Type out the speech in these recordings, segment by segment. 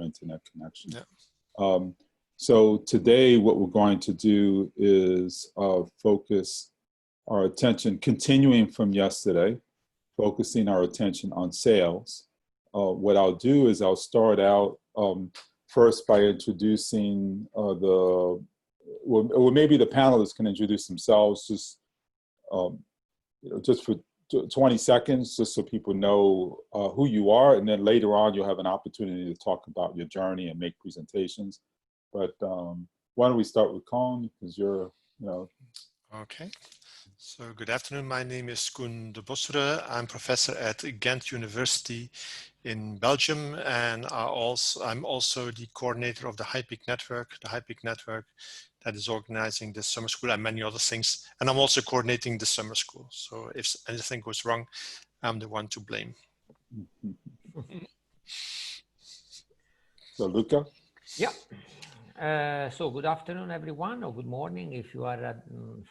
internet connection. Yeah. So today what we're going to do is focus our attention, continuing from yesterday, focusing our attention on sales. What I'll do is I'll start out first by introducing well, maybe the panelists can introduce themselves just for 20 seconds, just so people know who you are, and then later on you'll have an opportunity to talk about your journey and make presentations. But why don't we start with Koen, because you're, Okay. So good afternoon. My name is Koen de Bossere. I'm professor at Ghent University in Belgium, and I'm also the coordinator of the HiPEAC network. The HiPEAC network that is organizing the summer school and many other things. And I'm also coordinating the summer school. So if anything goes wrong, I'm the one to blame. So Luca? Yeah. So good afternoon, everyone, or good morning if you are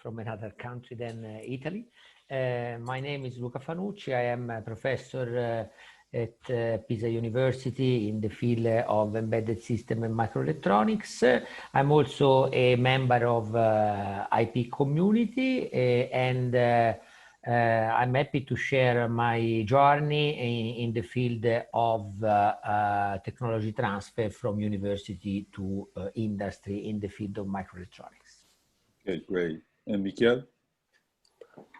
from another country than Italy. My name is Luca Fanucci. I am a professor at Pisa University in the field of embedded system and microelectronics. I'm also a member of HiPEAC community, and I'm happy to share my journey in the field of technology transfer from university to industry in the field of microelectronics. Okay, great. And Mikael?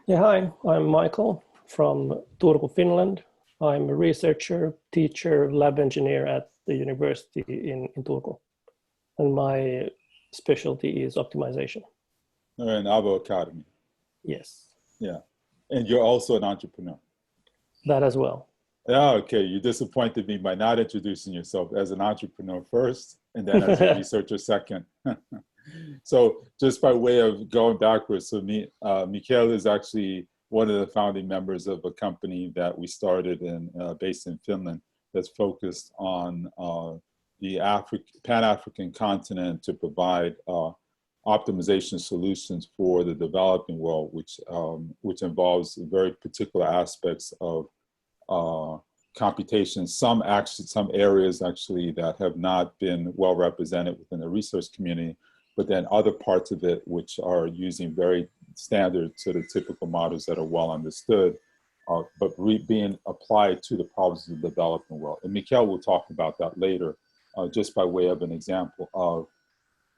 Yeah, hi, I'm Michael from Turku, Finland. I'm a researcher, teacher, lab engineer at the university in Turku. And my specialty is optimization. And Avo Academy. Yes. Yeah. And you're also an entrepreneur. That as well. Yeah, okay. You disappointed me by not introducing yourself as an entrepreneur first, and then as a researcher second. So just by way of going backwards, so Mikael is actually one of the founding members of a company that we started based in Finland that's focused on the Pan-African continent to provide optimization solutions for the developing world, which involves very particular aspects of computation. Some areas actually that have not been well represented within the research community, but then other parts of it which are using very standard sort of typical models that are well understood, but being applied to the problems of the developing world. And Mikael will talk about that later, just by way of an example of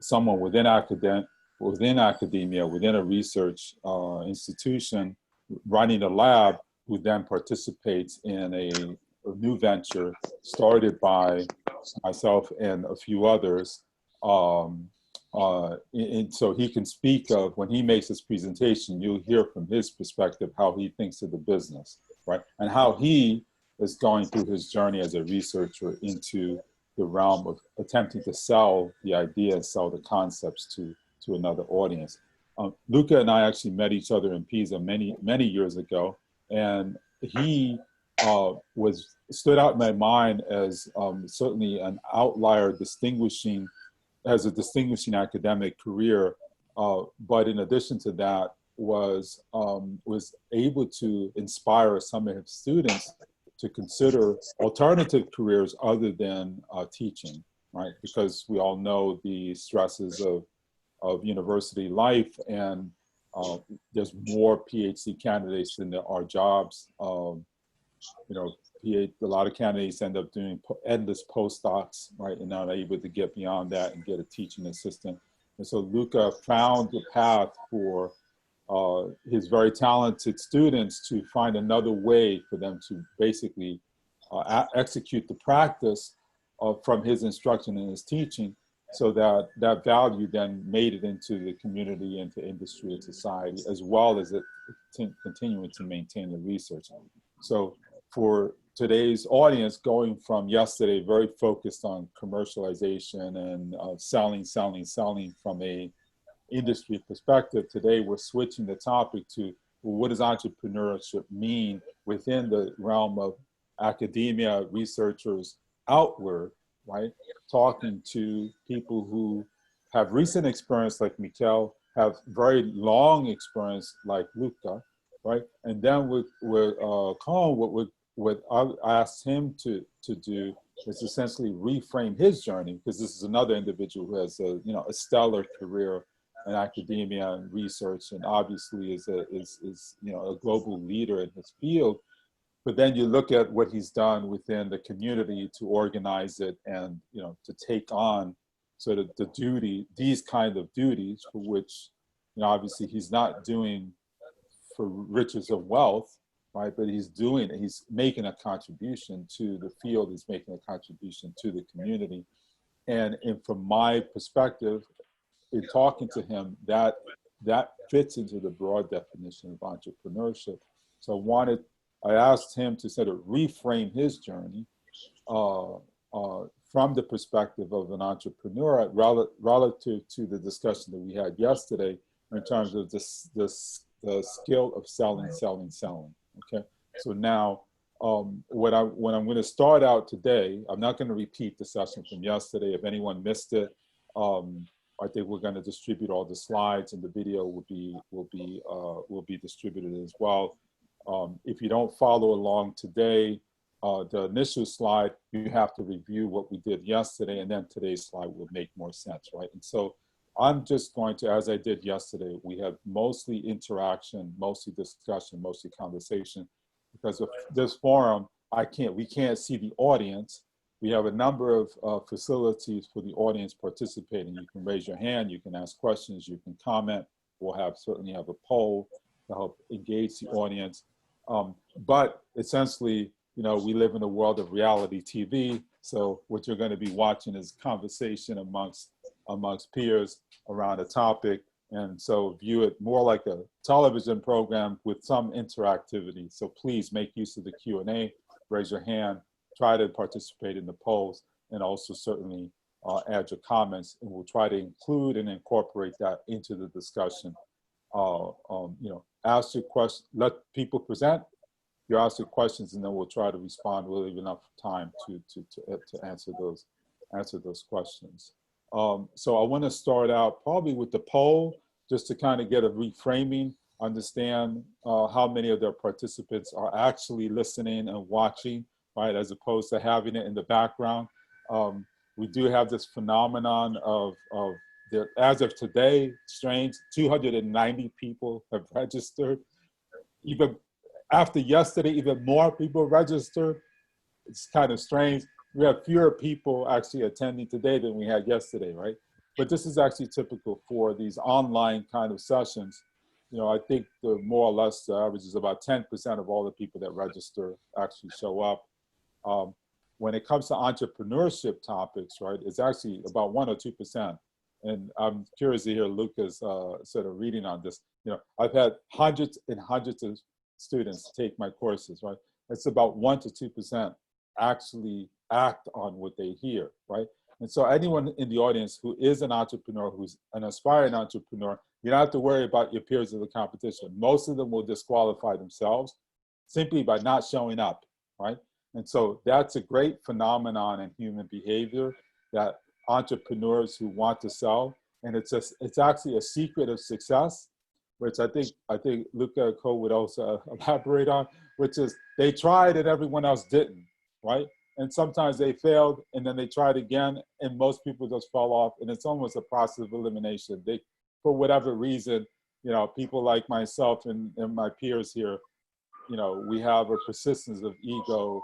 someone within academia, within a research institution, running a lab, who then participates in a new venture started by myself and a few others. And so he can speak of, when he makes his presentation, you'll hear from his perspective how he thinks of the business, right? And how he is going through his journey as a researcher into the realm of attempting to sell the idea, sell the concepts to another audience. Luca and I actually met each other in Pisa many years ago, and he stood out in my mind as certainly an outlier, as a distinguishing academic career, but in addition to that, was able to inspire some of his students to consider alternative careers other than teaching, right? Because we all know the stresses of university life, and there's more PhD candidates than there are jobs. A lot of candidates end up doing endless postdocs, right? And not able to get beyond that and get a teaching assistant. And so Luca found the path for his very talented students to find another way for them to basically execute the practice from his instruction and his teaching, so that value then made it into the community, into industry and society, as well as it continuing to maintain the research. So for today's audience, going from yesterday very focused on commercialization and selling from a industry perspective, today we're switching the topic to, well, what does entrepreneurship mean within the realm of academia, researchers outward, right? Talking to people who have recent experience like Mikael, have very long experience like Luca, right? And then with Koen, what I asked him to do is essentially reframe his journey, because this is another individual who has a, a stellar career in academia and research, and obviously is a global leader in his field. But then you look at what he's done within the community to organize it and, to take on sort of these kind of duties for which, obviously he's not doing for riches of wealth, right? But he's making a contribution to the field, he's making a contribution to the community. And from my perspective, in talking to him, that fits into the broad definition of entrepreneurship. So I asked him to sort of reframe his journey from the perspective of an entrepreneur relative to the discussion that we had yesterday in terms of the skill of selling. Okay, so now what I'm going to start out today, I'm not going to repeat the session from yesterday. If anyone missed it, I think we're going to distribute all the slides, and the video will be distributed as well. If you don't follow along today, the initial slide, you have to review what we did yesterday, and then today's slide will make more sense, right? And so I'm just going to, as I did yesterday, we have mostly interaction, mostly discussion, mostly conversation, because of this forum, we can't see the audience. We have a number of facilities for the audience participating. You can raise your hand, you can ask questions, you can comment. We'll certainly have a poll to help engage the audience. But essentially, we live in a world of reality TV. So what you're going to be watching is conversation amongst peers around a topic. And so view it more like a television program with some interactivity. So please make use of the Q&A, raise your hand, try to participate in the polls, and also certainly add your comments, and we'll try to include and incorporate that into the discussion. Ask your question, let people present. You ask your questions, and then we'll try to respond. We'll leave enough time to answer those questions. So I want to start out probably with the poll, just to kind of get a reframing, understand how many of their participants are actually listening and watching, right, as opposed to having it in the background. We do have this phenomenon of as of today, strange, 290 people have registered. Even after yesterday, even more people registered. It's kind of strange. We have fewer people actually attending today than we had yesterday, right? But this is actually typical for these online kind of sessions. I think the more or less the average is about 10% of all the people that register actually show up. When it comes to entrepreneurship topics, right, it's actually about 1 or 2%. And I'm curious to hear Luca's sort of reading on this. I've had hundreds and hundreds of students take my courses, right? It's about 1 to 2% actually act on what they hear, right? And so anyone in the audience who is an entrepreneur, who's an aspiring entrepreneur, you don't have to worry about your peers of the competition. Most of them will disqualify themselves simply by not showing up, right? And so that's a great phenomenon in human behavior, that entrepreneurs who want to sell, and it's actually a secret of success, which I think Luca Cole would also elaborate on, which is they tried and everyone else didn't, right? And sometimes they failed and then they tried again, and most people just fall off, and it's almost a process of elimination. They, for whatever reason, people like myself and my peers here, we have a persistence of ego.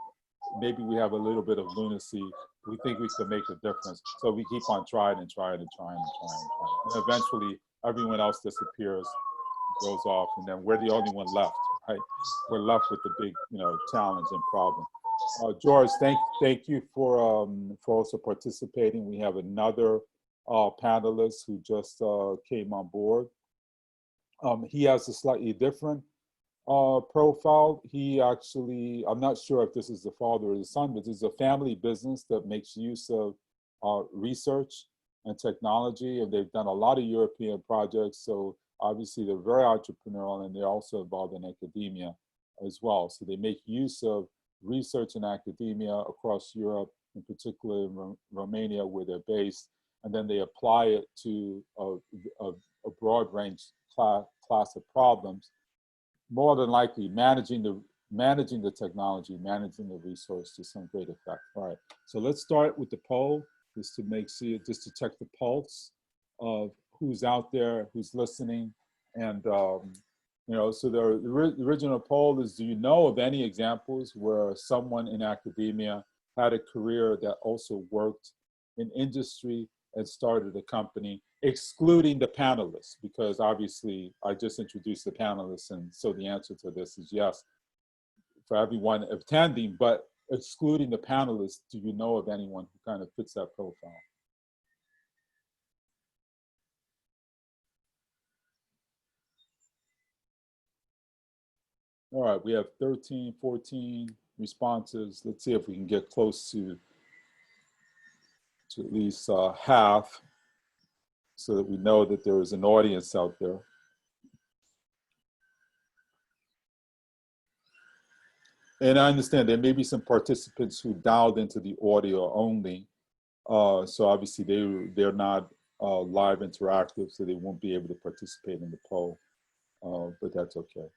Maybe we have a little bit of lunacy. We think we can make a difference. So we keep on trying and trying and trying and trying and trying. And eventually everyone else disappears, goes off, and then we're the only one left, right? We're left with the big, challenge and problem. George, thank you for also participating. We have another panelist who just came on board. He has a slightly different profile. He actually, I'm not sure if this is the father or the son, but this is a family business that makes use of research and technology, and they've done a lot of European projects. So obviously they're very entrepreneurial, and they're also involved in academia as well. So they make use of research and academia across Europe, in particular in Romania, where they're based, and then they apply it to a broad range class of problems. More than likely managing managing the technology, managing the resource to some great effect. All right, so let's start with the poll, just to check the pulse of who's out there, who's listening. And, you know, so the original poll is, do you know of any examples where someone in academia had a career that also worked in industry and started a company, excluding the panelists? Because obviously I just introduced the panelists, and so the answer to this is yes for everyone attending, but excluding the panelists, do you know of anyone who kind of fits that profile? All right, we have 13, 14 responses. Let's see if we can get close to at least half, so that we know that there is an audience out there. And I understand there may be some participants who dialed into the audio only. So obviously they're not live interactive, so they won't be able to participate in the poll, but that's okay.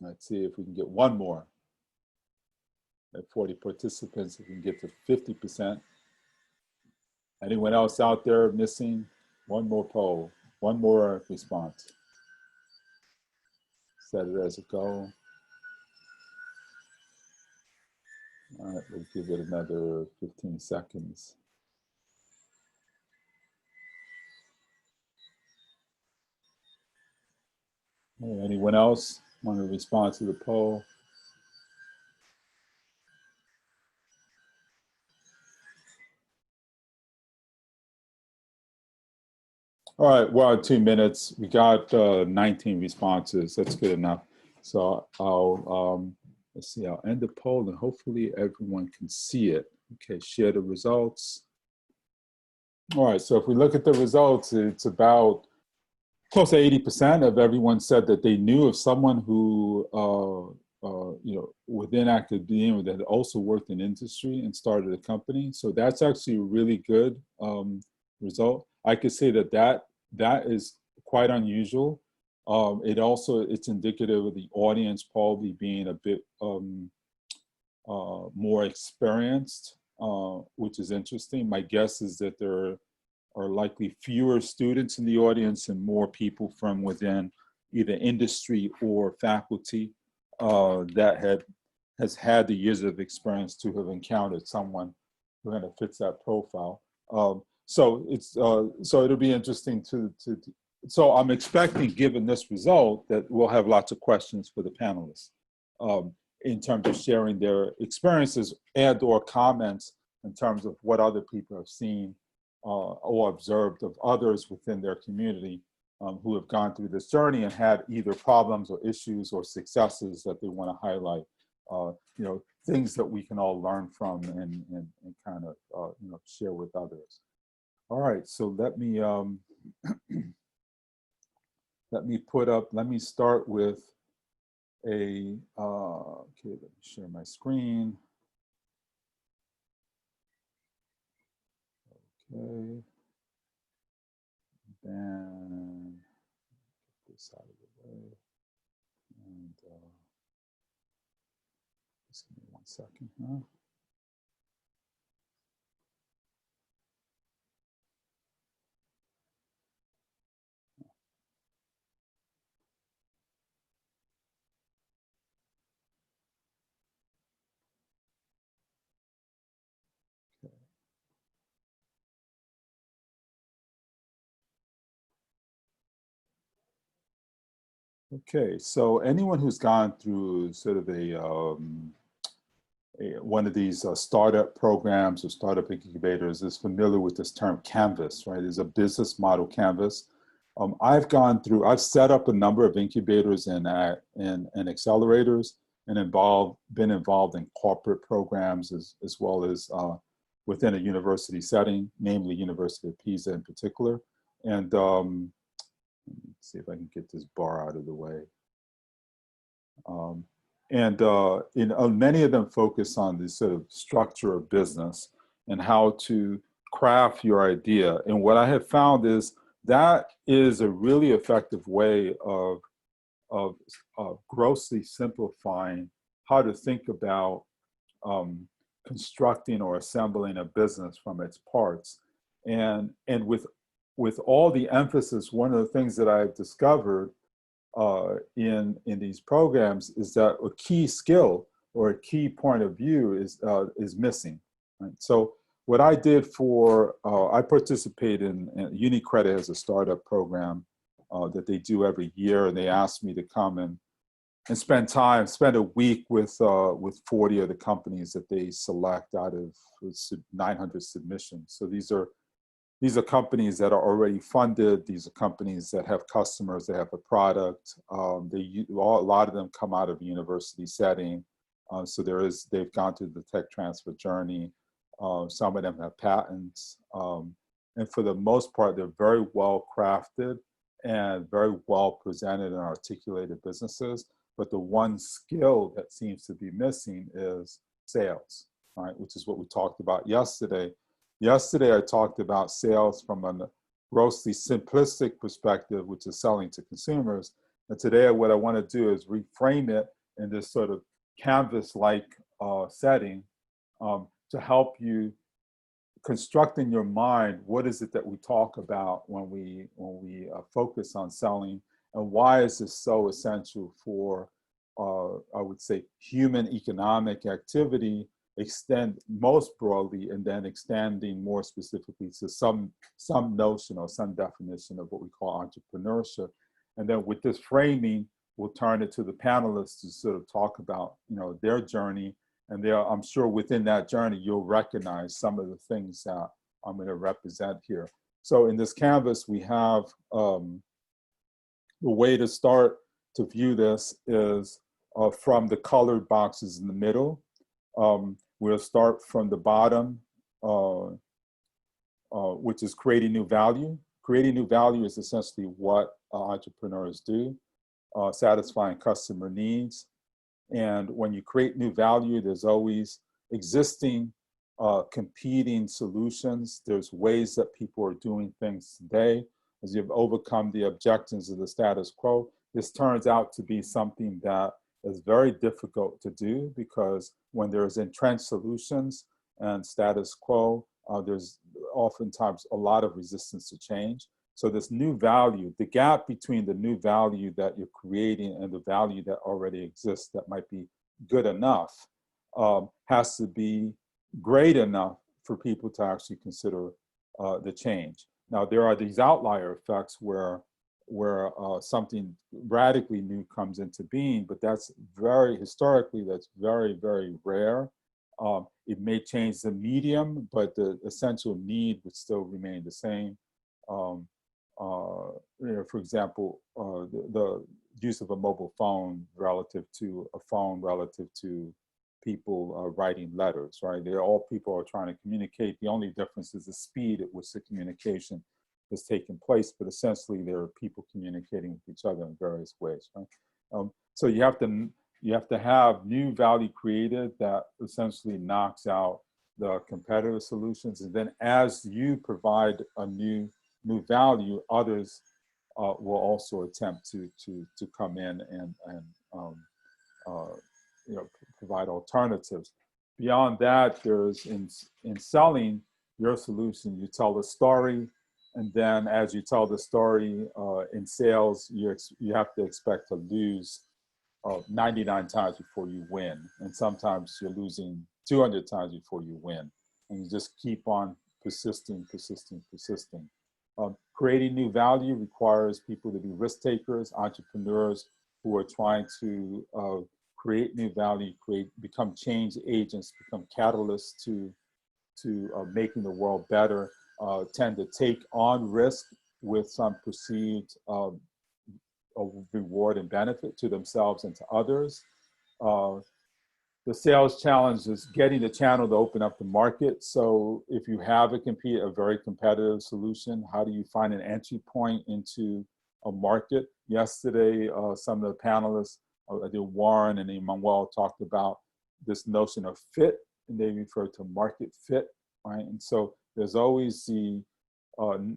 Let's see if we can get one more. At 40 participants, if we can get to 50%. Anyone else out there missing? One more poll, one more response. Set it as a goal. All right, we'll give it another 15 seconds. Anyone else want to respond to the poll? All right, we're on 2 minutes. We got 19 responses. That's good enough. So I'll, let's see, I'll end the poll and hopefully everyone can see it. Okay, share the results. All right, so if we look at the results, it's about close to 80% of everyone said that they knew of someone who, you know, within academia that also worked in industry and started a company. So that's actually a really good result. I could say that that is quite unusual. It's indicative of the audience probably being a bit more experienced, which is interesting. My guess is that there are likely fewer students in the audience and more people from within either industry or faculty that has had the years of experience to have encountered someone who kind of fits that profile. So it's so it'll be interesting so I'm expecting, given this result, that we'll have lots of questions for the panelists in terms of sharing their experiences and/or comments in terms of what other people have seen or observed of others within their community who have gone through this journey and had either problems or issues or successes that they want to highlight. You know, things that we can all learn from and kind of you know, share with others. All right, so let me let me start with a okay, let me share my screen. Okay, then get this out of the way, and just give me 1 second, huh? Okay, so anyone who's gone through sort of one of these startup programs or startup incubators is familiar with this term Canvas, right? It's a business model canvas. I've set up a number of incubators and accelerators and been involved in corporate programs as well as within a university setting, namely University of Pisa in particular. And let's see if I can get this bar out of the way. Many of them focus on this sort of structure of business and how to craft your idea. And what I have found is that is a really effective way of grossly simplifying how to think about constructing or assembling a business from its parts. And with all the emphasis, one of the things that I've discovered in these programs is that a key skill or a key point of view is missing. Right? So what I did I participate in UniCredit as a startup program that they do every year, and they asked me to come and spend a week with 40 of the companies that they select out of 900 submissions. So these are companies that are already funded. These are companies that have customers, that have a product. A lot of them come out of a university setting. So they've gone through the tech transfer journey. Some of them have patents. And for the most part, they're very well crafted and very well presented and articulated businesses. But the one skill that seems to be missing is sales, right? Which is what we talked about yesterday. Yesterday, I talked about sales from a grossly simplistic perspective, which is selling to consumers. And today, what I want to do is reframe it in this sort of canvas-like setting to help you construct in your mind what is it that we talk about when we focus on selling, and why is this so essential for, I would say, human economic activity, extend most broadly, and then extending more specifically to some notion or some definition of what we call entrepreneurship. And then with this framing, we'll turn it to the panelists to sort of talk about, their journey. And I'm sure within that journey, you'll recognize some of the things that I'm going to represent here. So in this canvas, we have the way to start to view this is from the colored boxes in the middle. We'll start from the bottom, which is creating new value. Creating new value is essentially what entrepreneurs do, satisfying customer needs. And when you create new value, there's always existing competing solutions. There's ways that people are doing things today. As you've overcome the objections of the status quo, this turns out to be something that is very difficult to do, because when there's entrenched solutions and status quo, there's oftentimes a lot of resistance to change. So this new value, the gap between the new value that you're creating and the value that already exists that might be good enough, has to be great enough for people to actually consider the change. Now, there are these outlier effects where something radically new comes into being, but that's historically, that's very, very rare. It may change the medium, but the essential need would still remain the same. For example, the use of a mobile phone relative to a phone relative to people writing letters, right? People are trying to communicate. The only difference is the speed at which the communication is taking place, but essentially there are people communicating with each other in various ways, right? So you have to have new value created that essentially knocks out the competitive solutions, and then as you provide a new value, others will also attempt to come in and provide alternatives. Beyond that, there's in selling your solution, you tell the story, and then as you tell the story in sales, you have to expect to lose 99 times before you win, and sometimes you're losing 200 times before you win, and you just keep on persisting. Creating new value requires people to be risk takers, entrepreneurs who are trying to create new value, become change agents, become catalysts to making the world better, tend to take on risk with some perceived reward and benefit to themselves and to others. The sales challenge is getting the channel to open up the market. So if you have a very competitive solution, how do you find an entry point into a market? Yesterday, some of the panelists, Warren and Emmanuel, talked about this notion of fit, and they refer to market fit, right? And so there's always the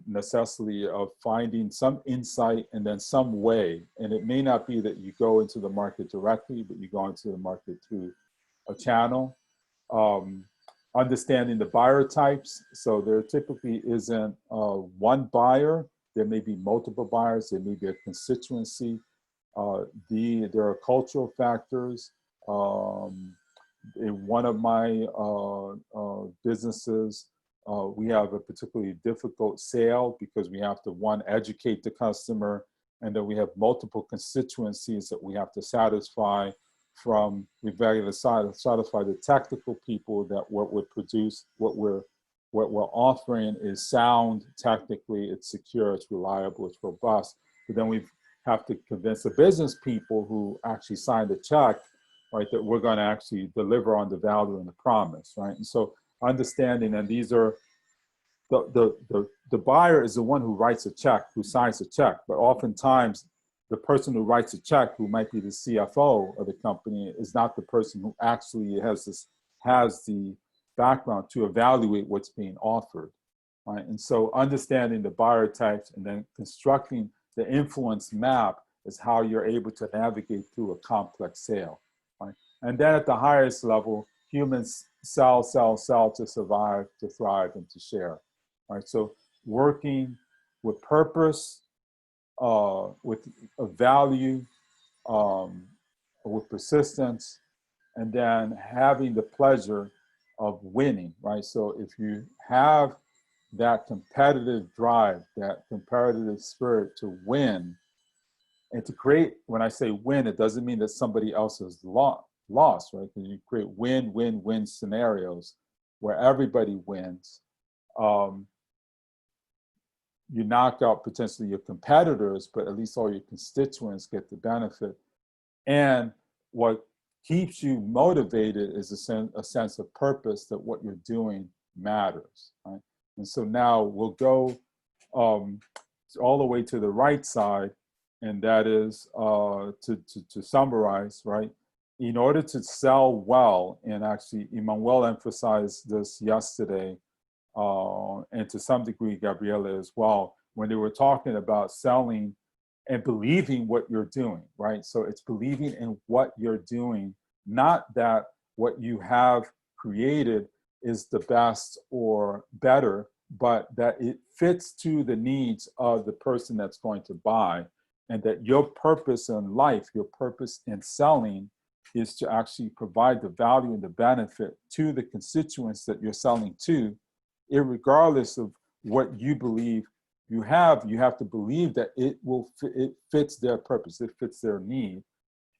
necessity of finding some insight and then some way. And it may not be that you go into the market directly, but you go into the market through a channel. Understanding the buyer types. So there typically isn't one buyer. There may be multiple buyers. There may be a constituency. There are cultural factors. In one of my businesses, we have a particularly difficult sale because we have to, one, educate the customer, and then we have multiple constituencies that we have to satisfy. From we've got to satisfy the technical people that what we produce, what we're offering is sound technically, it's secure, it's reliable, it's robust. But then we have to convince the business people who actually signed the check, right, that we're going to actually deliver on the value and the promise, right? And so understanding, and these are the buyer is the one who writes a check, who signs a check, but oftentimes the person who writes a check, who might be the CFO of the company, is not the person who actually has the background to evaluate what's being offered, right? And so understanding the buyer types and then constructing the influence map is how you're able to navigate through a complex sale, right? And then at the highest level, humans sell to survive, to thrive, and to share, right? So working with purpose, with a value, with persistence, and then having the pleasure of winning, right? So if you have that competitive drive, that competitive spirit to win, and to create, when I say win, it doesn't mean that somebody else has lost, right? Because you create win-win-win scenarios where everybody wins. You knock out potentially your competitors, but at least all your constituents get the benefit. And what keeps you motivated is a sense of purpose, that what you're doing matters, right? And so now we'll go all the way to the right side, and that is to summarize, right? In order to sell well, and actually Emmanuel emphasized this yesterday, and to some degree Gabriela as well, when they were talking about selling and believing what you're doing, right? So it's believing in what you're doing, not that what you have created is the best or better, but that it fits to the needs of the person that's going to buy, and that your purpose in life, your purpose in selling, is to actually provide the value and the benefit to the constituents that you're selling to, irregardless of what you believe you have to believe that it fits their purpose, it fits their need.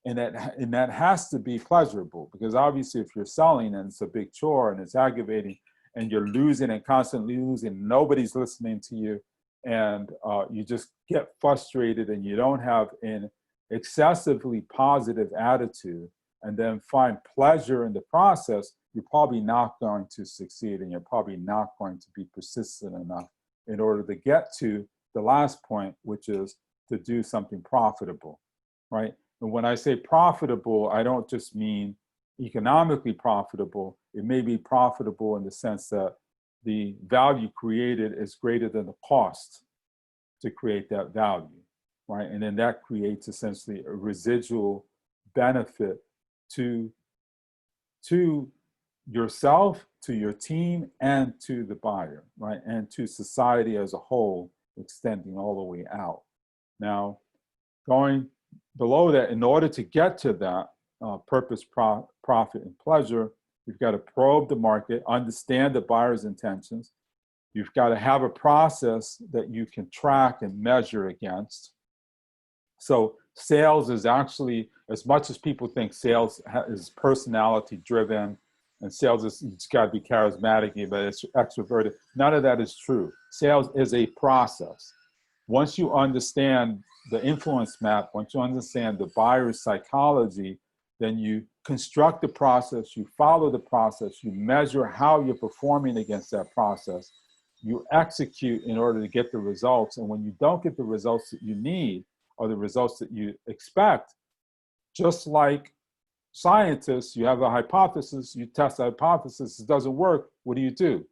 And that has to be pleasurable, because obviously if you're selling and it's a big chore and it's aggravating and you're losing and constantly losing, nobody's listening to you, and you just get frustrated and you don't have an excessively positive attitude and then find pleasure in the process, you're probably not going to succeed, and you're probably not going to be persistent enough in order to get to the last point, which is to do something profitable, right? And when I say profitable, I don't just mean economically profitable. It may be profitable in the sense that the value created is greater than the cost to create that value, right? And then that creates essentially a residual benefit to yourself, to your team, and to the buyer, right? And to society as a whole, extending all the way out. Now, going below that, in order to get to that purpose, profit, and pleasure, you've got to probe the market, understand the buyer's intentions. You've got to have a process that you can track and measure against. So sales is actually, as much as people think sales is personality driven, and sales is, it's got to be charismatic, but it's extroverted. None of that is true. Sales is a process. Once you understand the influence map, once you understand the buyer's psychology, then you construct the process, you follow the process, you measure how you're performing against that process, you execute in order to get the results. And when you don't get the results that you need or the results that you expect, just like scientists, you have a hypothesis, you test the hypothesis, it doesn't work, what do?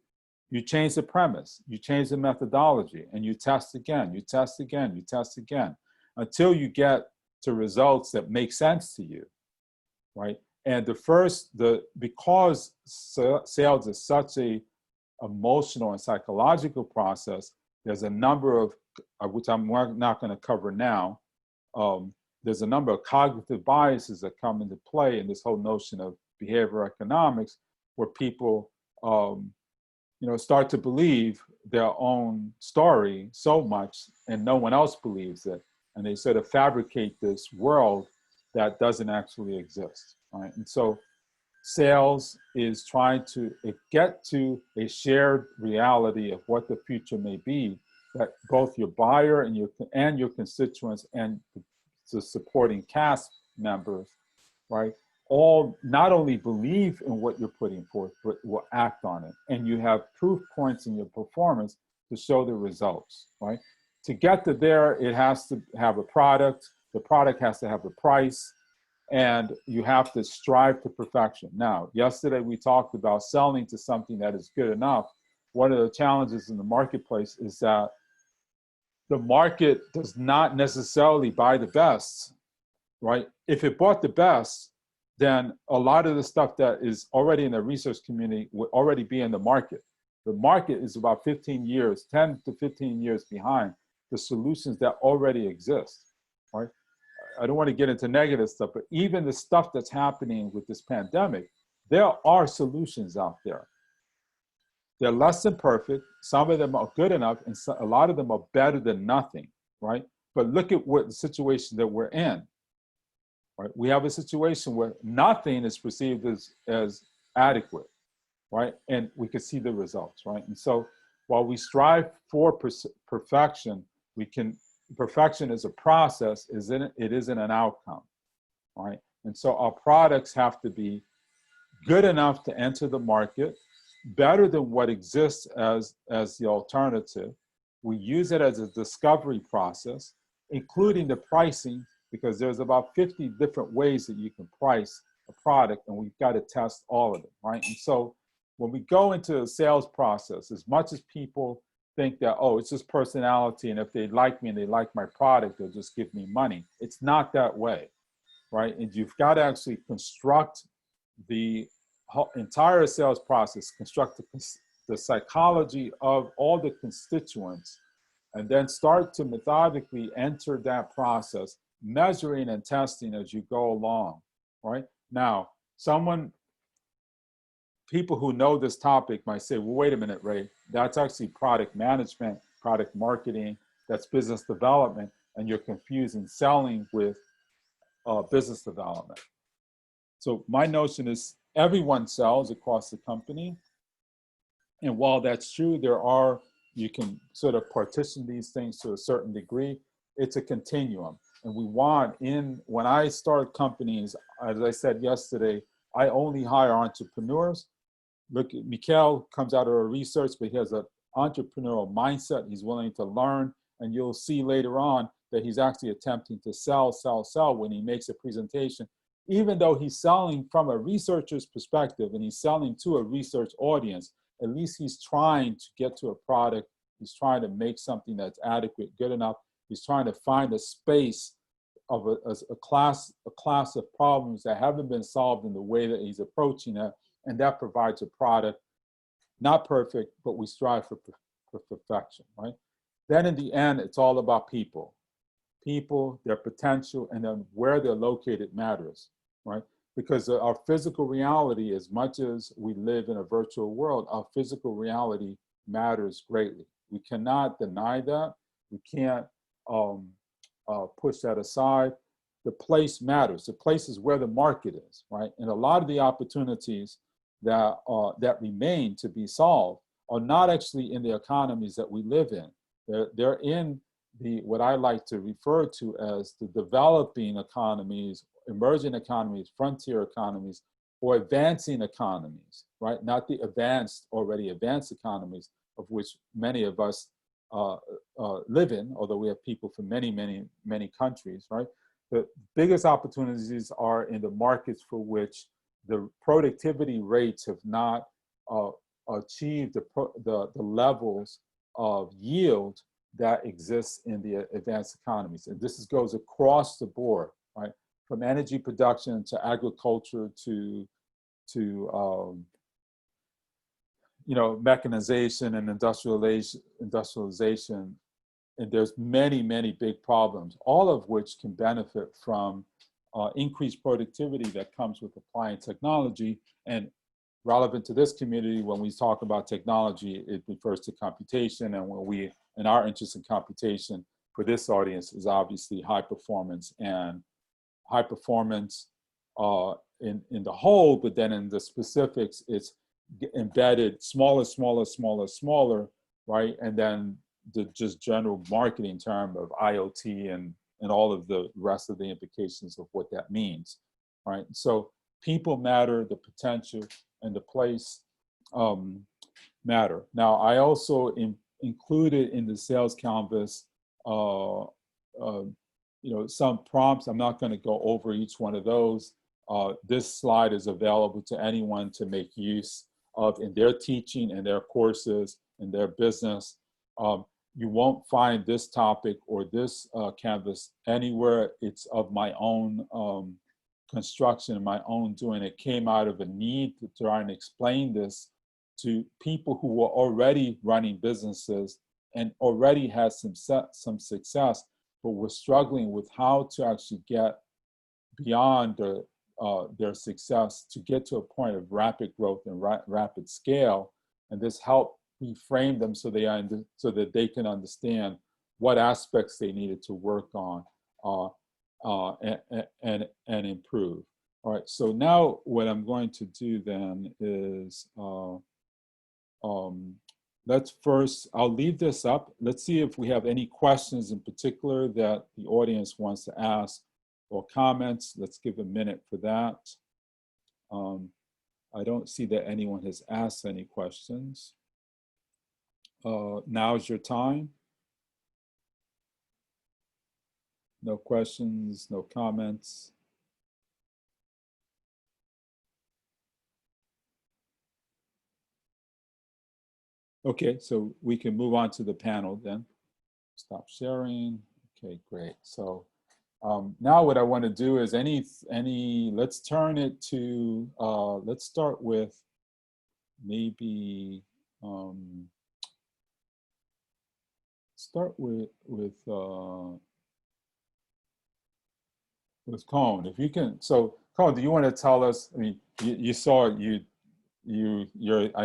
You change the premise, you change the methodology, and you test again, you test again, you test again, until you get to results that make sense to you, right? And because sales is such a emotional and psychological process, there's a number of, which I'm not going to cover now, there's a number of cognitive biases that come into play in this whole notion of behavioral economics, where people start to believe their own story so much and no one else believes it. And they sort of fabricate this world that doesn't actually exist, right? And so sales is trying to get to a shared reality of what the future may be, that both your buyer and your constituents and the supporting cast members, right, all not only believe in what you're putting forth, but will act on it. And you have proof points in your performance to show the results, right? To get to there, it has to have a product. The product has to have a price, and you have to strive to perfection. Now, yesterday we talked about selling to something that is good enough. One of the challenges in the marketplace is that the market does not necessarily buy the best, right? If it bought the best, then a lot of the stuff that is already in the research community would already be in the market. The market is about 15 years, 10 to 15 years behind the solutions that already exist, right? I don't want to get into negative stuff, but even the stuff that's happening with this pandemic, there are solutions out there. They're less than perfect. Some of them are good enough, and a lot of them are better than nothing, right? But look at what the situation that we're in, right? We have a situation where nothing is perceived as adequate, right? And we can see the results, right? And so while we strive for perfection, perfection is a process, it isn't an outcome, right? And so our products have to be good enough to enter the market, better than what exists as the alternative. We use it as a discovery process, including the pricing, because there's about 50 different ways that you can price a product, and we've got to test all of them, right? And so when we go into a sales process, as much as people think that, oh, it's just personality, and if they like me and they like my product, they'll just give me money. It's not that way, right? And you've got to actually construct the entire sales process, construct the psychology of all the constituents, and then start to methodically enter that process, measuring and testing as you go along, right? Now, people who know this topic might say, well, wait a minute, Ray, that's actually product management, product marketing, that's business development, and you're confusing selling with business development. So my notion is everyone sells across the company. And while that's true, you can sort of partition these things to a certain degree. It's a continuum. And when I start companies, as I said yesterday, I only hire entrepreneurs. Look, Mikhail comes out of our research, but he has an entrepreneurial mindset. He's willing to learn. And you'll see later on that he's actually attempting to sell when he makes a presentation, even though he's selling from a researcher's perspective and he's selling to a research audience. At least he's trying to get to a product. He's trying to make something that's adequate, good enough. He's trying to find a space of a class of problems that haven't been solved in the way that he's approaching it. And that provides a product, not perfect, but we strive for perfection, right? Then in the end, it's all about people, their potential, and then where they're located matters, right? Because our physical reality, as much as we live in a virtual world, our physical reality matters greatly. We cannot deny that. We can't push that aside. The place matters. The place is where the market is, right? And a lot of the opportunities that remain to be solved are not actually in the economies that we live in. They're in what I like to refer to as the developing economies, emerging economies, frontier economies, or advancing economies, right? Not the already advanced economies, of which many of us live in, although we have people from many, many, many countries, right? The biggest opportunities are in the markets for which the productivity rates have not achieve the levels of yield that exists in the advanced economies. And this goes across the board, right? From energy production to agriculture to mechanization and industrialization. And there's many, many big problems, all of which can benefit from increased productivity that comes with applying technology. And relevant to this community, when we talk about technology, it refers to computation. And when our interest in computation for this audience is obviously high performance, and high performance in the whole, but then in the specifics, it's embedded smaller, right? And then the just general marketing term of IoT and all of the rest of the implications of what that means, right? So people matter, the potential and the place matter. Now, I also included in the sales canvas, some prompts. I'm not going to go over each one of those. This slide is available to anyone to make use of in their teaching and their courses and their business. You won't find this topic or this canvas anywhere. It's of my own construction, my own doing. It came out of a need to try and explain this to people who were already running businesses and already had some success, but were struggling with how to actually get beyond their success to get to a point of rapid growth and rapid scale. And this helped reframe them so that they can understand what aspects they needed to work on and improve. All right, so now what I'm going to do then is I'll leave this up. Let's see if we have any questions in particular that the audience wants to ask or comments. Let's give a minute for that. I don't see that anyone has asked any questions. Now's your time. No questions, no comments. Okay, so we can move on to the panel then. Stop sharing. Okay, great. So now what I want to do is let's turn it to, let's start with maybe, start with Cone. If you can, so Cone, do you want to tell us, I mean, you saw, I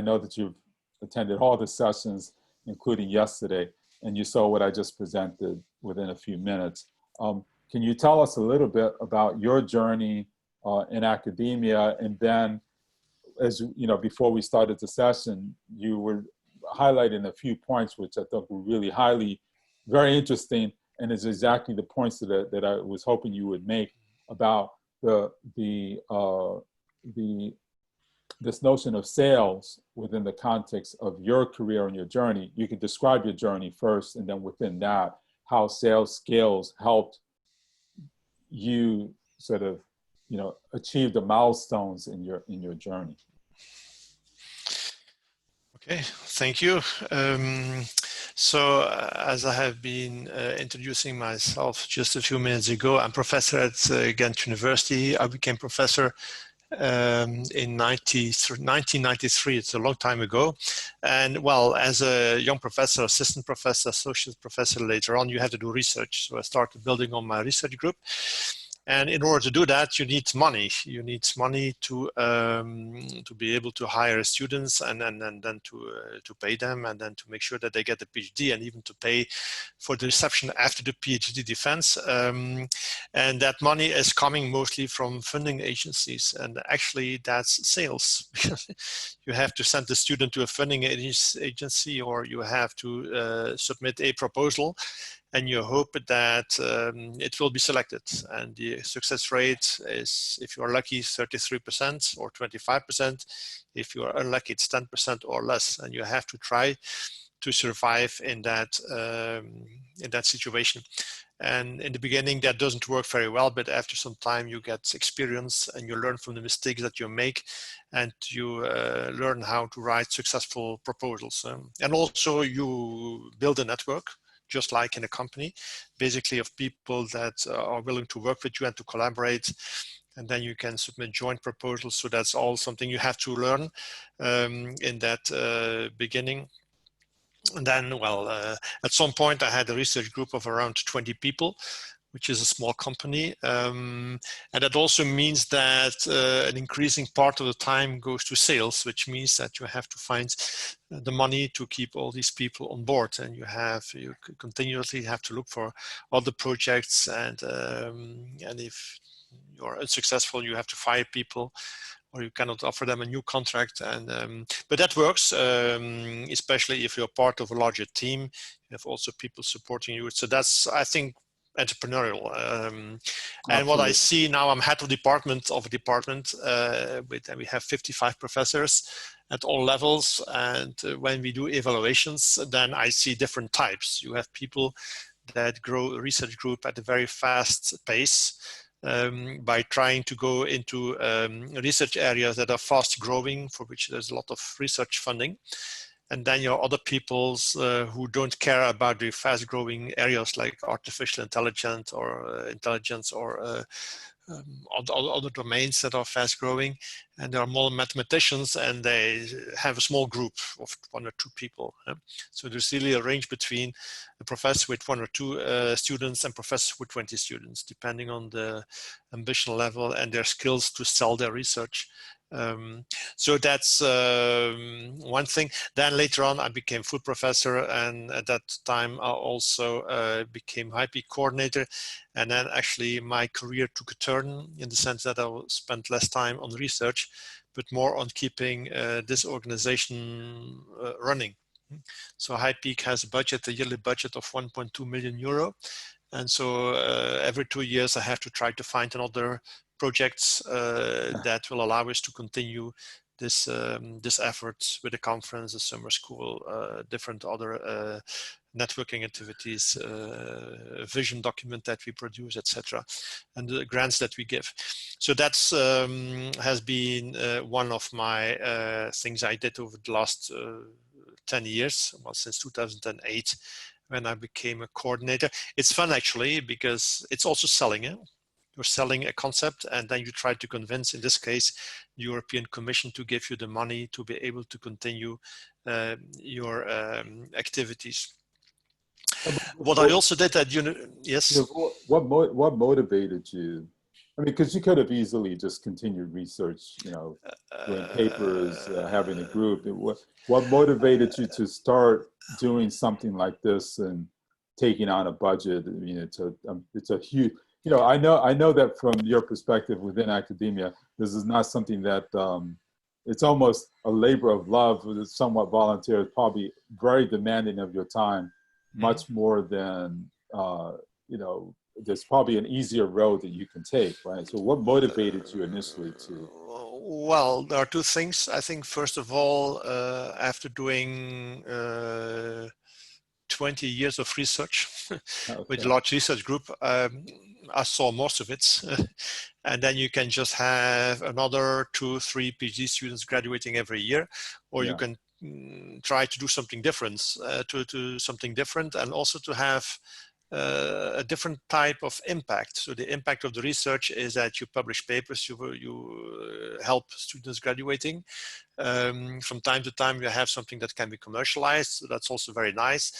know that you've attended all the sessions, including yesterday, and you saw what I just presented within a few minutes. Can you tell us a little bit about your journey in academia? And then, as you know, before we started the session, you were highlighting a few points which I thought were really very interesting, and is exactly the points that I was hoping you would make about this notion of sales within the context of your career and your journey. You could describe your journey first, and then within that, how sales skills helped you sort of, achieve the milestones in your journey. Okay, thank you. So as I have been introducing myself just a few minutes ago, I'm professor at Ghent University. I became professor in 1993. It's a long time ago. And well, as a young professor, assistant professor, associate professor later on, you have to do research. So I started building on my research group. And in order to do that, you need money. You need money to be able to hire students and then to pay them, and then to make sure that they get the PhD, and even to pay for the reception after the PhD defense. And that money is coming mostly from funding agencies, and actually that's sales. You have to send the student to a funding agency, or you have to submit a proposal, and you hope that it will be selected. And the success rate is, if you are lucky, 33% or 25%. If you are unlucky, it's 10% or less. And you have to try to survive in that situation. And in the beginning, that doesn't work very well, but after some time, you get experience and you learn from the mistakes that you make, and you learn how to write successful proposals. And also you build a network, just like in a company, basically of people that are willing to work with you and to collaborate. And then you can submit joint proposals. So that's all something you have to learn in that beginning. And then, well, at some point I had a research group of around 20 people, which is a small company. And that also means that an increasing part of the time goes to sales, which means that you have to find the money to keep all these people on board. And you continuously have to look for other projects. And if you're unsuccessful, you have to fire people, or you cannot offer them a new contract. And but that works, especially if you're part of a larger team. You have also people supporting you. So that's, I think, entrepreneurial. And what I see now, I'm head of a department and we have 55 professors at all levels. And when we do evaluations, then I see different types. You have people that grow a research group at a very fast pace, by trying to go into research areas that are fast growing, for which there's a lot of research funding. And then you have other peoples who don't care about the fast growing areas like artificial intelligence or other domains that are fast growing. And there are more mathematicians, and they have a small group of 1 or 2 people. So there's really a range between a professor with 1 or 2 students and professors with 20 students, depending on the ambition level and their skills to sell their research. So that's one thing. Then later on, I became full professor, and at that time, I also became HiPEAC coordinator. And then actually my career took a turn in the sense that I spent less time on research, but more on keeping this organization running. So HiPEAC has a yearly budget of 1.2 million euro. And so every 2 years, I have to try to find another projects that will allow us to continue this effort with the conference, the summer school, different other networking activities, vision document that we produce, etc., and the grants that we give. So that's has been one of my things I did over the last 10 years, well, since 2008, when I became a coordinator. It's fun actually, because it's also selling it. You're selling a concept, and then you try to convince, in this case, the European Commission to give you the money to be able to continue your activities. What I also did at yes. What motivated you? I mean, because you could have easily just continued research, doing papers, having a group. What motivated you to start doing something like this and taking on a budget? I mean, it's a huge. I know that from your perspective within academia, this is not something that it's almost a labor of love. It's somewhat volunteer. It's probably very demanding of your time, much more than there's probably an easier road that you can take, right? So what motivated you initially to? Well, there are 2 things. I think, first of all, after doing 20 years of research with a large research group, I saw most of it. And then you can just have another 2 or 3 PhD students graduating every year, or you can try to do something different, and also to have a different type of impact. So the impact of the research is that you publish papers, you help students graduating. From time to time, you have something that can be commercialized. So that's also very nice,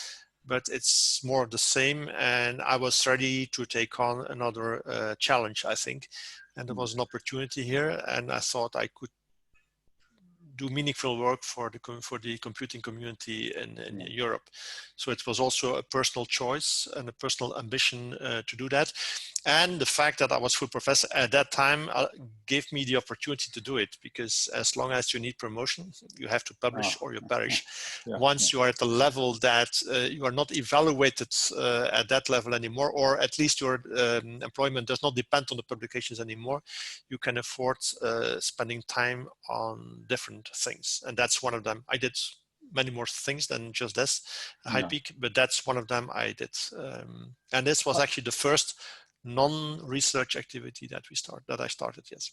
but it's more of the same. And I was ready to take on another challenge, I think. And there was an opportunity here, and I thought I could do meaningful work for the computing community in Europe. So it was also a personal choice and a personal ambition to do that. And the fact that I was full professor at that time gave me the opportunity to do it, because as long as you need promotion, you have to publish or you perish. Once you are at the level that you are not evaluated at that level anymore, or at least your employment does not depend on the publications anymore, you can afford spending time on different things. And that's one of them. I did many more things than just this, Yeah. HiPEAC, but that's one of them I did. And this was actually the first non-research activity that I started, yes.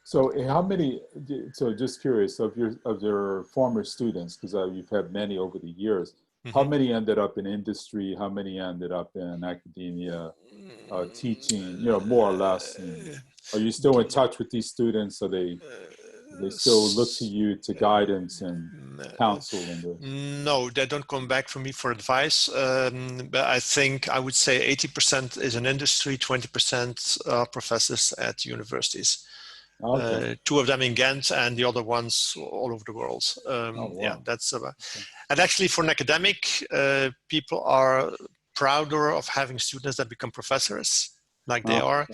So how many, so just curious, of your former students, because you've had many over the years, how many ended up in industry? How many ended up in academia, teaching, more or less? And are you still in touch with these students? So they still look to you to guidance and counsel? No, they don't come back for me for advice. But I think I would say 80% is in industry, 20% are professors at universities. Okay. 2 of them in Ghent and the other ones all over the world. Wow. Yeah, that's and actually for an academic, people are prouder of having students that become professors like they are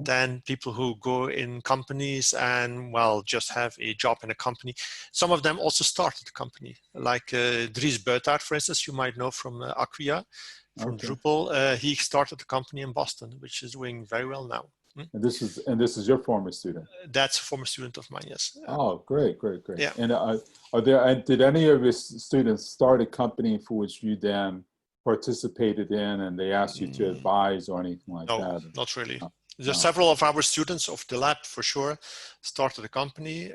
than people who go in companies and just have a job in a company. Some of them also started a company, like Dries Buitaert, for instance, you might know from Acquia, from Drupal. He started a company in Boston, which is doing very well now. And this is your former student? That's a former student of mine, yes. Oh, great. Yeah. And did any of his students start a company for which you then participated in, and they asked you to advise or anything like that? No, not really. There's several of our students of the lab, for sure, started a company.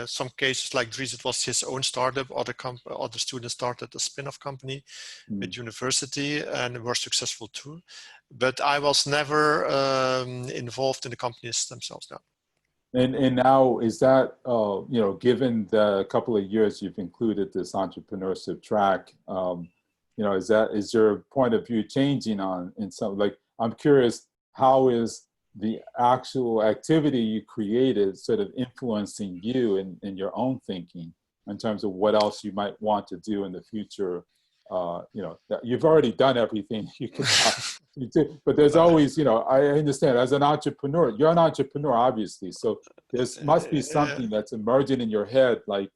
Some cases, like Dries, it was his own startup. Other students started a spin-off company with university and were successful too. But I was never involved in the companies themselves now. And now, is that, given the couple of years you've included this entrepreneurship track, is your point of view changing in some, like, I'm curious, how is the actual activity you created sort of influencing you in your own thinking in terms of what else you might want to do in the future? You've already done everything you could do, but there's always, I understand, as an entrepreneur, you're an entrepreneur, obviously, so there must be something that's emerging in your head, like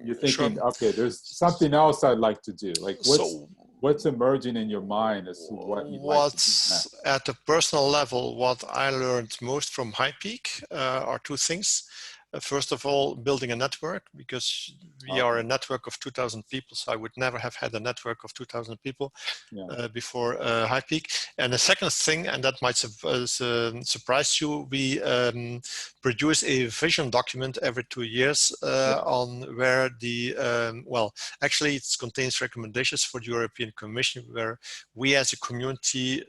you're thinking, okay, there's something else I'd like to do. Like, what's emerging in your mind as to what you'd like to do next? At a personal level, what I learned most from HiPEAC are 2 things. First of all, building a network, because we are a network of 2,000 people. So I would never have had a network of 2,000 people before HiPEAC. And the second thing, and that might surprise you, we produce a vision document every 2 years on where actually it contains recommendations for the European Commission, where we as a community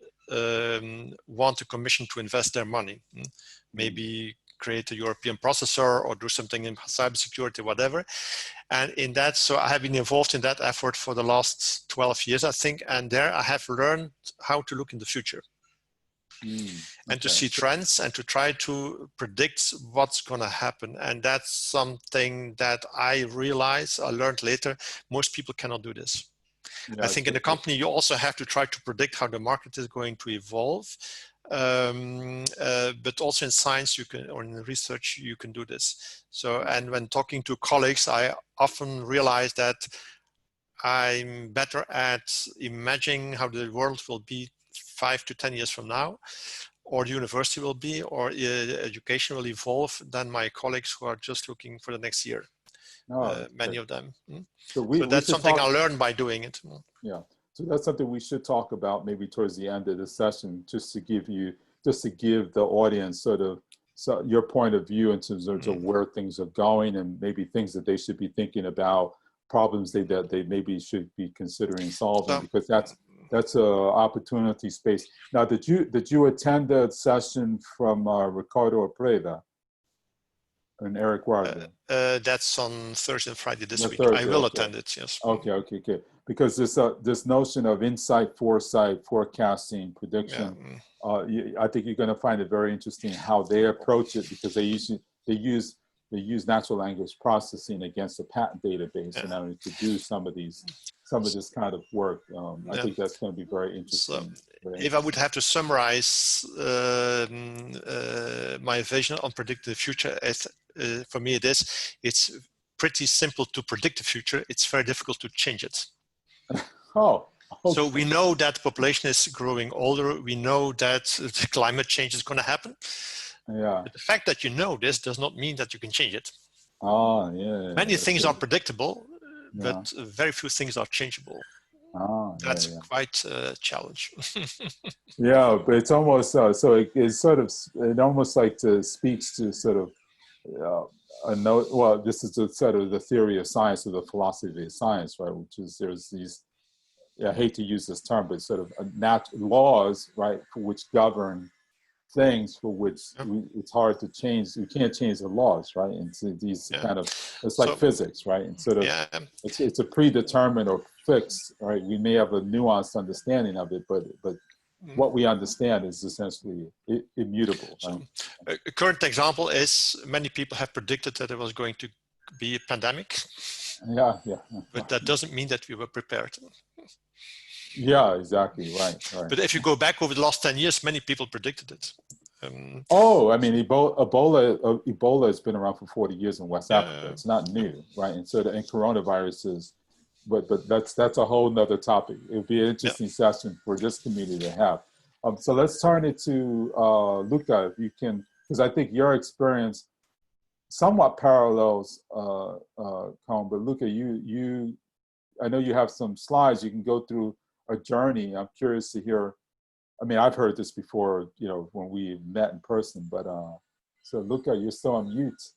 want the Commission to invest their money. Maybe create a European processor or do something in cybersecurity, whatever. And in that, so I have been involved in that effort for the last 12 years, I think. And there I have learned how to look in the future and to see trends and to try to predict what's going to happen. And that's something that I learned later, most people cannot do this. I think in the company, you also have to try to predict how the market is going to evolve. But also in science or in research, you can do this. So, and when talking to colleagues, I often realize that I'm better at imagining how the world will be 5 to 10 years from now, or the university will be, or education will evolve than my colleagues who are just looking for the next year. Many of them. So that's something I learned by doing it. Yeah. So that's something we should talk about maybe towards the end of the session, just to give the audience sort of your point of view in terms of where things are going, and maybe things that they should be thinking about, problems that they maybe should be considering solving, because that's a opportunity space. Now, did you attend the session from Ricardo Preda and Eric Warden? That's on Thursday and Friday this week. I will attend it, yes. Okay. Because this notion of insight, foresight, forecasting, prediction, I think you're going to find it very interesting how they approach it, because they use natural language processing against a patent database in order to do some of this kind of work. I think that's going to be very interesting. If I would have to summarize my vision on predicting the future, for me it's pretty simple to predict the future. It's very difficult to change it. Okay. So we know that population is growing older. We know that the climate change is going to happen. Yeah. But the fact that you know this does not mean that you can change it. Yeah. Many things are predictable, but very few things are changeable. That's quite a challenge. Yeah, but it's almost so it's sort of, it almost like speaks to sort of a note. Well, this is the sort of the theory of science, or the philosophy of science, right? Which is, there's these, I hate to use this term, but sort of laws, right, for which govern things for which it's hard to change. We can't change the laws, right? And so these kind of, it's like physics, right? And sort of, it's a predetermined or fixed, right? We may have a nuanced understanding of it, but what we understand is essentially immutable. Right? So, a current example is many people have predicted that there was going to be a pandemic. But that doesn't mean that we were prepared. Yeah, exactly. Right. But if you go back over the last 10 years, many people predicted it. I mean, Ebola has been around for 40 years in West Africa. It's not new, right? And so, and coronaviruses, but that's a whole nother topic. It would be an interesting session for this community to have. So let's turn it to Luca, if you can, because I think your experience somewhat parallels Colin, but Luca, I know you have some slides. You can go through a journey. I'm curious to hear. I mean, I've heard this before, you know, when we met in person, but so Luca, you're still on mute.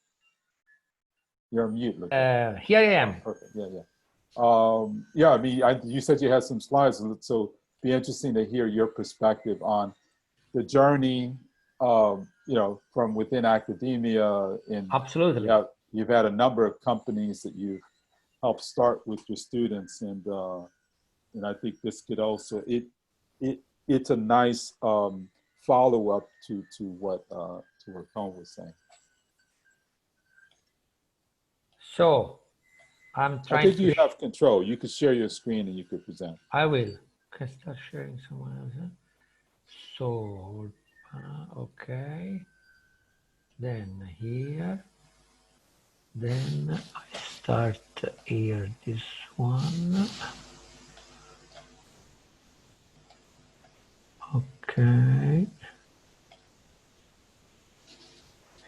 You're on mute, Luca. Here I am. Perfect. I mean, you said you had some slides, so it'd be interesting to hear your perspective on the journey, you know, from within academia. Absolutely. You've had a number of companies that you've helped start with your students, and I think this could also it's a nice follow-up to what Colin was saying. So I'm trying. I think you have control. You could share your screen and you could present. I will. Can I start sharing someone else? Huh? So okay. Then here. Then I start here. This one. Okay.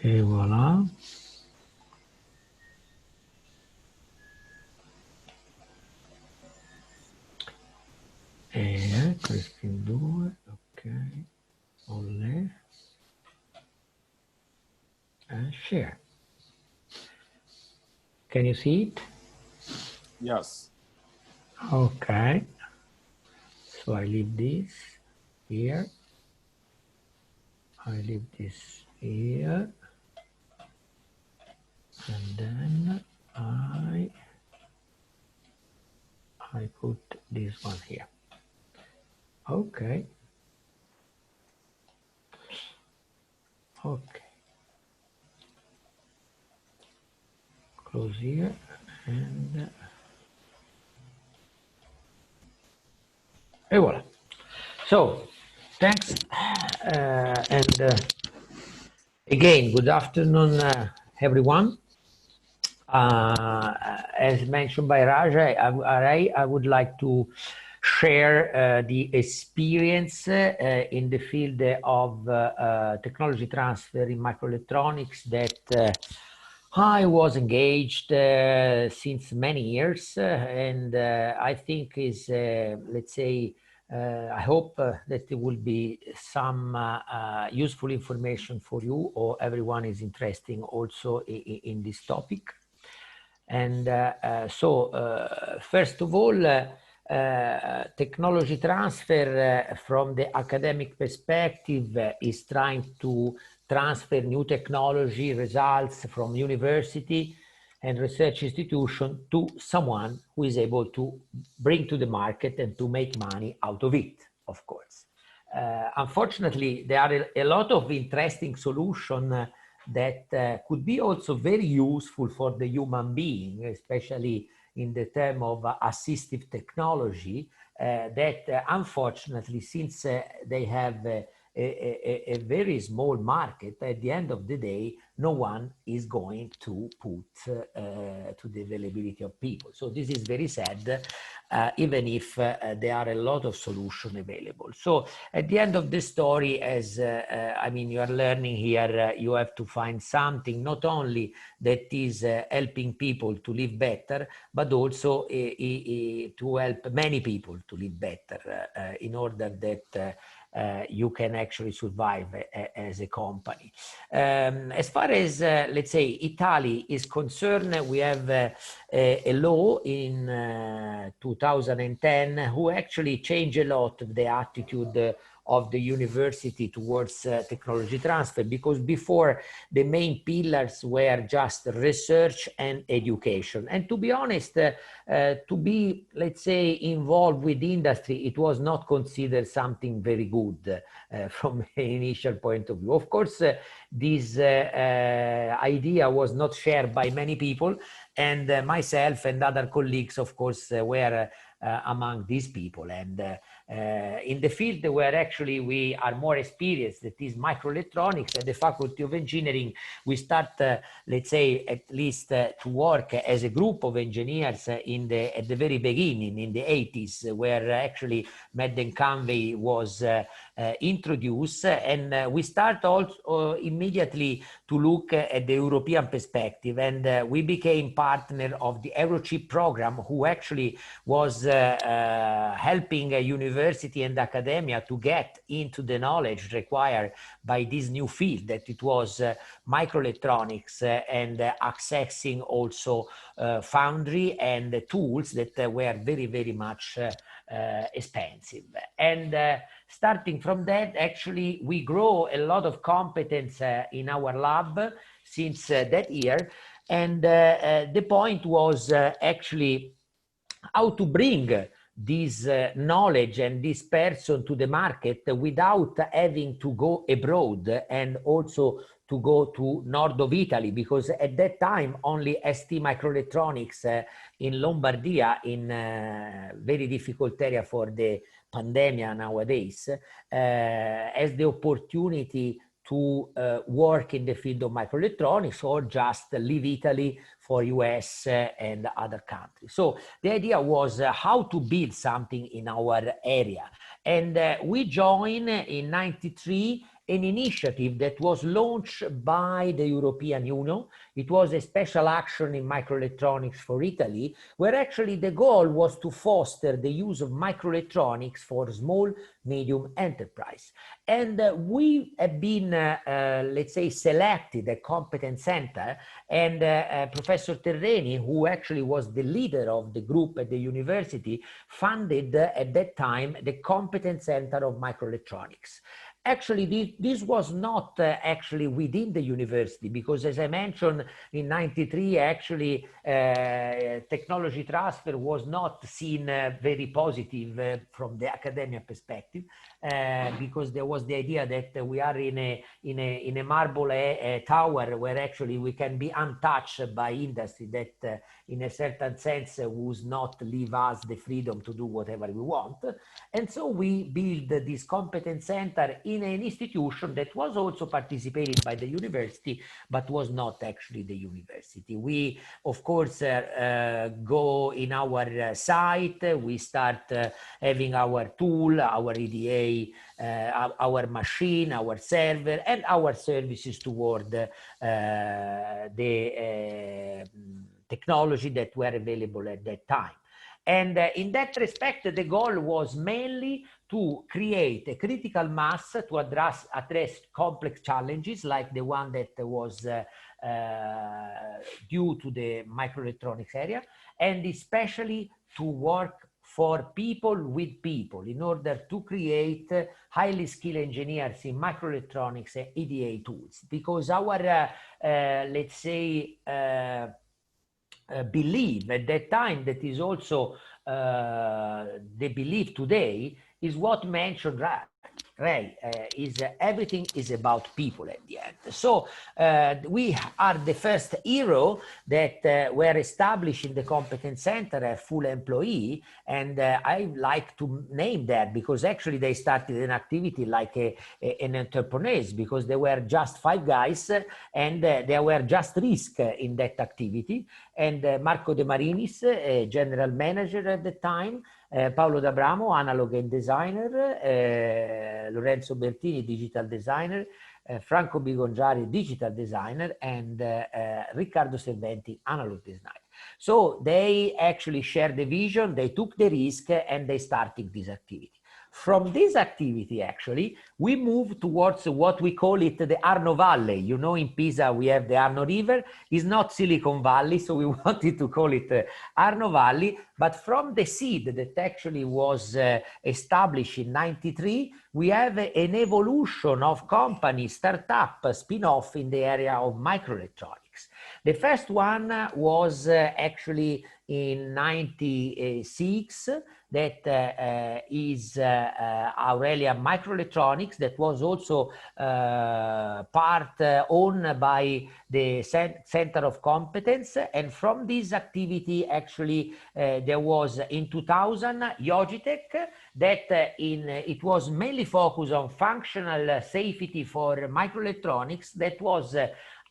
Et voilà. E questi due, ok. Olè. And share. Can you see it? Yes. Okay. So I leave this here. I leave this here. And then I put this one here. Okay. Okay. Close here and voilà. So thanks and again, good afternoon, everyone. As mentioned by Raj, I would like to share the experience in the field of technology transfer in microelectronics that I was engaged since many years, and I think is, let's say, I hope that there will be some useful information for you, or everyone is interested also in this topic. And so, first of all, technology transfer from the academic perspective is trying to transfer new technology results from university and research institution to someone who is able to bring to the market and to make money out of it, of course. Unfortunately, there are a lot of interesting solutions that could be also very useful for the human being, especially in the term of assistive technology, that unfortunately, since they have a very small market, at the end of the day, no one is going to put to the availability of people. So this is very sad, even if there are a lot of solutions available. So at the end of the story, as I mean, you are learning here, you have to find something not only that is helping people to live better, but also to help many people to live better in order that you can actually survive as a company. As far as, let's say, Italy is concerned, we have a law in 2010 who actually changed a lot of the attitude of the university towards technology transfer, because before the main pillars were just research and education. And to be honest, to be, let's say, involved with industry, it was not considered something very good from an initial point of view. Of course, this idea was not shared by many people, and myself and other colleagues, of course, were among these people. And in the field where actually we are more experienced, that is microelectronics, at the Faculty of Engineering, we start, let's say, at least to work as a group of engineers at the very beginning, in the 80s, where actually Convey was introduced, and we start also immediately to look at the European perspective, and we became partner of the Eurochip program, who actually was helping a university and academia to get into the knowledge required by this new field, that it was microelectronics, and accessing also foundry and tools that were very, very much expensive. And starting from that, actually, we grow a lot of competence in our lab since that year. And the point was actually how to bring this knowledge and this person to the market without having to go abroad and also to go to north of Italy, because at that time only ST Microelectronics in Lombardia, in a very difficult area for the pandemic nowadays, has the opportunity to work in the field of microelectronics, or just leave Italy for US and other countries. So the idea was how to build something in our area. And we joined in '93 an initiative that was launched by the European Union. It was a special action in microelectronics for Italy, where actually the goal was to foster the use of microelectronics for small, medium enterprise. And we have been, let's say, selected a competence center, and Professor Terreni, who actually was the leader of the group at the university, funded at that time the competence center of microelectronics. Actually, this was not actually within the university, because as I mentioned, in '93, actually, technology transfer was not seen very positive from the academic perspective, because there was the idea that we are in a marble tower where actually we can be untouched by industry that in a certain sense would not leave us the freedom to do whatever we want. And so we built this competence center in an institution that was also participated by the university, but was not actually the university. We, of course, go in our site, we start having our tool, our EDA, our machine, our server, and our services toward the technology that were available at that time. And in that respect, the goal was mainly to create a critical mass to address complex challenges like the one that was due to the microelectronics area, and especially to work for people with people in order to create highly skilled engineers in microelectronics and EDA tools. Because our, let's say, belief at that time, that is also the belief today, is what mentioned Ray, everything is about people at the end. So we are the first hero that were established in the competence center, a full employee, and I like to name that because actually they started an activity like an entrepreneurs, because there were just 5 guys and there were just risk in that activity. And Marco De Marinis, general manager at the time, Paolo D'Abramo, analog and designer, Lorenzo Bertini, digital designer, Franco Bigongiari, digital designer, and Riccardo Serventi, analog designer. So they actually shared the vision, they took the risk, and they started this activity. From this activity, actually, we move towards what we call it the Arno Valley. You know, in Pisa, we have the Arno River. It's not Silicon Valley, so we wanted to call it Arno Valley. But from the seed that actually was established in '93, we have an evolution of company, startup, spin-off in the area of microelectronics. The first one was actually in '96, that is Aurelia Microelectronics, that was also part owned by the Center of Competence. And from this activity, actually, there was in 2000 Logitech, that it was mainly focused on functional safety for microelectronics, that was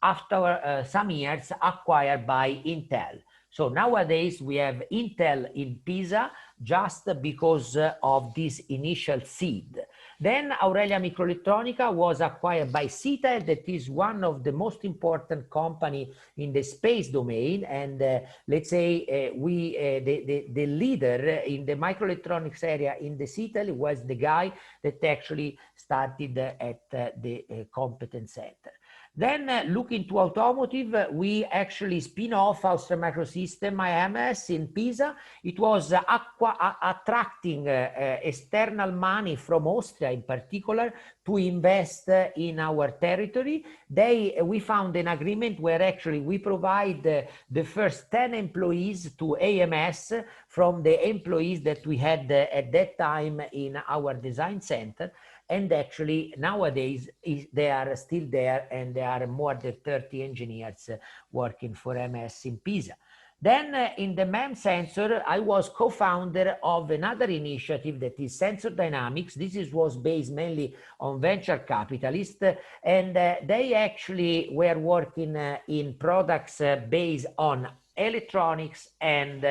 after some years acquired by Intel. So nowadays we have Intel in Pisa just because of this initial seed. Then Aurelia Microelettronica was acquired by CITEL, that is one of the most important company in the space domain. And let's say the leader in the microelectronics area in the CITEL was the guy that actually started at the competence center. Then looking to automotive, we actually spin off Austria Microsystem IMS in Pisa. It was attracting external money from Austria in particular to invest in our territory. We found an agreement where actually we provide the first 10 employees to AMS from the employees that we had at that time in our design center. And actually nowadays they are still there, and there are more than 30 engineers working for MS in Pisa. Then in the MEM sensor, I was co-founder of another initiative that is Sensor Dynamics. This was based mainly on venture capitalists, and they actually were working in products based on electronics and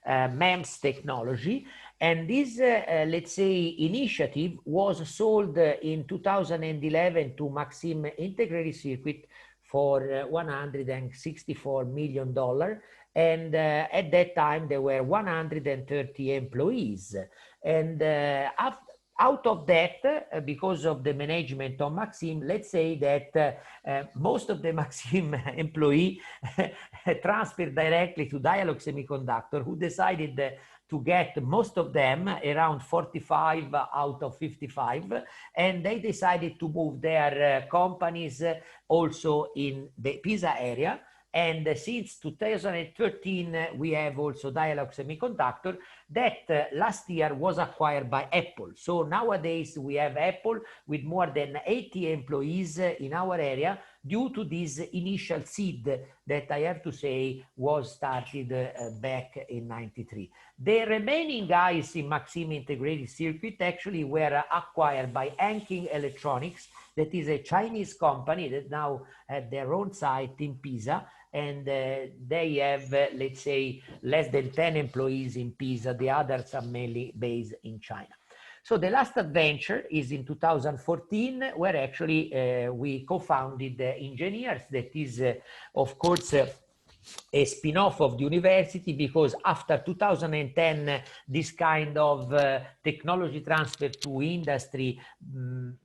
MEMS technology. And this, let's say, initiative was sold in 2011 to Maxim Integrated Circuit for $164 million. And at that time, there were 130 employees. And out of that, because of the management of Maxim, let's say that most of the Maxim employee transferred directly to Dialog Semiconductor, who decided to get most of them, around 45 out of 55, and they decided to move their companies also in the Pisa area. And since 2013, we have also Dialog Semiconductor that last year was acquired by Apple. So nowadays we have Apple with more than 80 employees in our area due to this initial seed that I have to say was started back in '93. The remaining guys in Maxim Integrated Circuit actually were acquired by Anking Electronics, that is a Chinese company that now had their own site in Pisa. And they have, let's say, less than 10 employees in Pisa. The others are mainly based in China. So the last adventure is in 2014, where actually we co-founded Engineers. That is, of course, a spin-off of the university, because after 2010, this kind of technology transfer to industry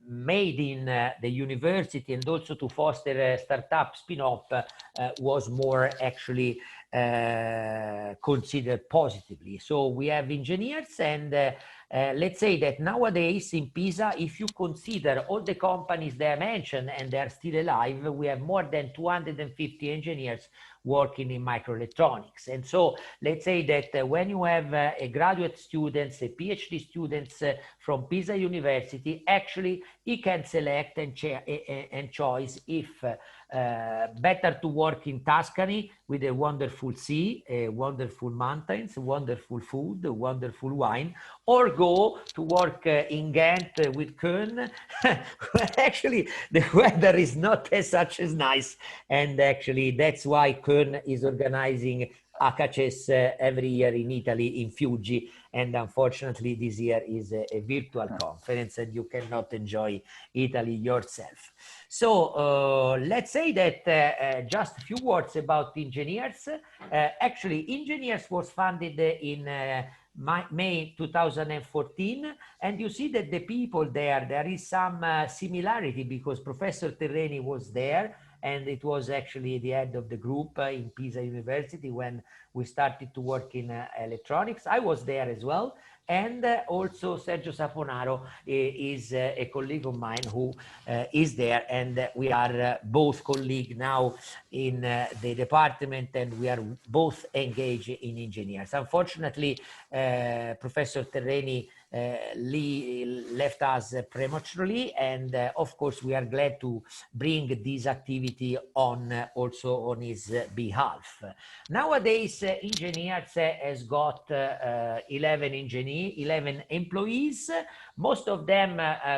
made in the university, and also to foster a startup spin-off, was more actually considered positively. So we have Engineers, and let's say that nowadays in Pisa, if you consider all the companies that I mentioned and they're still alive, we have more than 250 engineers working in microelectronics. And so let's say that when you have a graduate students, a PhD students from Pisa University, actually he can select and choose if better to work in Tuscany with a wonderful sea, wonderful mountains, wonderful food, wonderful wine, or go to work in Ghent with Köln, where actually the weather is not as such as nice. And actually that's why Köln is organizing HiPEAC every year in Italy, in Fiuggi, and unfortunately this year is a virtual conference and you cannot enjoy Italy yourself. So let's say that just a few words about engineers. Actually, engineers was founded in May 2014, and you see that the people there is some similarity because Professor Terreni was there, and it was actually the head of the group in Pisa University when we started to work in electronics. I was there as well. And also Sergio Saponaro is a colleague of mine who is there, and we are both colleagues now in the department, and we are both engaged in engineers. Unfortunately, Professor Terreni left us prematurely, and of course we are glad to bring this activity on also on his behalf. Nowadays, engineers has got 11 employees. Most of them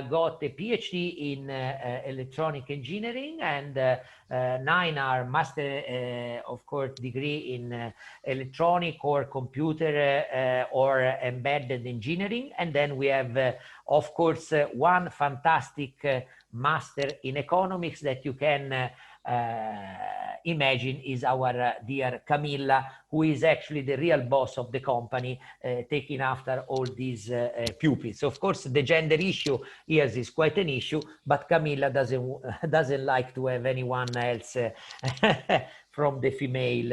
got a PhD in electronic engineering, and 9 are master, of course, degree in electronic or computer or embedded engineering. And then we have, of course, one fantastic master in economics that you can imagine is our dear Camilla, who is actually the real boss of the company, taking after all these pupils. Of course, the gender issue here is quite an issue, but Camilla doesn't like to have anyone else from the female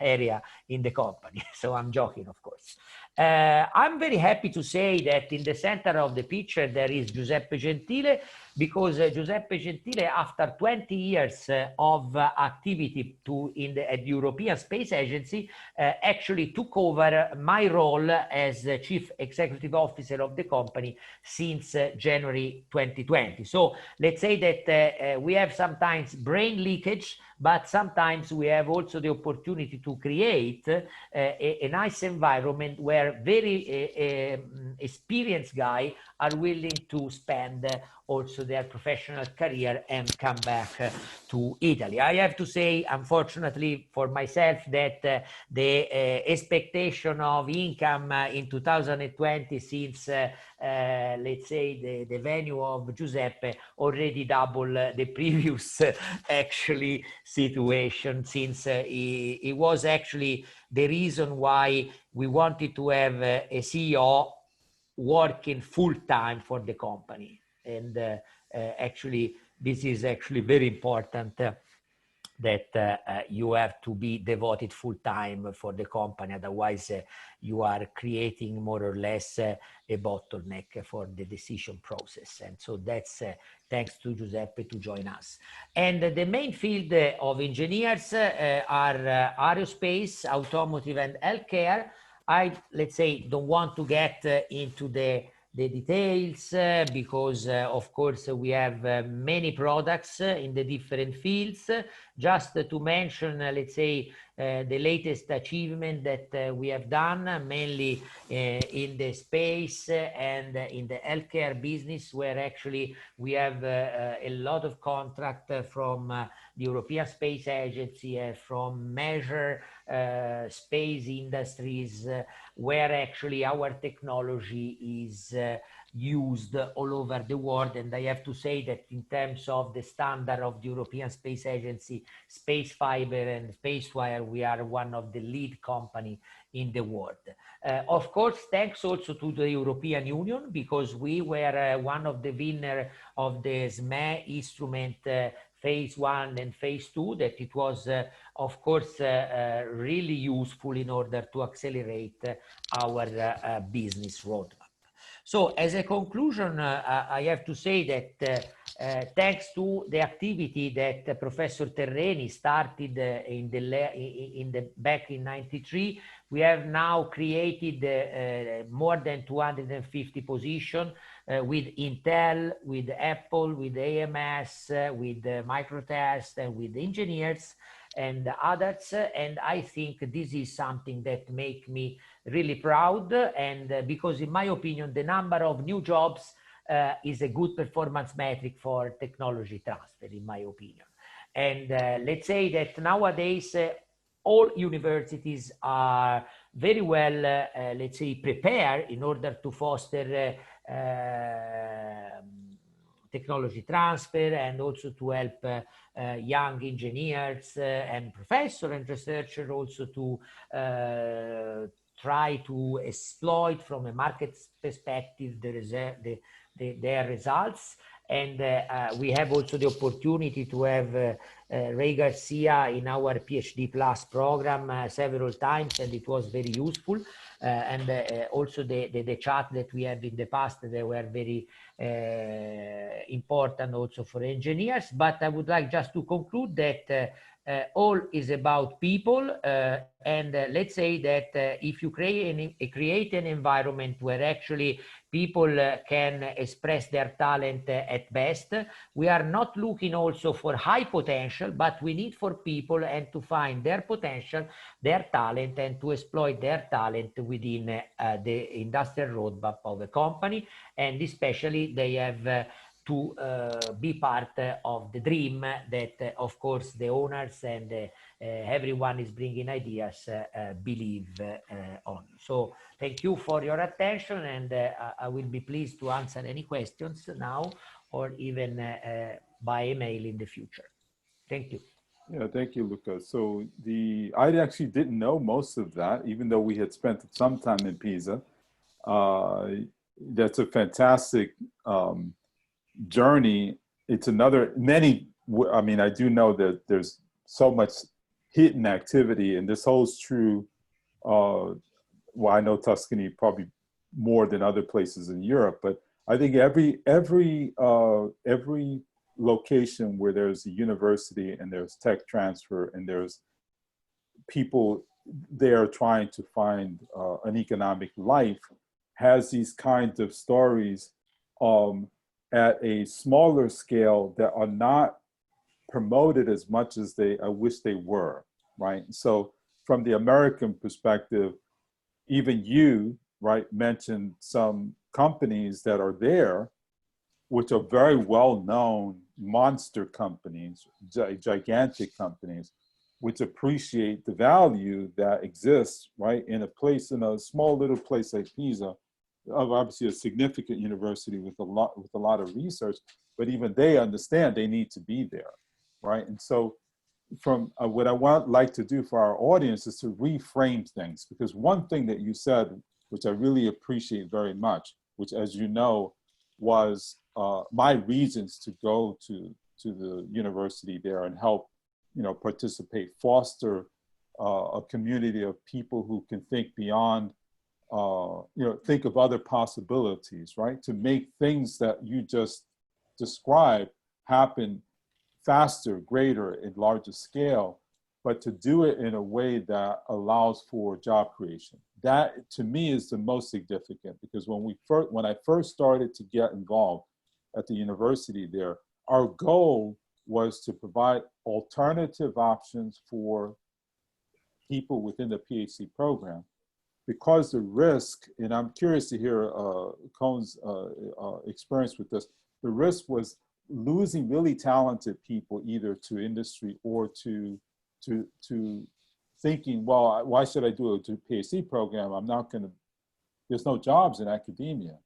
area in the company. So I'm joking, of course. I'm very happy to say that in the center of the picture there is Giuseppe Gentile, because Giuseppe Gentile, after 20 years of activity at the European Space Agency, actually took over my role as Chief Executive Officer of the company since January 2020. So let's say that we have sometimes brain leakage, but sometimes we have also the opportunity to create a nice environment where very experienced guys are willing to spend also their professional career and come back to Italy. I have to say, unfortunately for myself, that the expectation of income in 2020 since, let's say, the venue of Giuseppe already double the previous actually situation, since it was actually the reason why we wanted to have a CEO working full-time for the company. And actually, this is actually very important that you have to be devoted full-time for the company. Otherwise, you are creating more or less a bottleneck for the decision process. And so that's thanks to Giuseppe to join us. And the main field of engineers are aerospace, automotive, and healthcare. I, let's say, don't want to get into the details because of course we have many products in the different fields. Just to mention, let's say, the latest achievement that we have done, mainly in the space and in the healthcare business, where actually we have a lot of contract from the European Space Agency, from major space industries, where actually our technology is used all over the world. And I have to say that in terms of the standard of the European Space Agency, Space Fiber and Spacewire, we are one of the lead company in the world. Of course, thanks also to the European Union, because we were one of the winners of the SME instrument phase 1 and phase 2, that it was, of course, really useful in order to accelerate our business roadmap. So as a conclusion, I have to say that thanks to the activity that Professor Terreni started back in '93, we have now created more than 250 positions with Intel, with Apple, with AMS, with Microtest, and with engineers and others. And I think this is something that makes me really proud. And because in my opinion, the number of new jobs is a good performance metric for technology transfer, in my opinion. And let's say that nowadays, all universities are very well, let's say, prepared in order to foster technology transfer and also to help young engineers and professors and researchers also to try to exploit from a market perspective their results. And we have also the opportunity to have Ray Garcia in our PhD Plus program several times, and it was very useful. And also the chat that we had in the past, they were very important also for engineers. But I would like just to conclude that all is about people, and let's say that if you create an environment where actually people can express their talent at best, we are not looking also for high potential, but we need for people and to find their potential, their talent, and to exploit their talent within the industrial roadmap of a company. And especially they have to be part of the dream that, of course, the owners and everyone is bringing ideas believe on. So thank you for your attention, and I will be pleased to answer any questions now or even by email in the future. Thank you. Yeah, thank you, Luca. So I actually didn't know most of that, even though we had spent some time in Pisa. That's a fantastic journey. It's another, I mean, I do know that there's so much hidden activity, and this holds true. Well, I know Tuscany probably more than other places in Europe, but I think every location where there's a university and there's tech transfer and there's people there trying to find an economic life has these kinds of stories at a smaller scale that are not promoted as much as I wish they were, right? So from the American perspective, even you, right, mentioned some companies that are there, which are very well-known monster companies, gigantic companies, which appreciate the value that exists, right, in a small little place like Pisa, obviously a significant university with a lot of research, but even they understand they need to be there, right? And so from what I like to do for our audience is to reframe things, because one thing that you said, which I really appreciate very much, which, as you know, was my reasons to go to the university there and help, participate, foster a community of people who can think beyond, think of other possibilities, right? To make things that you just described happen faster, greater, and larger scale, but to do it in a way that allows for job creation. That, to me, is the most significant, because when I first started to get involved at the university there, our goal was to provide alternative options for people within the PhD program, because the risk, and I'm curious to hear Cohn's experience with this, the risk was losing really talented people either to industry or to thinking, well, why should I do a PhD program? There's no jobs in academia,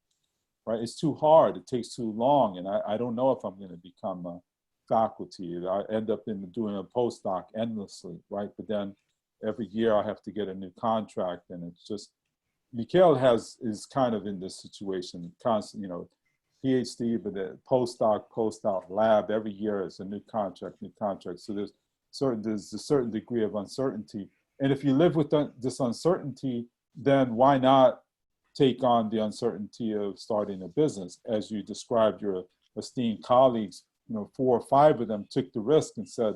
right? It's too hard, it takes too long, and I don't know if I'm gonna become a faculty. I end up doing a postdoc endlessly, right? But then every year I have to get a new contract, and it's just, Mikhail is kind of in this situation, constant, PhD, but the postdoc, lab, every year is a new contract. So there's a certain degree of uncertainty. And if you live with this uncertainty, then why not take on the uncertainty of starting a business. As you described, your esteemed colleagues, 4 or 5 of them took the risk and said,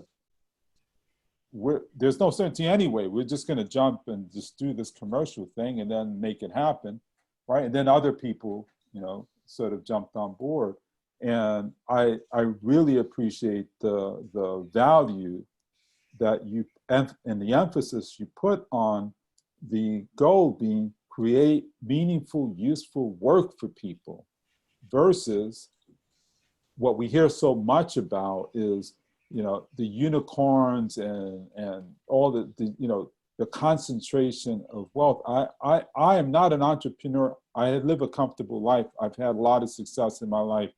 there's no certainty anyway. We're just going to jump and just do this commercial thing and then make it happen, right? And then other people, sort of jumped on board. And I really appreciate the value that you and the emphasis you put on the goal being create meaningful, useful work for people, versus what we hear so much about is the unicorns and all the concentration of wealth. I am not an entrepreneur. I live a comfortable life. I've had a lot of success in my life.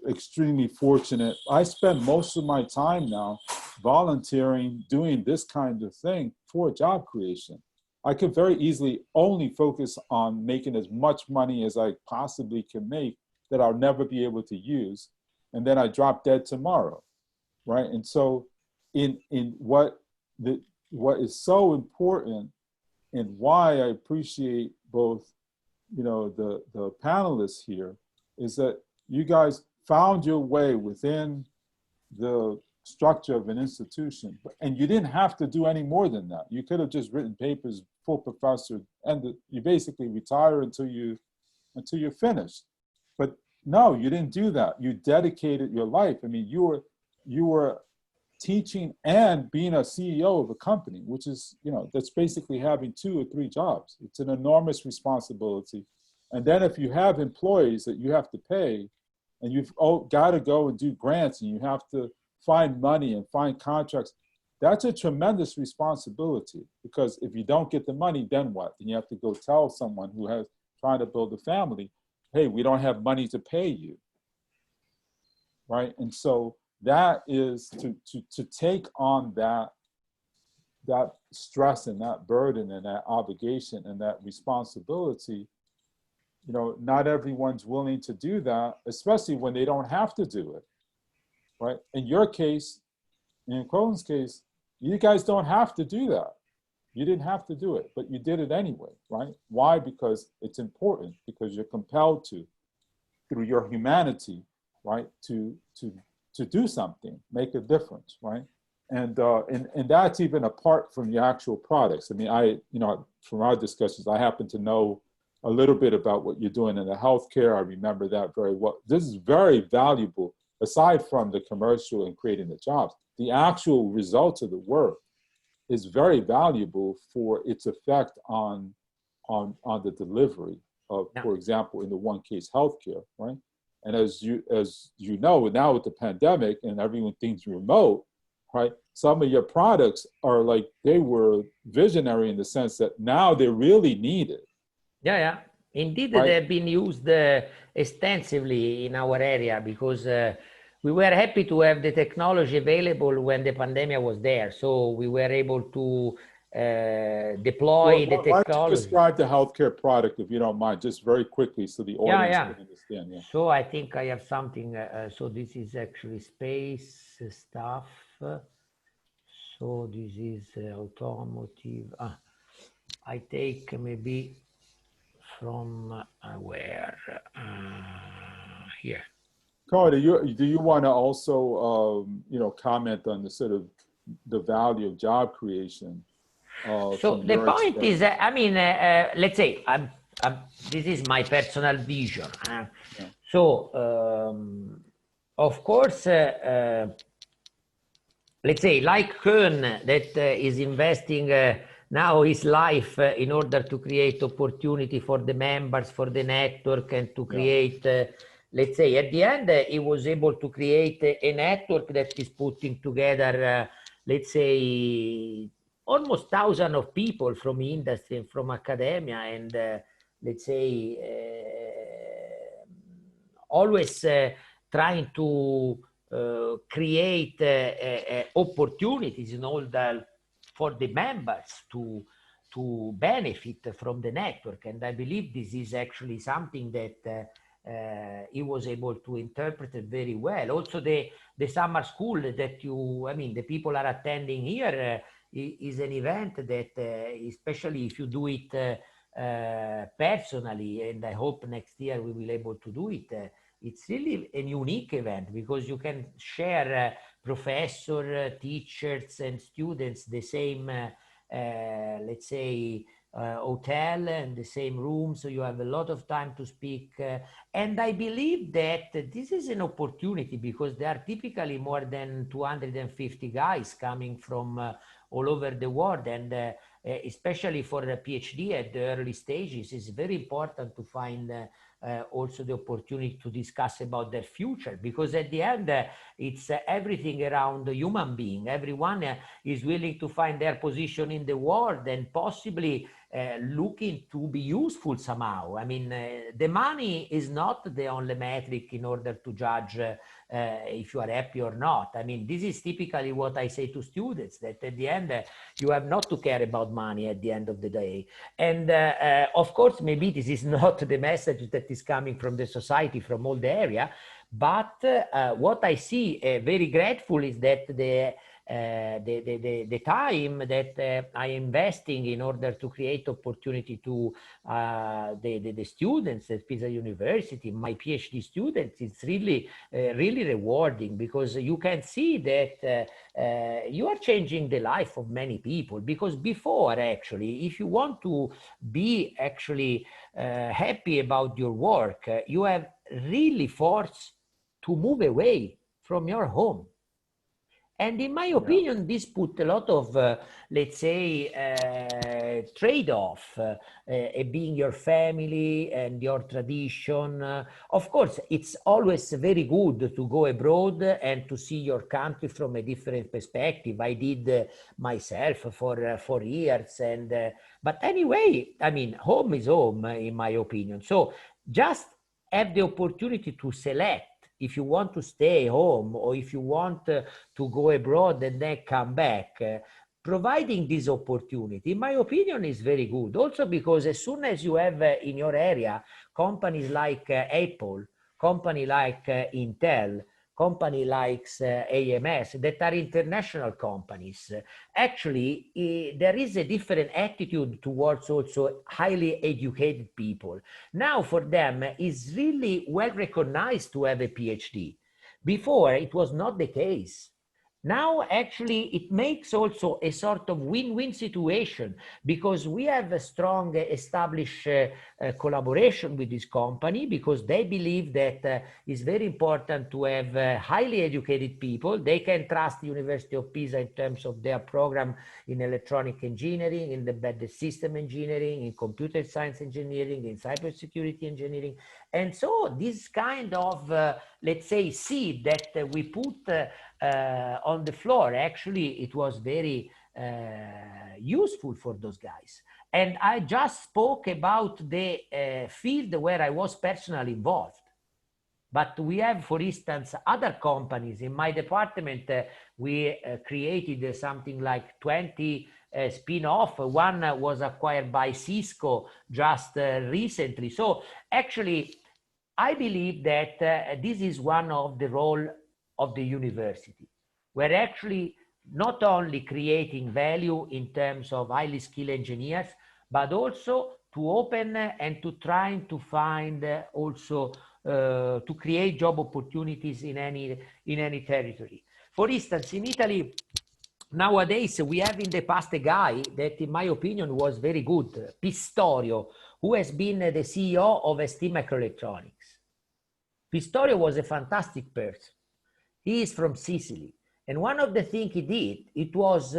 Extremely fortunate. I spend most of my time now volunteering, doing this kind of thing for job creation. I could very easily only focus on making as much money as I possibly can make that I'll never be able to use. And then I drop dead tomorrow. Right. And so in what is so important, and why I appreciate both, the panelists here, is that you guys found your way within the structure of an institution, and you didn't have to do any more than that. You could have just written papers, full professor, and you basically retire until you're finished. But no, you didn't do that. You dedicated your life. I mean, you were teaching and being a CEO of a company, which is, that's basically having 2 or 3 jobs. It's an enormous responsibility. And then if you have employees that you have to pay, and you've got to go and do grants, and you have to find money and find contracts, that's a tremendous responsibility, because if you don't get the money, then what? Then you have to go tell someone who has trying to build a family, hey, we don't have money to pay you, right? And so that is to take on that stress and that burden and that obligation and that responsibility. Not everyone's willing to do that, especially when they don't have to do it, right? In your case, in Colin's case, you guys don't have to do that. You didn't have to do it, but you did it anyway, right? Why? Because it's important, because you're compelled to, through your humanity, right, to do something, make a difference, right? And that's even apart from the actual products. I mean, from our discussions, I happen to know a little bit about what you're doing in the healthcare. I remember that very well. This is very valuable, aside from the commercial and creating the jobs. The actual results of the work is very valuable for its effect on the delivery of, for example, in the one case, healthcare, right? And as you know, now with the pandemic and everyone thinks remote, right? Some of your products are like, they were visionary in the sense that now they're really needed. Yeah. Indeed, right? they've been used extensively in our area, because we were happy to have the technology available when the pandemic was there. So we were able to deploy the technology. Why don't you describe the healthcare product, if you don't mind, just very quickly, so the audience can understand. Yeah. So I think I have something. So this is actually space stuff. So this is automotive. I take maybe from where here. Cody, do you want to also comment on the sort of the value of job creation? So the point is, I mean, let's say this is my personal vision. So of course, let's say like Koen, that is investing now his life in order to create opportunity for the members, for the network, and to create, let's say, at the end, he was able to create a network that is putting together, let's say, almost thousands of people from industry and from academia, and let's say, always trying to create opportunities in order for the members to benefit from the network. And I believe this is actually something that he was able to interpret it very well. Also, the summer school that the people are attending here is an event that, especially if you do it personally, and I hope next year we will be able to do it, it's really a unique event because you can share professor, teachers, and students the same, let's say, hotel and the same room, so you have a lot of time to speak. And I believe that this is an opportunity because there are typically more than 250 guys coming from all over the world, and especially for a PhD at the early stages, it's very important to find also the opportunity to discuss about their future, because at the end it's everything around the human being. Everyone is willing to find their position in the world and possibly looking to be useful somehow. I mean, the money is not the only metric in order to judge if you are happy or not. I mean, this is typically what I say to students, that at the end you have not to care about money at the end of the day. And of course, maybe this is not the message that is coming from the society, from all the area, but what I see very grateful is that the time that I am investing in order to create opportunity to the students at Pisa University, my PhD students, it's really really rewarding, because you can see that you are changing the life of many people. Because before, actually, if you want to be actually happy about your work, you have really forced to move away from your home. And in my opinion, this put a lot of, let's say, trade-off, being your family and your tradition. Of course, it's always very good to go abroad and to see your country from a different perspective. I did myself for 4 years. But anyway, I mean, home is home, in my opinion. So just have the opportunity to select if you want to stay home or if you want to go abroad and then come back. Providing this opportunity, in my opinion, is very good. Also because as soon as you have in your area companies like Apple, company like Intel, company like AMS, that are international companies, actually there is a different attitude towards also highly educated people. Now for them, it's really well recognized to have a PhD. Before, it was not the case. Now, actually, it makes also a sort of win-win situation, because we have a strong established collaboration with this company, because they believe that it's very important to have highly educated people. They can trust the University of Pisa in terms of their program in electronic engineering, in embedded system engineering, in computer science engineering, in cybersecurity engineering. And so this kind of, let's say, seed that we put on the floor, actually, it was very useful for those guys. And I just spoke about the field where I was personally involved. But we have, for instance, other companies. In my department, we created something like 20 spin-off. One was acquired by Cisco just recently. So actually, I believe that this is one of the role of the university. We're actually not only creating value in terms of highly skilled engineers, but also to open and to trying to find also to create job opportunities in any territory. For instance, in Italy, nowadays, we have in the past a guy that, in my opinion, was very good, Pistorio, who has been the CEO of ST Microelectronics. Pistorio was a fantastic person. He is from Sicily. And one of the things he did, it was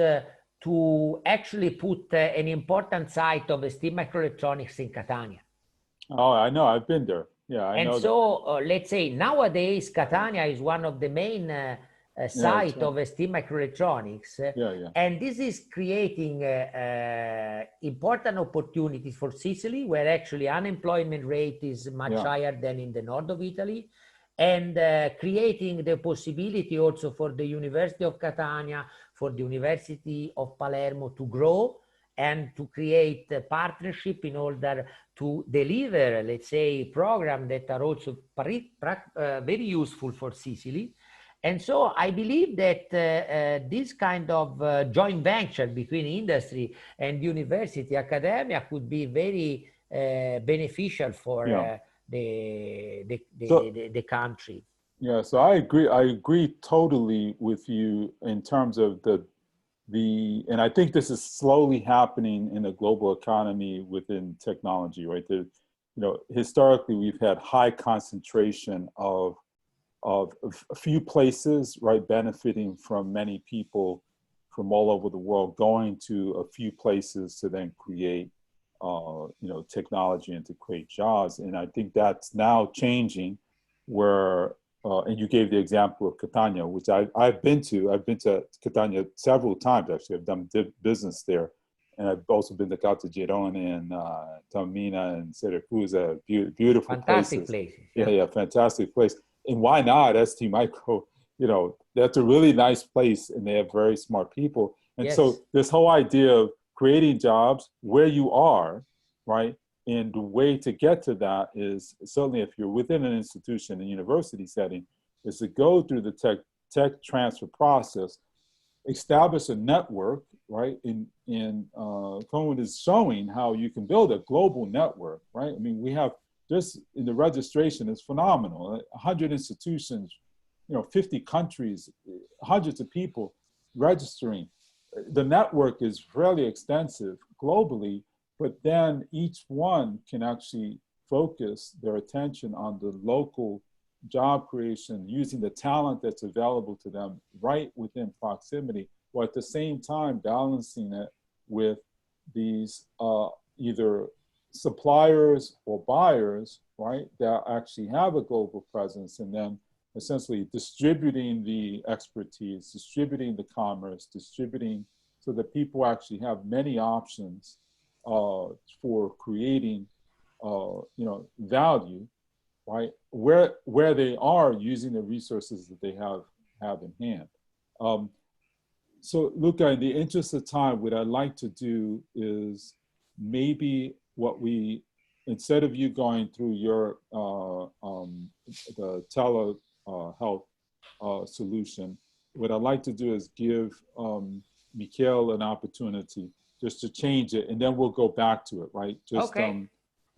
to actually put an important site of ST Microelectronics in Catania. Oh, I know. I've been there. Yeah, I know. And so, let's say, nowadays, Catania is one of the main site of ST Microelectronics. And this is creating important opportunities for Sicily, where actually unemployment rate is much higher than in the north of Italy, and creating the possibility also for the University of Catania, for the University of Palermo to grow and to create a partnership in order to deliver, let's say, programs that are also very useful for Sicily. And so I believe that this kind of joint venture between industry and university academia could be very beneficial for the country. Yeah, so I agree totally with you in terms of and I think this is slowly happening in the global economy within technology, right? Historically, we've had high concentration of a few places, right, benefiting from many people from all over the world going to a few places to then create, technology and to create jobs. And I think that's now changing where, and you gave the example of Catania, which I've been to. I've been to Catania several times, actually. I've done business there. And I've also been to Caltagirone and Taormina and Siracusa, beautiful fantastic places. places. Yeah, fantastic place. And why not? ST Micro, that's a really nice place and they have very smart people. And so this whole idea of creating jobs where you are, right? And the way to get to that is certainly if you're within an institution, a university setting, is to go through the tech transfer process, establish a network, right? Cohen is showing how you can build a global network, right? I mean, we have just in the registration is phenomenal. 100 institutions, 50 countries, hundreds of people registering. The network is fairly extensive globally, but then each one can actually focus their attention on the local job creation, using the talent that's available to them right within proximity, while at the same time balancing it with these either suppliers or buyers, right, that actually have a global presence, and then essentially distributing the expertise, distributing the commerce, distributing so that people actually have many options for creating, value, right, where they are using the resources that they have in hand. So Luca, in the interest of time, what I'd like to do is maybe instead of you going through your the telehealth solution, what I'd like to do is give Mikhail an opportunity just to change it, and then we'll go back to it, right? Just, okay.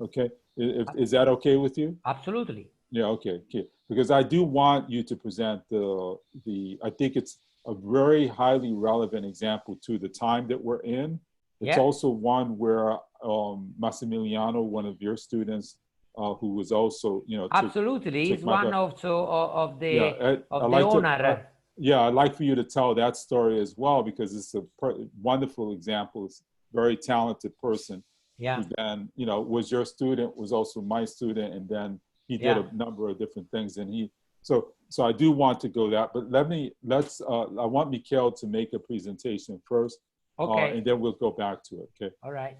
Okay. Is that okay with you? Absolutely. Yeah. Okay. Because I do want you to present I think it's a very highly relevant example to the time that we're in. It's also one where Massimiliano, one of your students, who was also, absolutely, he's one also of the owner. I'd like for you to tell that story as well, because it's a wonderful example. It's a very talented person. Yeah. Who then, was your student, was also my student, and then he did a number of different things. And so I do want to go that, but I want Mikhail to make a presentation first. Okay. And then we'll go back to it. Okay. All right.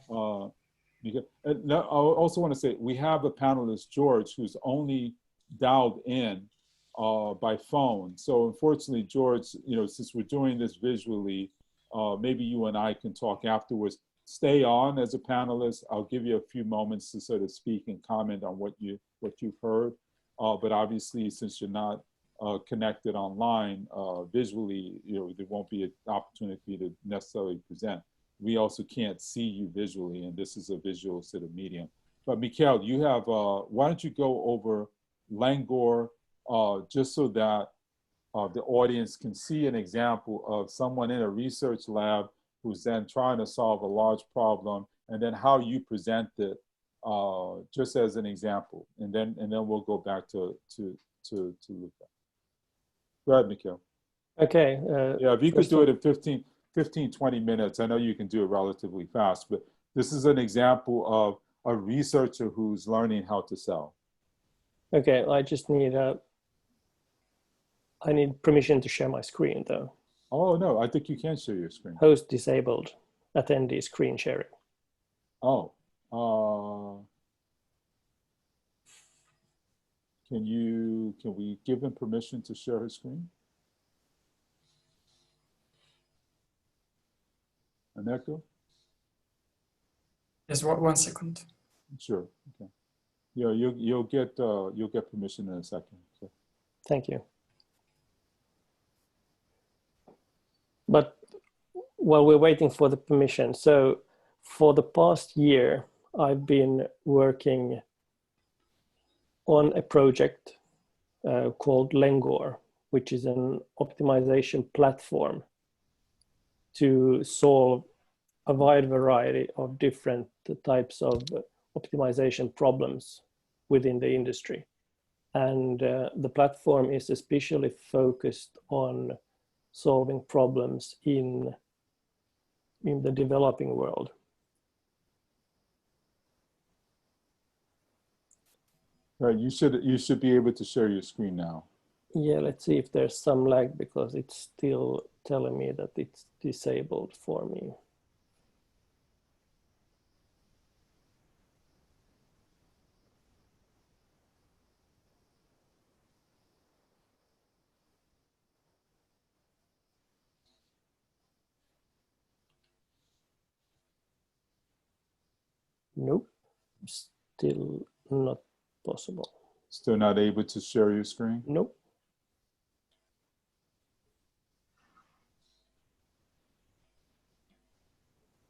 And I also want to say we have a panelist, George, who's only dialed in by phone. So unfortunately, George, since we're doing this visually, maybe you and I can talk afterwards. Stay on as a panelist. I'll give you a few moments to sort of speak and comment on what you've heard. But obviously, since you're not connected online visually, there won't be an opportunity to necessarily present. We also can't see you visually, and this is a visual sort of medium. But Mikhail, you have, why don't you go over Langor just so that the audience can see an example of someone in a research lab who's then trying to solve a large problem, and then how you present it just as an example. And then we'll go back to Luca. Go ahead, Mikhail. Okay. If you could do it in 15, 20 minutes. I know you can do it relatively fast, but this is an example of a researcher who's learning how to sell. Okay, I just need I need permission to share my screen though. Oh no, I think you can share your screen. Host disabled, attendee screen sharing. Oh, can we give him permission to share his screen? Aneko? Yes, 1 second. Sure. Okay. Yeah, you'll get permission in a second. Okay. Thank you. Well, we're waiting for the permission. So for the past year, I've been working on a project called Lengor, which is an optimization platform to solve a wide variety of different types of optimization problems within the industry. And the platform is especially focused on solving problems in the developing world. Right, you should be able to share your screen now. Yeah, let's see if there's some lag because it's still telling me that it's disabled for me. Nope, still not possible. Still not able to share your screen? Nope.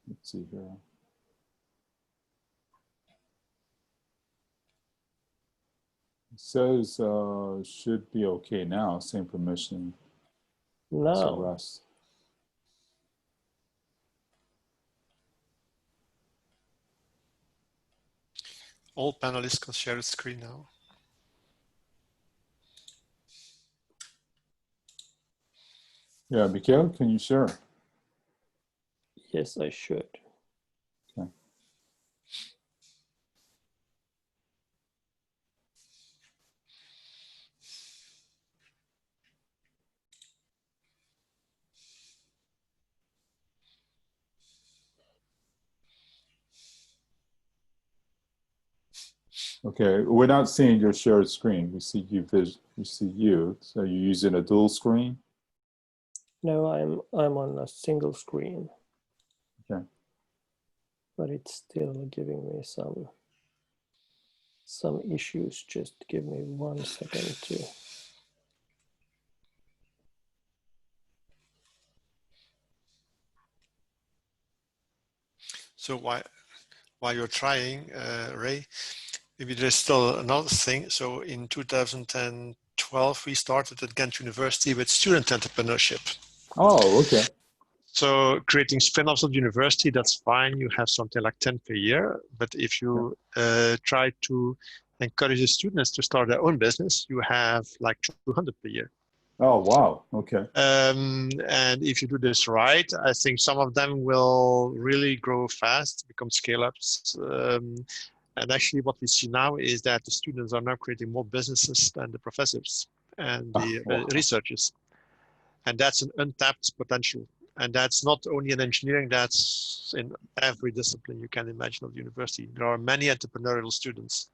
Let's see here. It says should be okay now, same permission. Now. So rest. All panelists can share the screen now. Yeah, Mikhail, can you share? Yes, I should. Okay. Okay, we're not seeing your shared screen. We see you. We see you. So you're using a dual screen. No, I'm on a single screen. Okay. But it's still giving me some issues. Just give me 1 second to. So while you're trying, Ray, maybe there's still another thing. So in 2012, we started at Ghent University with student entrepreneurship. Oh, okay. So creating spin-offs of the university, that's fine. You have something like 10 per year. But if you try to encourage the students to start their own business, you have like 200 per year. Oh, wow. Okay. And if you do this right, I think some of them will really grow fast, become scale-ups. And actually what we see now is that the students are now creating more businesses than the professors and the researchers. And that's an untapped potential. And that's not only in engineering, that's in every discipline you can imagine of the university. There are many entrepreneurial students.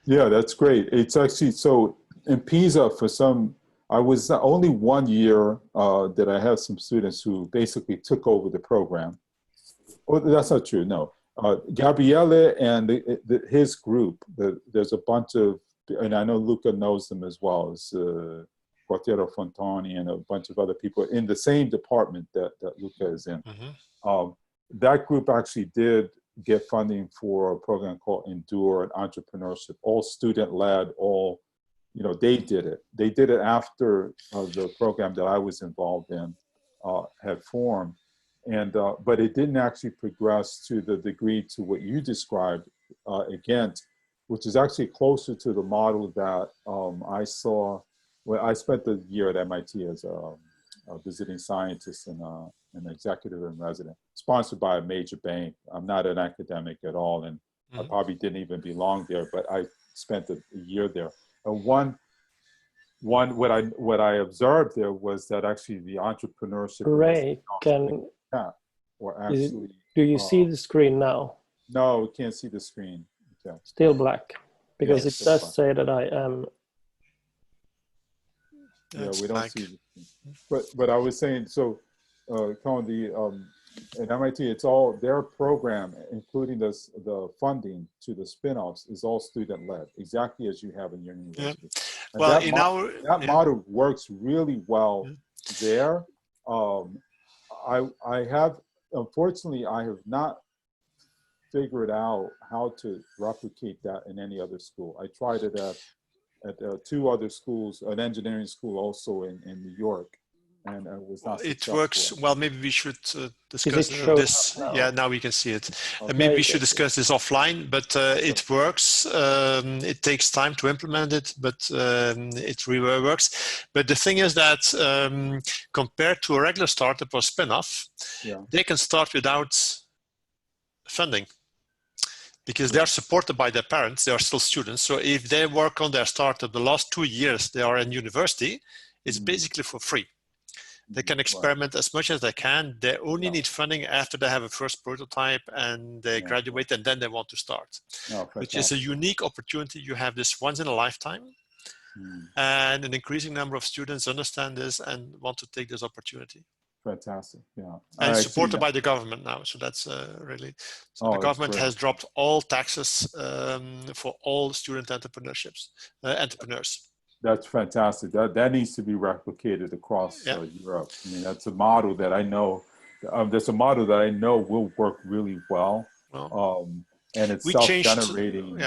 Yeah, that's great. It's actually, so in Pisa, for some, I was only 1 year that I had some students who basically took over the program. Oh, that's not true, no. Gabriele and his group, there's a bunch of, and I know Luca knows them as well, as Quartiero Fontani and a bunch of other people in the same department that Luca is in. Mm-hmm. That group actually did get funding for a program called Endure and Entrepreneurship, all student-led, all, you know, they did it. They did it after the program that I was involved in had formed. And, but it didn't actually progress to the degree to what you described again, which is actually closer to the model that I saw. Well, I spent the year at MIT as a visiting scientist and an executive in resident, sponsored by a major bank. I'm not an academic at all, and I probably didn't even belong there, but I spent a year there. And what I observed there was that actually the entrepreneurship. Ray, or actually, do you see the screen now? No, we can't see the screen. Okay. Still black, because yes, it does say that I am. Yeah, we don't see the screen. But I was saying, so Colin, at MIT, it's all their program, including the funding to the spin-offs, is all student-led, exactly as you have in your university. Yeah. And well, that model works really well there. I have, unfortunately, I have not figured out how to replicate that in any other school. I tried it at 2 other schools, an engineering school also in New York, and it was not It successful. works. Well, maybe we should discuss showing this. up now? Yeah, now we can see it. Okay. Maybe we should discuss this offline, but it works. It takes time to implement it, but it really works. But the thing is that compared to a regular startup or spin-off, they can start without funding, because they are supported by their parents. They are still students. So if they work on their startup the last 2 years they are in university, it's basically for free. They can experiment as much as they can. They only need funding after they have a first prototype and they graduate, and then they want to start, which is a unique opportunity. You have this once in a lifetime, and an increasing number of students understand this and want to take this opportunity. Fantastic, yeah. And supported by the government now. So that's really, so the government has dropped all taxes for all student entrepreneurs. That's fantastic. That needs to be replicated across Europe. I mean, that's a model that I know. That's a model that I know will work really well. And it's self-generating.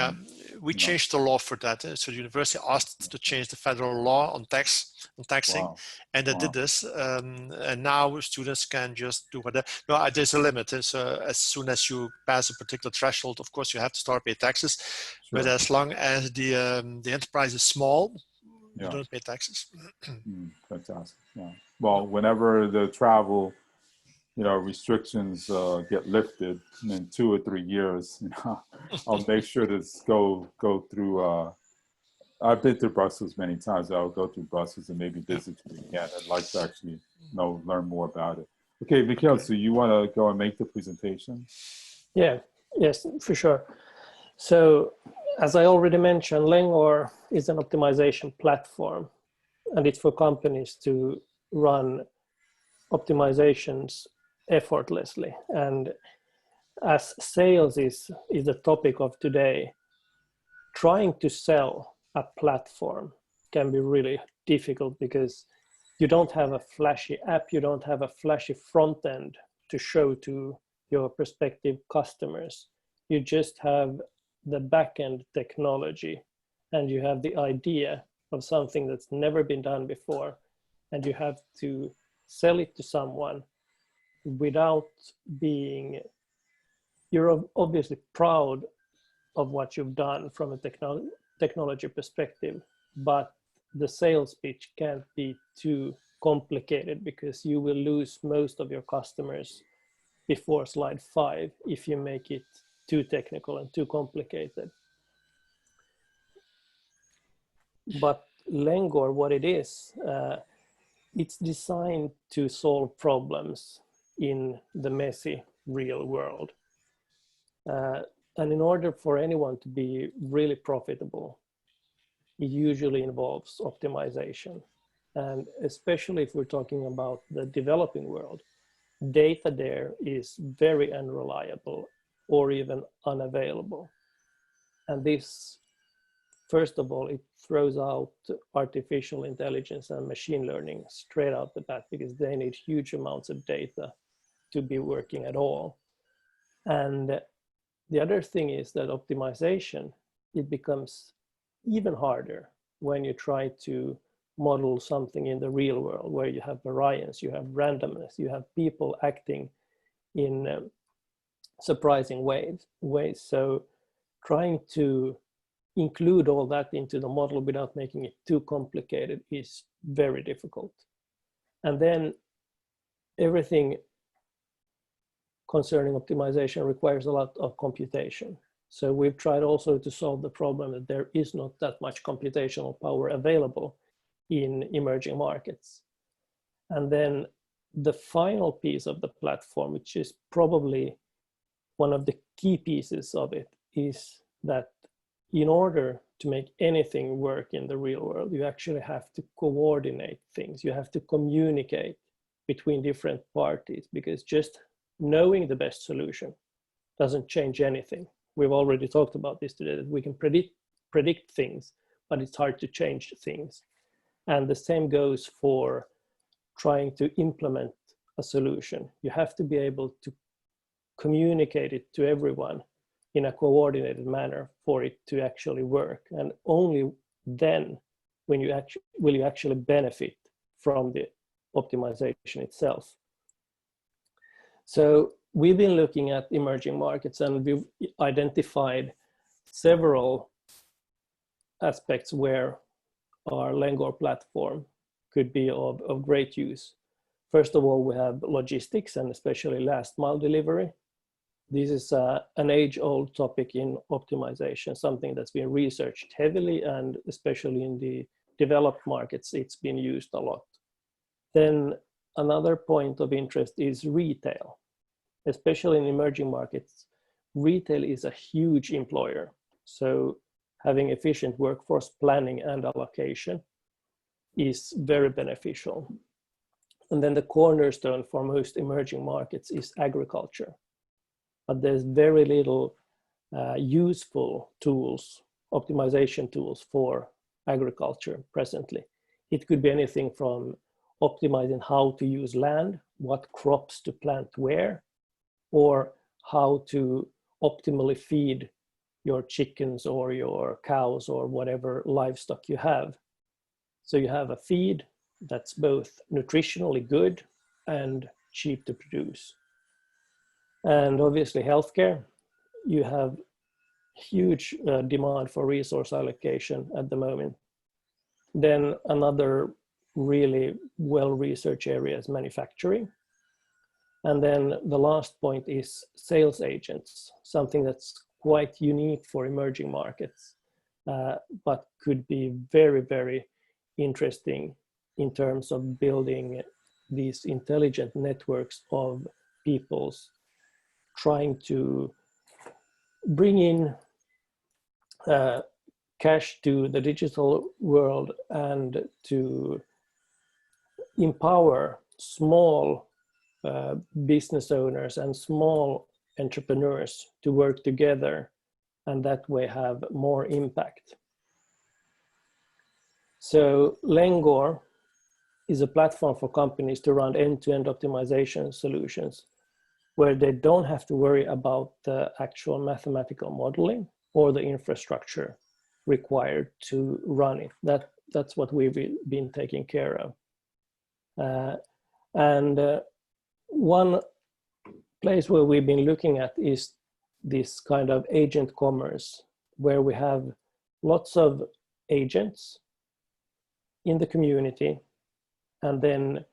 We changed the law for that. So the university asked to change the federal law on taxing, and they did this. And now students can just do whatever. No, there's a limit. So as soon as you pass a particular threshold, of course, you have to start pay taxes. But as long as the enterprise is small, you don't pay taxes. Fantastic. Yeah. Well, whenever the travel, restrictions get lifted in 2 or 3 years, I'll make sure to go through. I've been through Brussels many times. I'll go through Brussels and maybe visit you again. I'd like to actually learn more about it. Okay, Mikhail, so you want to go and make the presentation? Yes, for sure. So, as I already mentioned, Lengor is an optimization platform, and it's for companies to run optimizations effortlessly. And as sales is the topic of today, trying to sell a platform can be really difficult because you don't have a flashy app, you don't have a flashy front end to show to your prospective customers. You just have the back-end technology, and you have the idea of something that's never been done before, and you have to sell it to someone without being, you're obviously proud of what you've done from a technology perspective, but the sales pitch can't be too complicated because you will lose most of your customers before slide 5 if you make it too technical and too complicated. But Lengor, what it is, it's designed to solve problems in the messy real world. And in order for anyone to be really profitable, it usually involves optimization. And especially if we're talking about the developing world, data there is very unreliable or even unavailable. And this, first of all, it throws out artificial intelligence and machine learning straight out the bat because they need huge amounts of data to be working at all. And the other thing is that optimization, it becomes even harder when you try to model something in the real world where you have variance, you have randomness, you have people acting in surprising ways. So trying to include all that into the model without making it too complicated is very difficult. And then everything concerning optimization requires a lot of computation. So we've tried also to solve the problem that there is not that much computational power available in emerging markets. And then the final piece of the platform, which is probably one of the key pieces of it, is that in order to make anything work in the real world, you actually have to coordinate things. You have to communicate between different parties, because just knowing the best solution doesn't change anything. We've already talked about this today, that we can predict things, but it's hard to change things. And the same goes for trying to implement a solution, you have to be able to communicate it to everyone in a coordinated manner for it to actually work. And only then will you actually benefit from the optimization itself. So we've been looking at emerging markets, and we've identified several aspects where our Lengor platform could be of great use. First of all, we have logistics, and especially last mile delivery. This is an age-old topic in optimization, something that's been researched heavily, and especially in the developed markets, it's been used a lot. Then another point of interest is retail. Especially in emerging markets, retail is a huge employer. So having efficient workforce planning and allocation is very beneficial. And then the cornerstone for most emerging markets is agriculture. But there's very little useful tools, optimization tools for agriculture presently. It could be anything from optimizing how to use land, what crops to plant where, or how to optimally feed your chickens or your cows or whatever livestock you have. So you have a feed that's both nutritionally good and cheap to produce. And obviously healthcare, you have huge demand for resource allocation at the moment. Then another really well-researched area is manufacturing. And then the last point is sales agents, something that's quite unique for emerging markets, but could be very, very interesting in terms of building these intelligent networks of peoples trying to bring in cash to the digital world and to empower small business owners and small entrepreneurs to work together and that way have more impact. So Lengor is a platform for companies to run end-to-end optimization solutions where they don't have to worry about the actual mathematical modeling or the infrastructure required to run it. That's what we've been taking care of. One place where we've been looking at is this kind of agent commerce, where we have lots of agents in the community, and then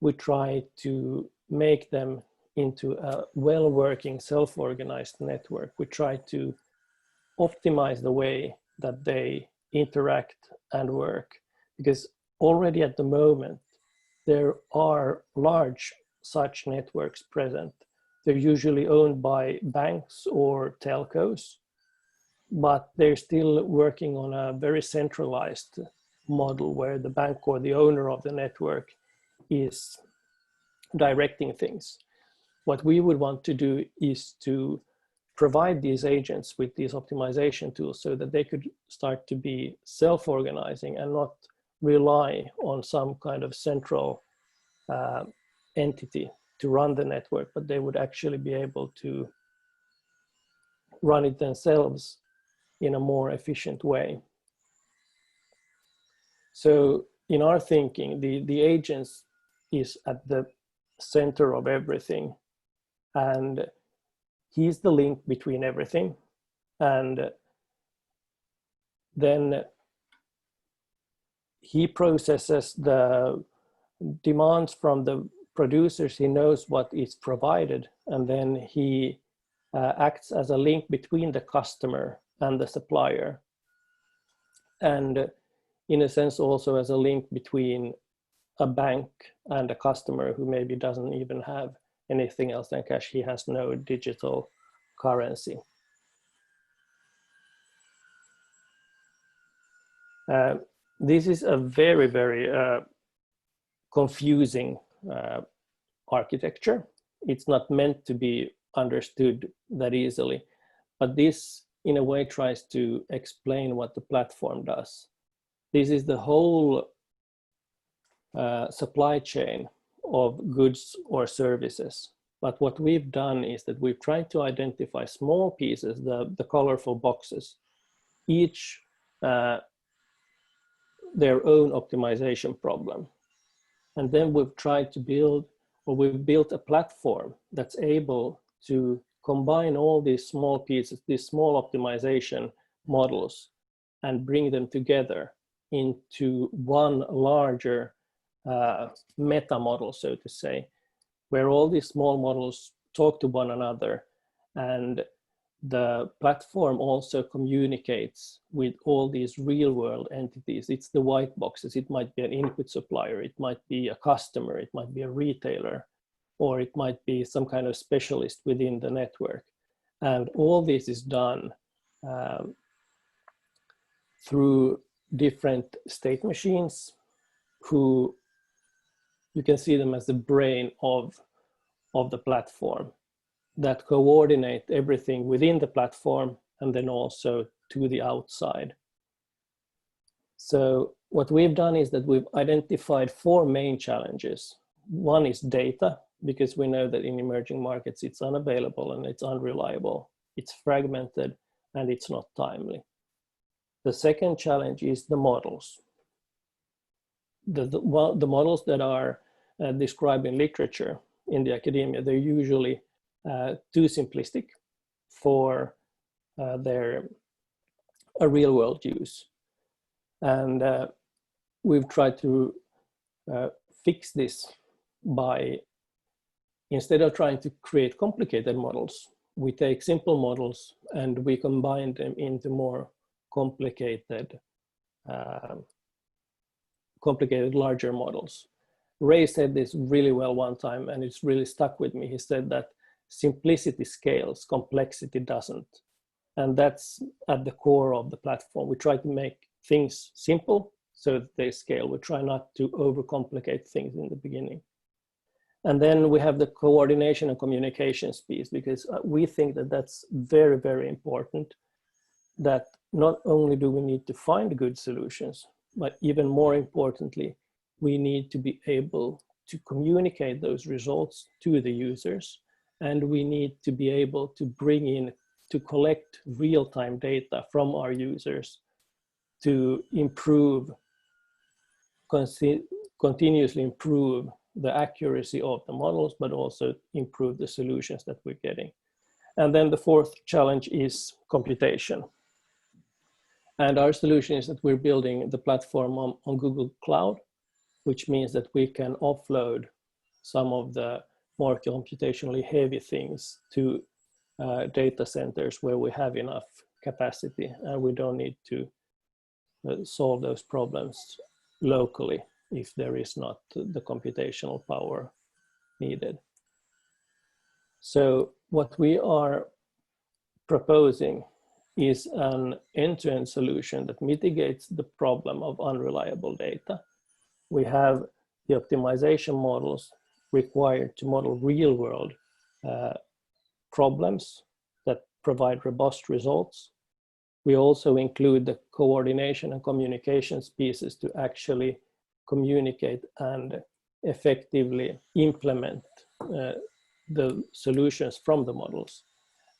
we try to make them into a well-working, self-organized network. We try to optimize the way that they interact and work, because already at the moment, there are large such networks present. They're usually owned by banks or telcos, but they're still working on a very centralized model where the bank or the owner of the network is directing things. What we would want to do is to provide these agents with these optimization tools so that they could start to be self-organizing and not rely on some kind of central entity to run the network, but they would actually be able to run it themselves in a more efficient way. So in our thinking, the agents is at the center of everything, and he's the link between everything. And then he processes the demands from the producers. He knows what is provided, and then he acts as a link between the customer and the supplier, and in a sense also as a link between a bank and a customer who maybe doesn't even have anything else than cash. He has no digital currency. This is a very, very confusing architecture. It's not meant to be understood that easily, but this in a way tries to explain what the platform does. This is the whole supply chain of goods or services. But what we've done is that we've tried to identify small pieces, the colorful boxes, each their own optimization problem. And then we've tried to build, or we've built a platform that's able to combine all these small pieces, these small optimization models, and bring them together into one larger meta model, so to say, where all these small models talk to one another, and the platform also communicates with all these real world entities. It's the white boxes. It might be an input supplier, it might be a customer, it might be a retailer, or it might be some kind of specialist within the network. And all this is done through different state machines, who you can see them as the brain of the platform, that coordinate everything within the platform and then also to the outside. So what we've done is that we've identified 4 main challenges. One is data, because we know that in emerging markets it's unavailable and it's unreliable, it's fragmented, and it's not timely. The second challenge is the models. The models that are described in literature, in the academia, they're usually too simplistic for their real world use. And we've tried to fix this by, instead of trying to create complicated models, we take simple models and we combine them into more complicated larger models. Ray said this really well one time, and it's really stuck with me. He said that simplicity scales, complexity doesn't. And that's at the core of the platform. We try to make things simple so that they scale. We try not to overcomplicate things in the beginning. And then we have the coordination and communications piece, because we think that that's very, very important, that not only do we need to find good solutions, but even more importantly, we need to be able to communicate those results to the users. And we need to be able to bring in, to collect real-time data from our users to improve, continuously improve the accuracy of the models, but also improve the solutions that we're getting. And then the 4th challenge is computation. And our solution is that we're building the platform on Google Cloud, which means that we can offload some of the more computationally heavy things to data centers where we have enough capacity, and we don't need to solve those problems locally if there is not the computational power needed. So what we are proposing is an end-to-end solution that mitigates the problem of unreliable data. We have the optimization models required to model real-world problems that provide robust results. We also include the coordination and communications pieces to actually communicate and effectively implement the solutions from the models.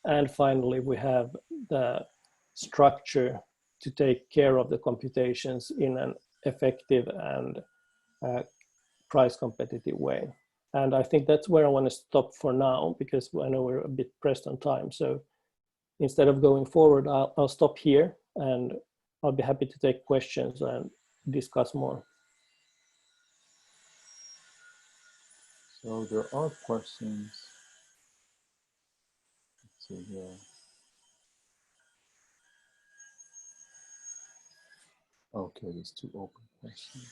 And finally, we have the structure to take care of the computations in an effective and price competitive way. And I think that's where I want to stop for now, because I know we're a bit pressed on time. So instead of going forward, I'll stop here, and I'll be happy to take questions and discuss more. So there are questions. Let's see here. Okay, there's 2 open questions.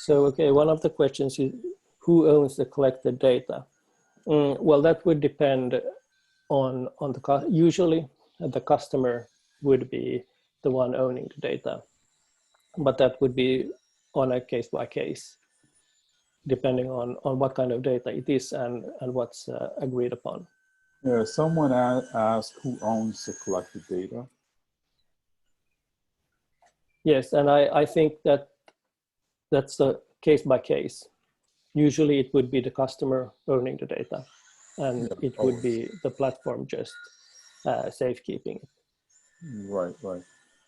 So, okay, one of the questions is, who owns the collected data? Well, that would depend on the, usually the customer would be the one owning the data, but that would be on a case by case, depending on what kind of data it is and what's agreed upon. Yeah, someone asked who owns the collected data. Yes, and I think that that's a case by case. usually it would be the customer owning the data, and Yeah, it would be the platform just safekeeping it. Right, right.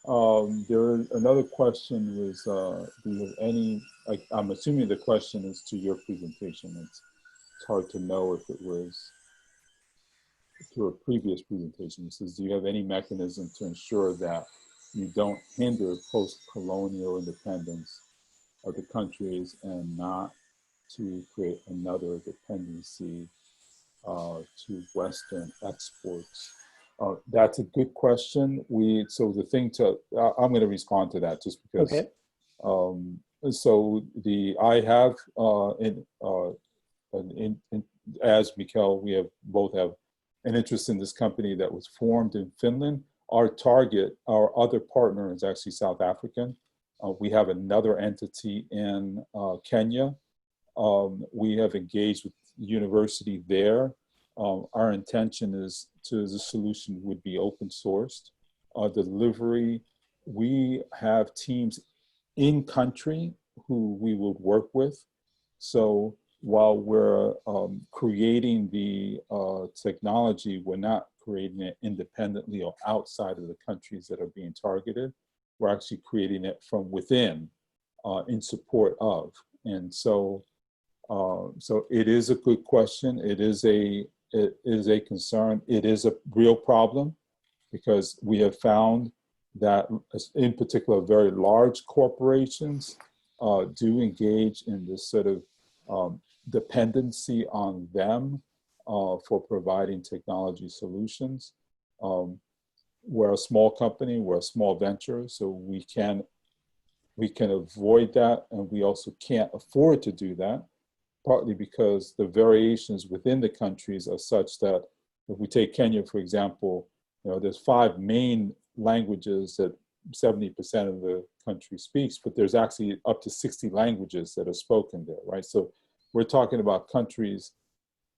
Another question was, do you have any, I'm assuming the question is to your presentation. It's hard to know if it was to a previous presentation. It says, do you have any mechanism to ensure that you don't hinder post-colonial independence of the countries and not to create another dependency to Western exports? That's a good question. So the thing I'm going to respond to that just because. Okay. So I have as Mikkel, we both have an interest in this company that was formed in Finland. Our other partner is actually South African. We have another entity in Kenya. We have engaged with the university there. Our intention is the solution would be open sourced. Delivery, we have teams in country who we would work with. So while we're creating the technology, we're not creating it independently or outside of the countries that are being targeted. We're actually creating it from within in support of. And so it is a good question. It is a concern. It is a real problem because we have found that in particular, very large corporations do engage in this sort of dependency on them for providing technology solutions. We're a small company, we're a small venture, so we can avoid that, and we also can't afford to do that, partly because the variations within the countries are such that if we take Kenya, for example, there's 5 main languages that 70% of the country speaks, but there's actually up to 60 languages that are spoken there, right? So we're talking about countries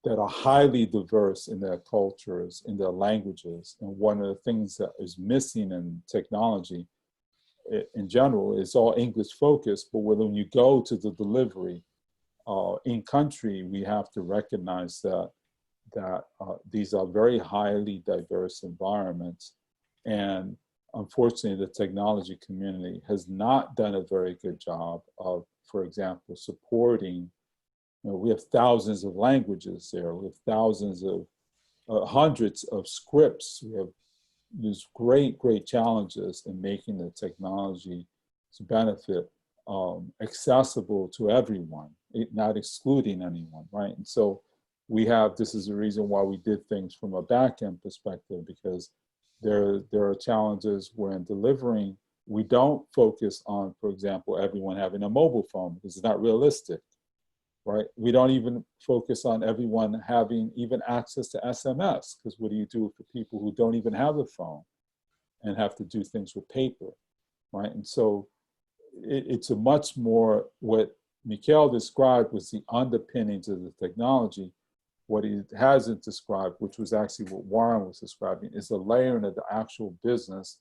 that are highly diverse in their cultures, in their languages. And one of the things that is missing in technology in general is all English focused, but when you go to the delivery in country, we have to recognize that these are very highly diverse environments. And unfortunately, the technology community has not done a very good job of, for example, supporting. We have thousands of languages there. We have thousands of, hundreds of scripts. We have these great challenges in making the technology to benefit accessible to everyone, not excluding anyone, right? And so this is the reason why we did things from a back-end perspective, because there are challenges when delivering, we don't focus on, for example, everyone having a mobile phone because it's not realistic, right? We don't even focus on everyone having even access to SMS, because what do you do for people who don't even have a phone and have to do things with paper, right? And so it's a much more, what Mikkel described was the underpinnings of the technology. What he hasn't described, which was actually what Warren was describing, is the layering of the actual business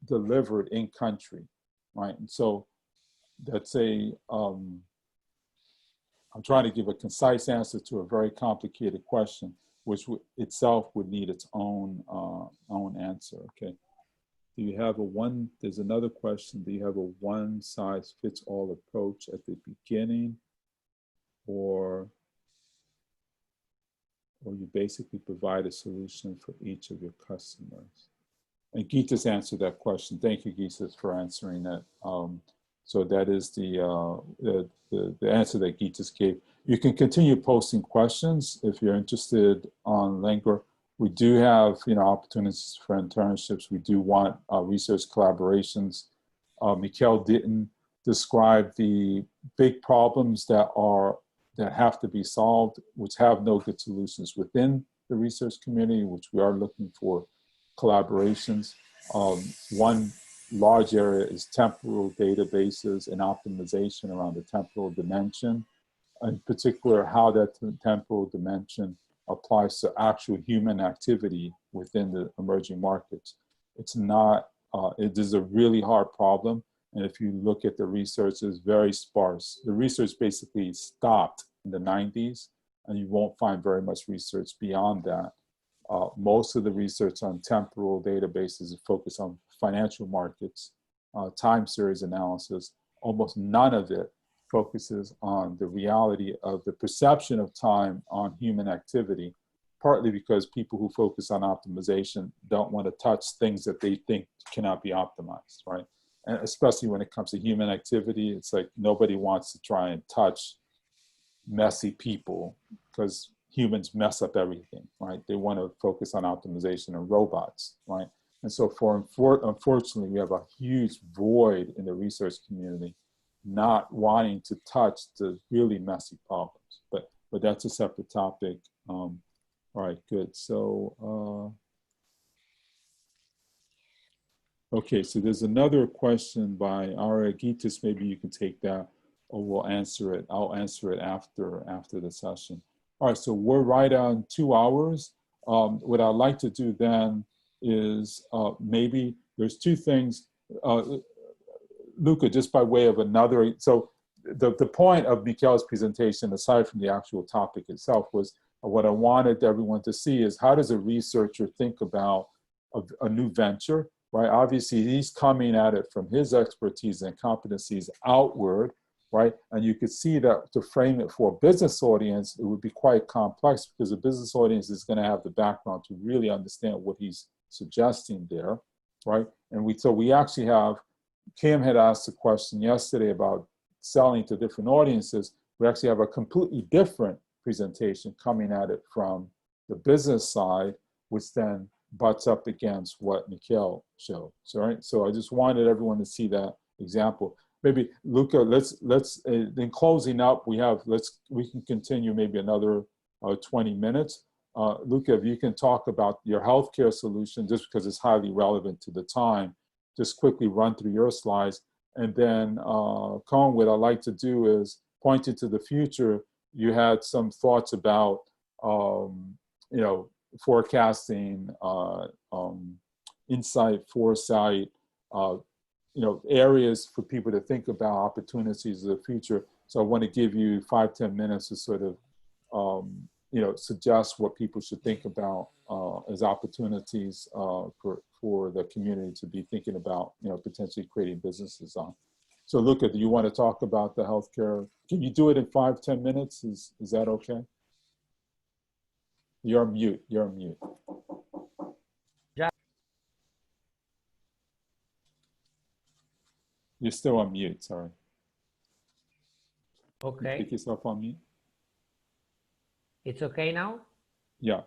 delivered in country, right? And so that's I'm trying to give a concise answer to a very complicated question, which itself would need its own answer, okay? Do you have there's another question, do you have a one-size-fits-all approach at the beginning, or you basically provide a solution for each of your customers? And Geeta's answered that question. Thank you, Geeta, for answering that. So that is the answer that Geeta's gave. You can continue posting questions if you're interested on Lingua. We do have opportunities for internships. We do want research collaborations. Mikkel didn't describe the big problems that have to be solved, which have no good solutions within the research community, which we are looking for collaborations. One large area is temporal databases and optimization around the temporal dimension, in particular how that temporal dimension applies to actual human activity within the emerging markets. It is a really hard problem. And if you look at the research, it's very sparse. The research basically stopped in the 90s, and you won't find very much research beyond that. Most of the research on temporal databases is focused on financial markets, time series analysis. Almost none of it focuses on the reality of the perception of time on human activity, partly because people who focus on optimization don't want to touch things that they think cannot be optimized, right? And especially when it comes to human activity, it's like nobody wants to try and touch messy people because humans mess up everything, right? They want to focus on optimization and robots, right? And so unfortunately, we have a huge void in the research community not wanting to touch the really messy problems, but that's a separate topic. All right, good. So, okay, so there's another question by Ara Gitis. Maybe you can take that, or we'll answer it. I'll answer it after the session. All right, so we're right on 2 hours. What I'd like to do then is maybe there's two things. Luca, just by way of another, so the point of Mikhail's presentation, aside from the actual topic itself, was what I wanted everyone to see is how does a researcher think about a new venture, right? Obviously, he's coming at it from his expertise and competencies outward, right? And you could see that to frame it for a business audience, it would be quite complex because the business audience is going to have the background to really understand what he's suggesting there, right? And so we actually have, Kim had asked a question yesterday about selling to different audiences. We actually have a completely different presentation coming at it from the business side, which then butts up against what Mikhail showed. So, right? So I just wanted everyone to see that example. Maybe Luca, let's in closing up, we can continue maybe another 20 minutes. Luca, if you can talk about your healthcare solution, just because it's highly relevant to the time, just quickly run through your slides. And then Cohen, what I'd like to do is pointing to the future. You had some thoughts about, forecasting, insight, foresight, areas for people to think about, opportunities of the future. So I want to give you 5-10 minutes to sort of, suggest what people should think about as opportunities for the community to be thinking about, potentially creating businesses on. So Luca, do you want to talk about the healthcare? Can you do it in 5-10 minutes? Is that okay? You're on mute. You're on mute. Yeah. You're still on mute. Sorry. Okay. Take yourself on mute. It's okay now? Yeah.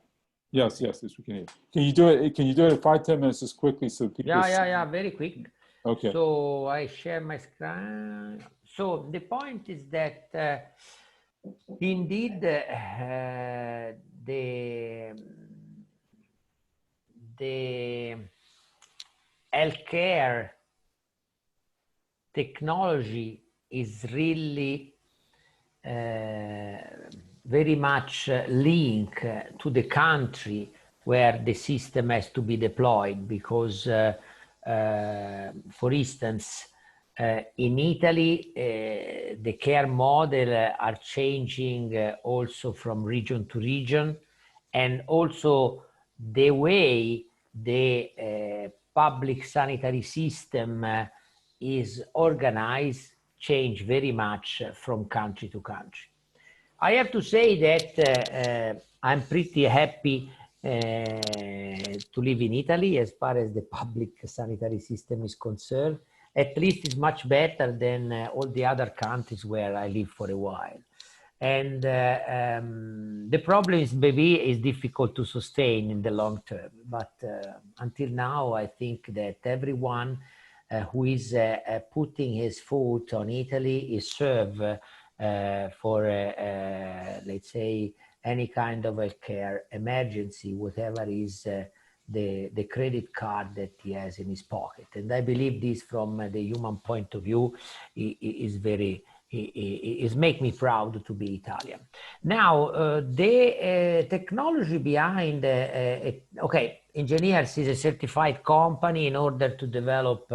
Yes, we can hear. Can you do it in 5-10 minutes just quickly so people Yeah, very quick. Okay. So I share my screen. So the point is that indeed the healthcare technology is really very much linked to the country where the system has to be deployed, because for instance, in Italy, the care model are changing also from region to region, and also the way the public sanitary system is organized change very much from country to country. I have to say that I'm pretty happy to live in Italy as far as the public sanitary system is concerned. At least it's much better than all the other countries where I lived for a while. And the problem is maybe is difficult to sustain in the long term. But until now, I think that everyone who is putting his foot on Italy is served for, let's say, any kind of healthcare emergency, whatever is the credit card that he has in his pocket. And I believe this, from the human point of view, is very, is make me proud to be Italian. Now, the technology behind, okay, Engineers is a certified company in order to develop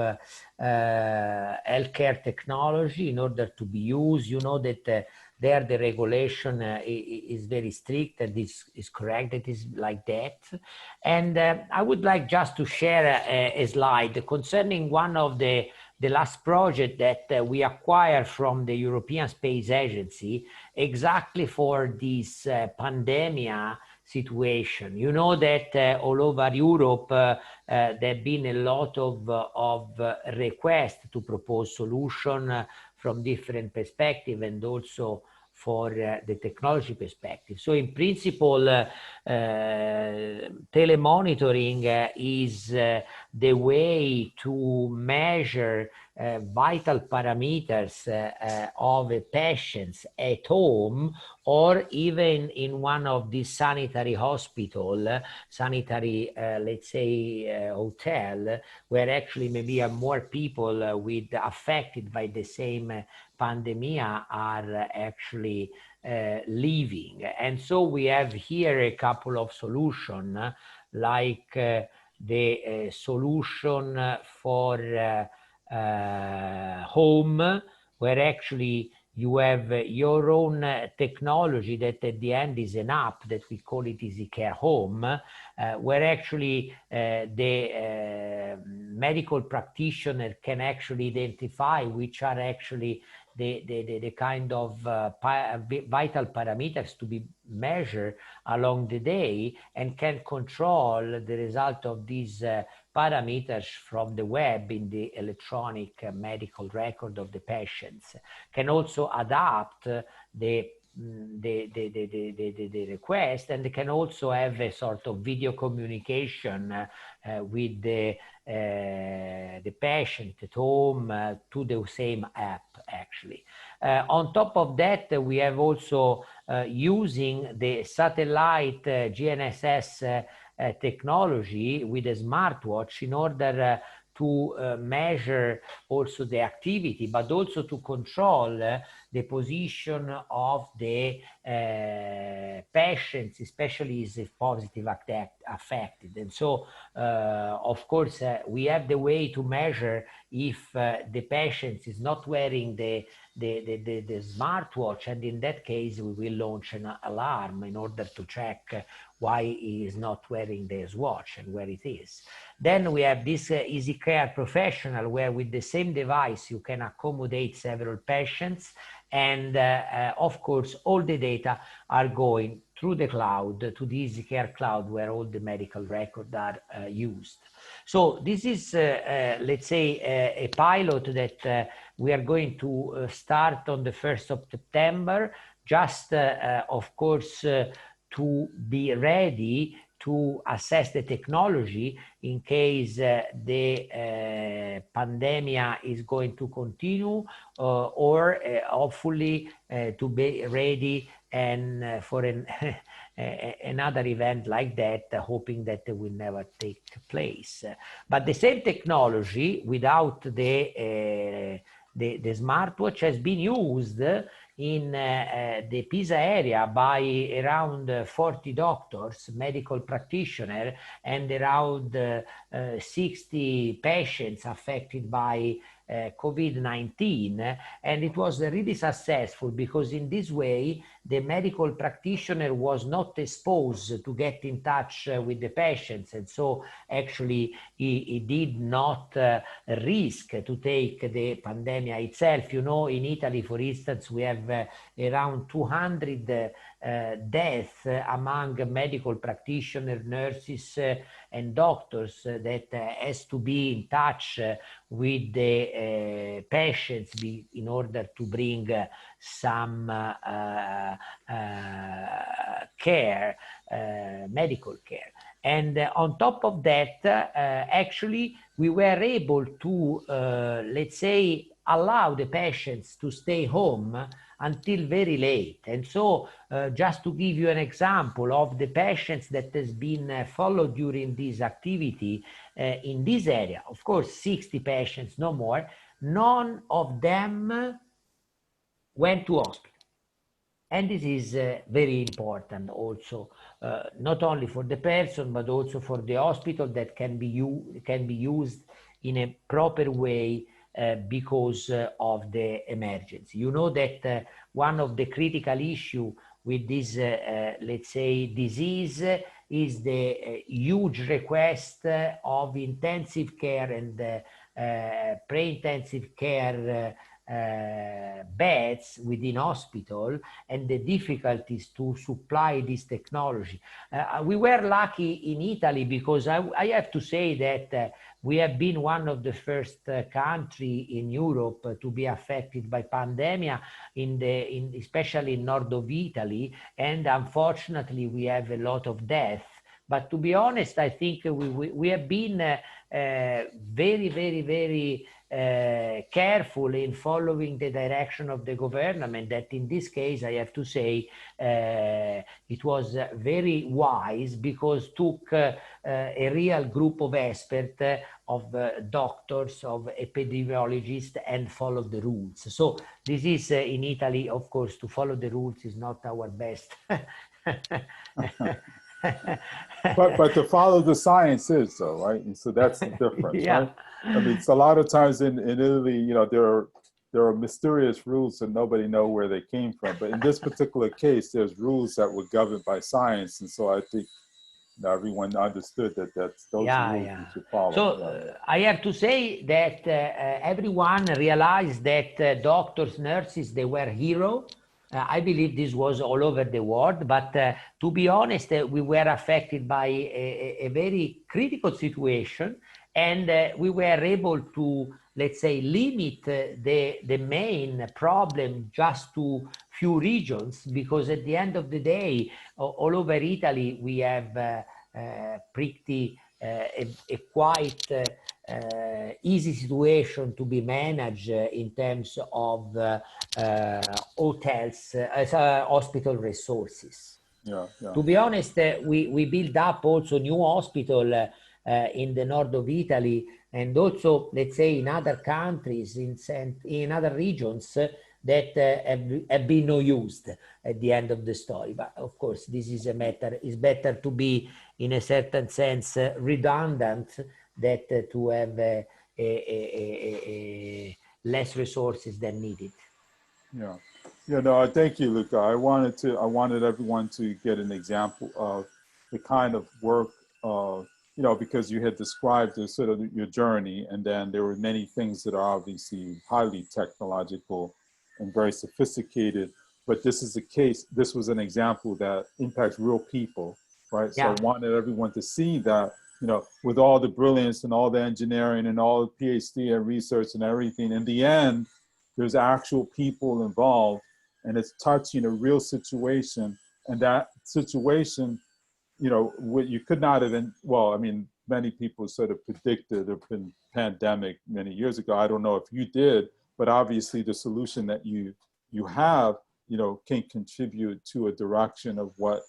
healthcare technology in order to be used. You know that there the regulation is very strict, and this is correct, it is like that. And I would like just to share a slide concerning one of the last project that we acquired from the European Space Agency exactly for this pandemic situation. You know that all over Europe there have been a lot of requests to propose solution from different perspectives, and also for the technology perspective. So in principle, telemonitoring is the way to measure vital parameters of a patient at home, or even in one of these sanitary hospital, sanitary, let's say, hotel, where actually maybe more people with affected by the same pandemic are actually living. And so we have here a couple of solutions, like the solution for home, where actually you have your own technology that at the end is an app that we call it Easy Care Home, where actually the medical practitioner can actually identify which are actually the kind of vital parameters to be measured along the day, and can control the result of these parameters from the web in the electronic medical record of the patients. Can also adapt the request, and they can also have a sort of video communication with the patient at home to the same app actually. On top of that, we have also using the satellite GNSS technology with a smartwatch in order to measure also the activity, but also to control the position of the patients, especially if positive affected. And so, of course, we have the way to measure if the patient is not wearing the smartwatch, and in that case, we will launch an alarm in order to check why he is not wearing this watch and where it is. Then we have this Easy Care Professional, where with the same device, you can accommodate several patients. And of course, all the data are going through the cloud, to the Easy Care Cloud, where all the medical records are used. So this is, let's say, a pilot that we are going to start on the 1st of September, just, of course, to be ready to assess the technology in case the pandemic is going to continue, or hopefully to be ready and for another event like that, hoping that it will never take place. But the same technology, without the smartwatch, has been used in the Pisa area by around 40 doctors, medical practitioners, and around 60 patients affected by COVID-19. And it was really successful, because in this way, the medical practitioner was not exposed to get in touch with the patients. And so actually he did not risk to take the pandemic itself. You know, in Italy, for instance, we have around 200 deaths among medical practitioners, nurses, and doctors that has to be in touch with the patients in order to bring some care, medical care. And on top of that, actually, we were able to, let's say, allow the patients to stay home until very late. And so just to give you an example of the patients that has been followed during this activity in this area, of course, 60 patients, no more, none of them went to hospital. And this is very important also, not only for the person, but also for the hospital, that can be used in a proper way because of the emergency. You know that one of the critical issue with this, let's say, disease is the huge request of intensive care and pre-intensive care beds within hospital, and the difficulties to supply this technology. We were lucky in Italy because I have to say that we have been one of the first country in Europe to be affected by pandemic, especially in north of Italy, and unfortunately we have a lot of death. But to be honest, I think we have been very, very, very careful in following the direction of the government, that in this case, I have to say, it was very wise, because took a real group of experts, of doctors, of epidemiologists, and followed the rules. So this is in Italy, of course, to follow the rules is not our best. but to follow the science is, though, right? And so that's the difference, yeah. right? I mean, it's a lot of times in Italy, you know, there are mysterious rules that nobody know where they came from. But in this particular case, there's rules that were governed by science, and so I think everyone understood that those rules you should follow. So I have to say that everyone realized that doctors, nurses, they were heroes. I believe this was all over the world, but to be honest, we were affected by a very critical situation, and we were able to, let's say, limit the main problem just to few regions, because at the end of the day, all over Italy, we have pretty a quite easy situation to be managed in terms of hotels, hospital resources. Yeah. To be honest, we build up also new hospital in the north of Italy, and also, let's say, in other countries, in other regions that have been no used at the end of the story. But of course, this is a matter, it's better to be, in a certain sense, redundant, that to have less resources than needed. Yeah. No, thank you, Luca. I wanted everyone to get an example of the kind of work, you know, because you had described the sort of your journey, and then there were many things that are obviously highly technological and very sophisticated, but this is a case, this was an example that impacts real people, right? Yeah. So I wanted everyone to see that, you know, with all the brilliance and all the engineering and all the PhD and research and everything, in the end, there's actual people involved, and it's touching a real situation. And that situation, you know, what you could not have been, well, I mean, many people sort of predicted a pandemic many years ago. I don't know if you did, but obviously the solution that you have, you know, can contribute to a direction of what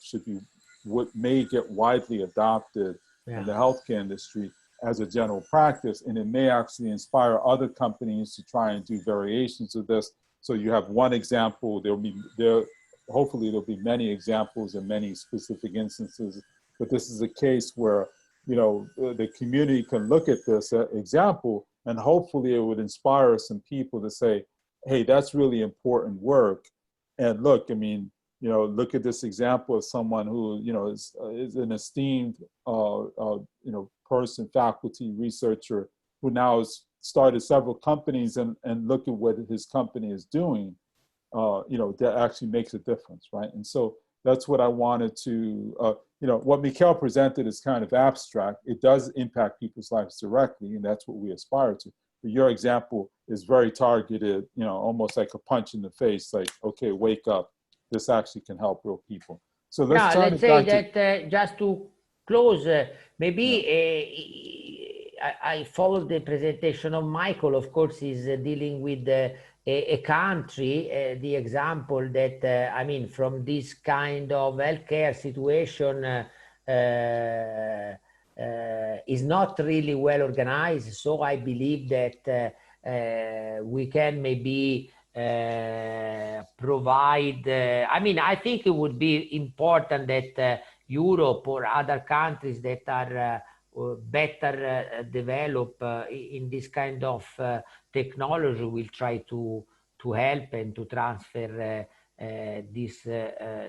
may get widely adopted in the healthcare industry as a general practice, and it may actually inspire other companies to try and do variations of this. So you have one example. Hopefully there'll be many examples and many specific instances, but this is a case where, you know, the community can look at this example, and hopefully it would inspire some people to say, hey, that's really important work. And look, I mean, you know, look at this example of someone who, you know, is an esteemed, you know, person, faculty, researcher, who now has started several companies, and look at what his company is doing, you know, that actually makes a difference, right? And so that's what I wanted to, you know, what Mikhail presented is kind of abstract. It does impact people's lives directly, and that's what we aspire to. But your example is very targeted, you know, almost like a punch in the face, like, okay, wake up. This actually can help real people. So let's say that just to close, maybe I followed the presentation of Michael. Of course, he's dealing with a country, the example that, I mean, from this kind of healthcare situation is not really well organized. So I believe that we can maybe provide, I mean, I think it would be important that Europe or other countries that are better develop in this kind of technology will try to help and to transfer this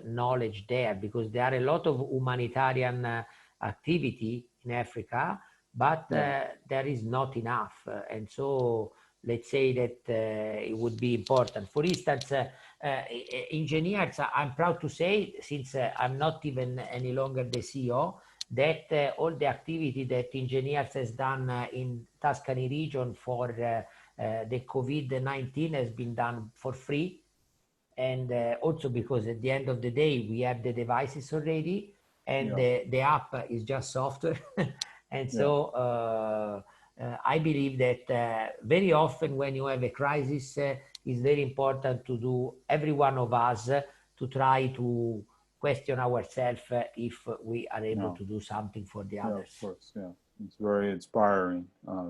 knowledge there, because there are a lot of humanitarian activity in Africa, but there is not enough. And so let's say that it would be important. For instance, engineers, I'm proud to say, since I'm not even any longer the CEO, that all the activity that engineers has done in Tuscany region for the COVID-19 has been done for free. And also because at the end of the day, we have the devices already, and the app is just software. And so I believe that very often when you have a crisis, it's very important to do, every one of us, to try to question ourselves if we are able to do something for the others. Of course, it's very inspiring,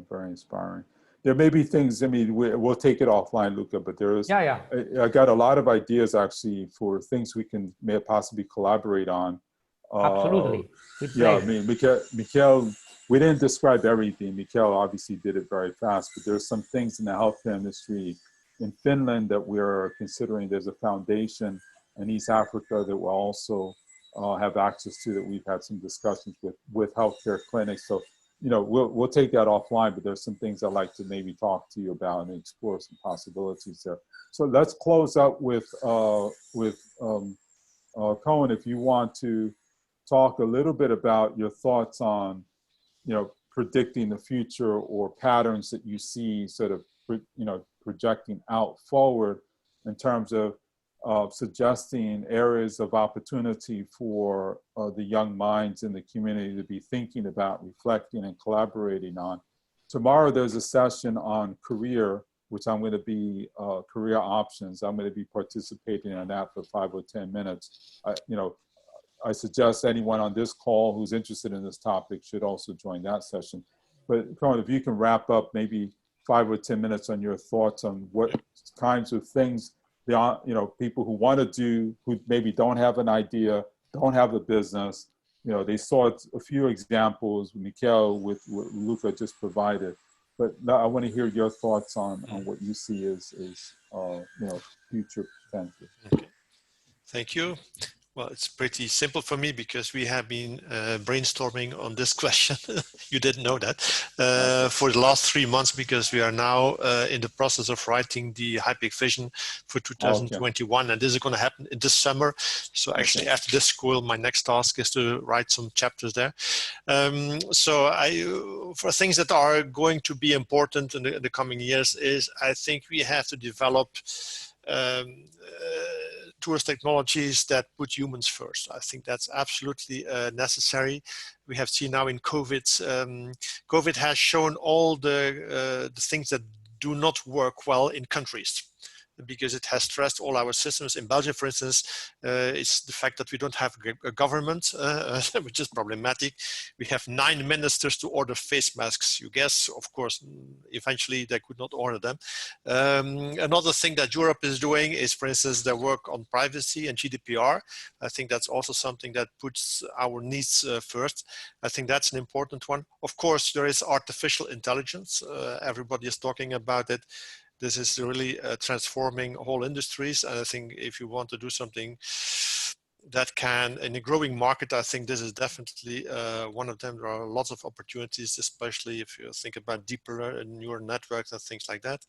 very inspiring. There may be things, I mean, we'll take it offline, Luca, but there is, I got a lot of ideas actually for things we can may possibly collaborate on. Absolutely. I mean, Mikhail, we didn't describe everything. Mikhail obviously did it very fast, but there's some things in the healthcare industry in Finland that we're considering. There's a foundation in East Africa that will also have access to, that we've had some discussions with healthcare clinics. So, you know, we'll take that offline, but there's some things I'd like to maybe talk to you about and explore some possibilities there. So let's close up with Cohen, if you want to talk a little bit about your thoughts on, you know, predicting the future or patterns that you see sort of, you know, projecting out forward in terms of suggesting areas of opportunity for the young minds in the community to be thinking about, reflecting, and collaborating on. Tomorrow there's a session on career, which I'm going to be, career options. I'm going to be participating in that for 5 or 10 minutes. I suggest anyone on this call who's interested in this topic should also join that session. But Cohen, if you can wrap up maybe 5 or 10 minutes on your thoughts on what kinds of things, you know, people who want to do, who maybe don't have an idea, don't have a business, you know, they saw a few examples, Mikhail, with what Luca just provided. But now I want to hear your thoughts on what you see as you know, future potential. Okay. Thank you. Well, it's pretty simple for me because we have been brainstorming on this question. You didn't know that for the last 3 months, because we are now in the process of writing the HiPEAC vision for 2021. And this is going to happen in this summer. So actually after this school, my next task is to write some chapters there. So for things that are going to be important in the coming years is, I think we have to develop towards technologies that put humans first. I think that's absolutely necessary. We have seen now in COVID, COVID has shown all the things that do not work well in countries, because it has stressed all our systems. In Belgium, for instance, it's the fact that we don't have a government, which is problematic. We have 9 ministers to order face masks. You guess, of course, eventually they could not order them. Another thing that Europe is doing is, for instance, their work on privacy and Gdpr. I think that's also something that puts our needs first. I think that's an important one. Of course, there is artificial intelligence. Everybody is talking about it. This is really transforming whole industries. And I think if you want to do something that can, in a growing market, I think this is definitely one of them. There are lots of opportunities, especially if you think about deeper neural networks and things like that.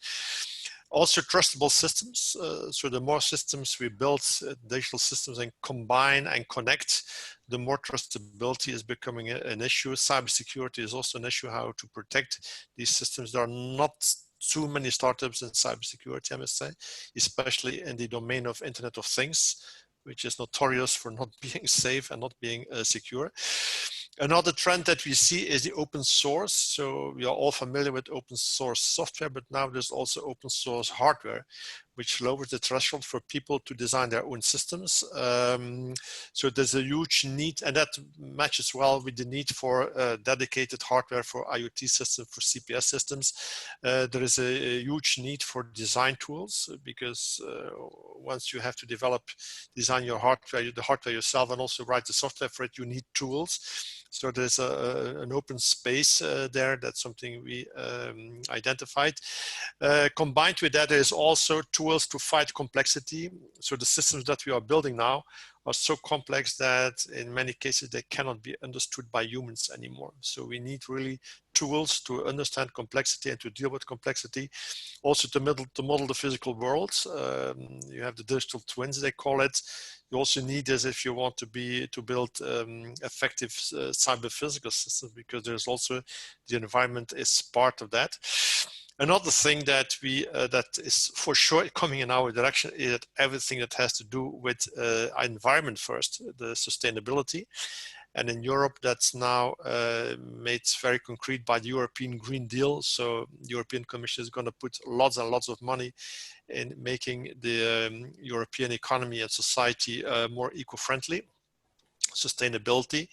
Also trustable systems. So the more systems we build, digital systems, and combine and connect, the more trustability is becoming an issue. Cybersecurity is also an issue, how to protect these systems. There are not too many startups in cybersecurity, I must say, especially in the domain of Internet of Things, which is notorious for not being safe and not being secure. Another trend that we see is the open source. So we are all familiar with open source software, but now there's also open source hardware, which lowers the threshold for people to design their own systems. So there's a huge need, and that matches well with the need for dedicated hardware for IoT systems, for CPS systems. There is a huge need for design tools, because once you have to design your hardware, the hardware yourself, and also write the software for it, you need tools. So there's an open space there. That's something we identified. Combined with that, there's also tools to fight complexity. So the systems that we are building now are so complex that in many cases they cannot be understood by humans anymore. So we need really tools to understand complexity and to deal with complexity. Also to model the physical world. You have the digital twins, they call it. You also need this if you want to build effective cyber physical systems, because there's also the environment is part of that. Another thing that that is for sure coming in our direction is that everything that has to do with environment first, the sustainability. And in Europe, that's now made very concrete by the European Green Deal. So the European Commission is going to put lots and lots of money in making the European economy and society more eco-friendly. Sustainability.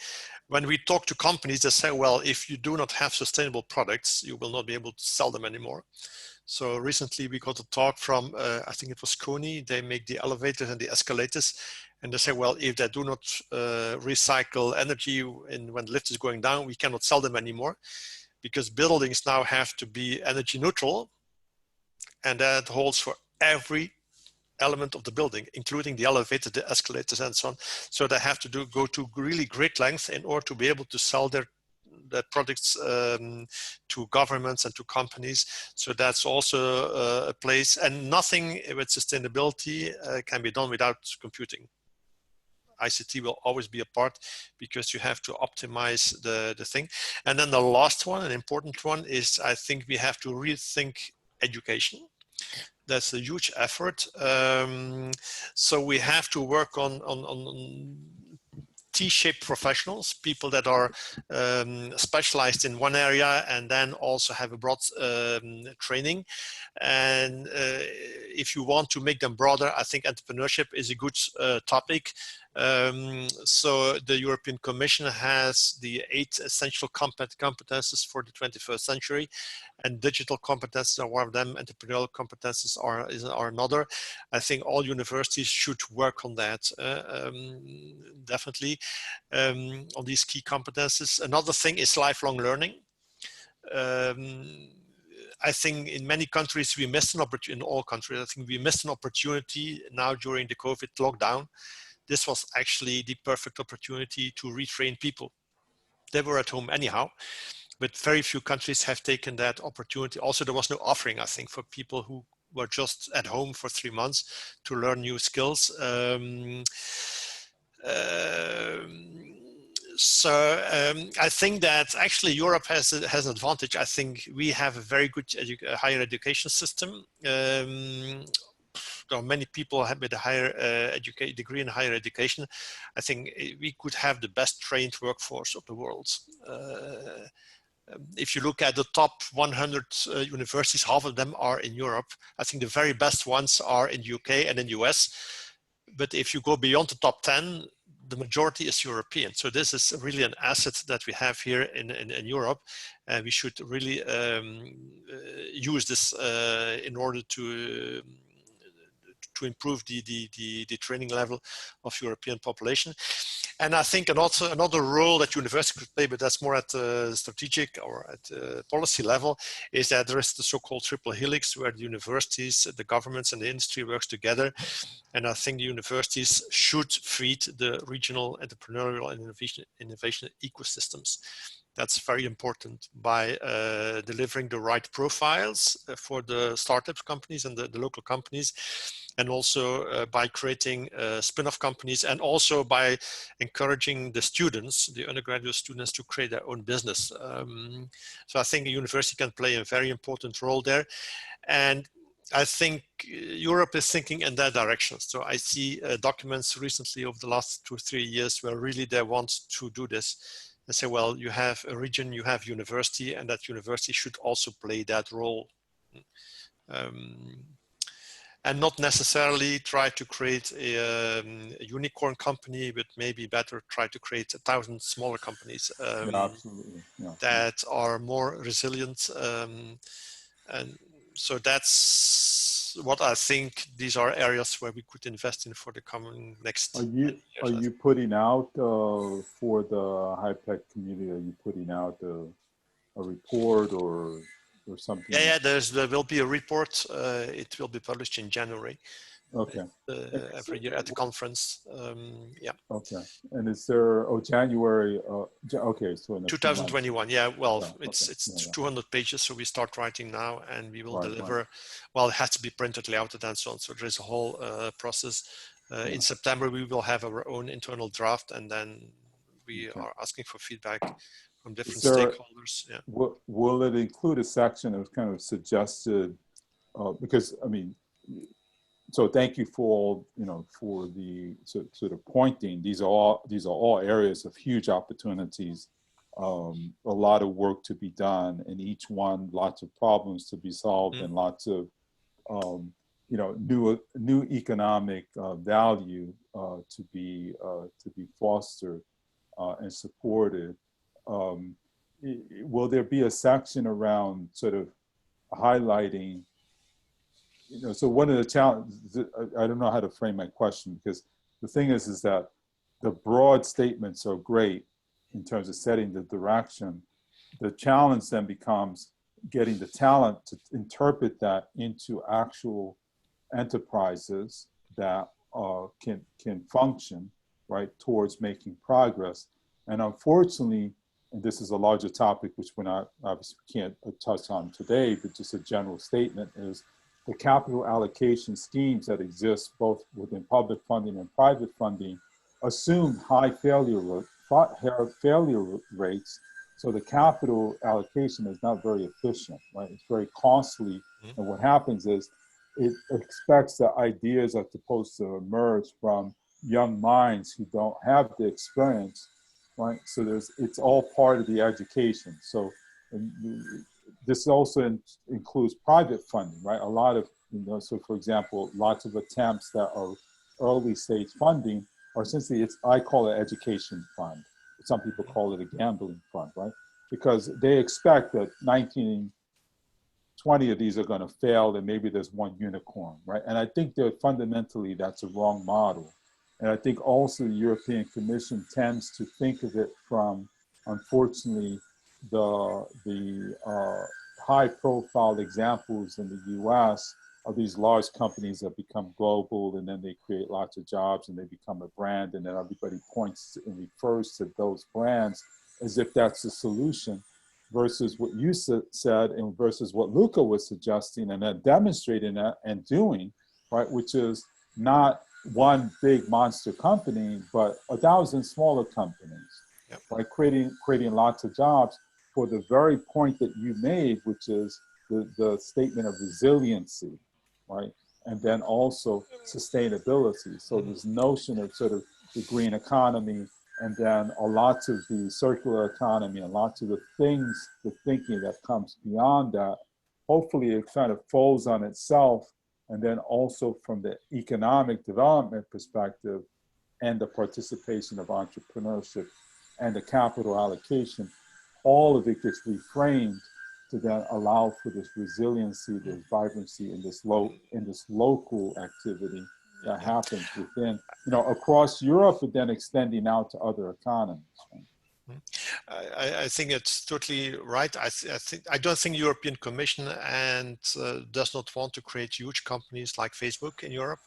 When we talk to companies, they say, well, if you do not have sustainable products, you will not be able to sell them anymore. So recently we got a talk from, I think it was Kony. They make the elevators and the escalators. And they say, well, if they do not recycle energy when the lift is going down, we cannot sell them anymore, because buildings now have to be energy neutral. And that holds for every element of the building, including the elevator, the escalators, and so on. So they have to go to really great lengths in order to be able to sell their products to governments and to companies. So that's also a place, and nothing with sustainability can be done without computing. ICT will always be a part, because you have to optimize the thing. And then the last one, an important one, is I think we have to rethink education. That's a huge effort. So we have to work on T-shaped professionals, people that are specialized in one area and then also have a broad training. And if you want to make them broader, I think entrepreneurship is a good topic. So the European Commission has the 8 essential competences for the 21st century, and digital competences are one of them. Entrepreneurial competences are another. I think all universities should work on that, definitely, on these key competences. Another thing is lifelong learning. I think in many countries we missed an opportunity. In all countries, I think we missed an opportunity now during the COVID lockdown. This was actually the perfect opportunity to retrain people. They were at home anyhow, but very few countries have taken that opportunity. Also, there was no offering, I think, for people who were just at home for 3 months to learn new skills. I think that actually Europe has an advantage. I think we have a very good higher education system. There are many people with a higher degree in higher education. I think we could have the best trained workforce of the world. If you look at the top 100 universities, half of them are in Europe. I think the very best ones are in the UK and in the US. But if you go beyond the top 10, the majority is European. So this is really an asset that we have here in Europe. And we should really use this in order to improve the training level of European population. And I think another role that university could play, but that's more at the strategic or at the policy level, is that there is the so-called triple helix, where the universities, the governments, and the industry works together. And I think the universities should feed the regional entrepreneurial and innovation ecosystems. That's very important by delivering the right profiles for the startup companies and the local companies, and also by creating spin-off companies, and also by encouraging the students, the undergraduate students, to create their own business. So I think a university can play a very important role there. And I think Europe is thinking in that direction. So I see documents recently over the last 2 or 3 years where really they want to do this. And say, well, you have a region, you have university, and that university should also play that role. and not necessarily try to create a unicorn company, but maybe better try to create 1,000 smaller companies absolutely. that are more resilient. And so that's what I think these are areas where we could invest in for the coming next 10 years. Are you putting out for the HiPEAC community? Are you putting out a report or something? Yeah, there will be a report. It will be published in January. Okay. Every year at the conference. Yeah. Okay. And is there, January, okay, so in 2021. Yeah, well, it's 200 pages, so we start writing now, and we will deliver. Well, it has to be printed, layouted, and so on. So there is a whole process. In September, we will have our own internal draft, and then we are asking for feedback from different stakeholders. Yeah. Will it include a section that was kind of suggested? Because I mean, so thank you for all, for the sort of pointing. These are all areas of huge opportunities. A lot of work to be done, and each one, lots of problems to be solved, and lots of new economic value to be fostered and supported. Will there be a section around sort of highlighting? So one of the challenges, I don't know how to frame my question, because the thing is that the broad statements are great in terms of setting the direction. The challenge then becomes getting the talent to interpret that into actual enterprises that can function, right, towards making progress. And unfortunately, and this is a larger topic, which we're not, obviously can't touch on today, but just a general statement is, the capital allocation schemes that exist both within public funding and private funding assume high failure rates. So the capital allocation is not very efficient, right? It's very costly. And what happens is it expects that ideas are supposed to emerge from young minds who don't have the experience, right? So it's all part of the education. So this also includes private funding, right? A lot of, so for example, lots of attempts that are early stage funding are essentially, I call it education fund. Some people call it a gambling fund, right? Because they expect that 19, 20 of these are going to fail, and maybe there's one unicorn, right? And I think that fundamentally that's a wrong model. And I think also the European Commission tends to think of it from, unfortunately, the high-profile examples in the U.S. of these large companies that become global, and then they create lots of jobs, and they become a brand, and then everybody points and refers to those brands as if that's the solution, versus what you said, and versus what Luca was suggesting and then demonstrating that and doing, right, which is not one big monster company, but 1,000 smaller companies, right, creating lots of jobs, for the very point that you made, which is the statement of resiliency, right? And then also sustainability. So this notion of sort of the green economy, and then a lot of the circular economy, and lots of the thinking that comes beyond that, hopefully it kind of folds on itself. And then also from the economic development perspective and the participation of entrepreneurship and the capital allocation, all of it gets reframed to then allow for this resiliency, this vibrancy, and this local activity that happens within, across Europe, but then extending out to other economies. Right? I think it's totally right. I don't think European Commission does not want to create huge companies like Facebook in Europe.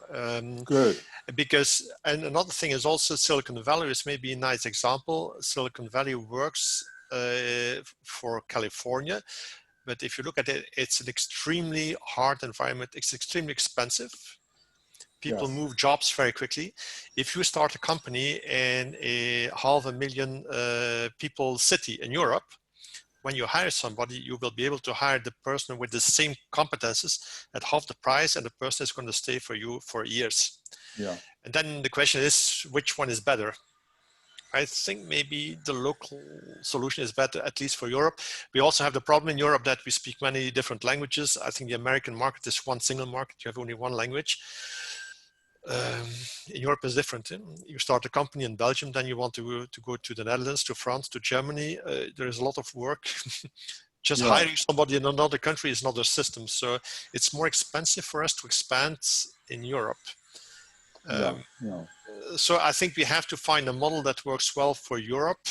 Good. Because, and another thing is also Silicon Valley is maybe a nice example. Silicon Valley works for California, but if you look at it, it's an extremely hard environment. It's extremely expensive. People move jobs very quickly. If you start a company in a 500,000 people city in Europe, when you hire somebody, you will be able to hire the person with the same competences at half the price, and the person is going to stay for you for years. Yeah. And then the question is, which one is better? I think maybe the local solution is better, at least for Europe. We also have the problem in Europe that we speak many different languages. I think the American market is one single market. You have only one language. In Europe is different. You start a company in Belgium, then you want to go to the Netherlands, to France, to Germany. There is a lot of work. Just hiring somebody in another country is not a system. So it's more expensive for us to expand in Europe. So I think we have to find a model that works well for Europe,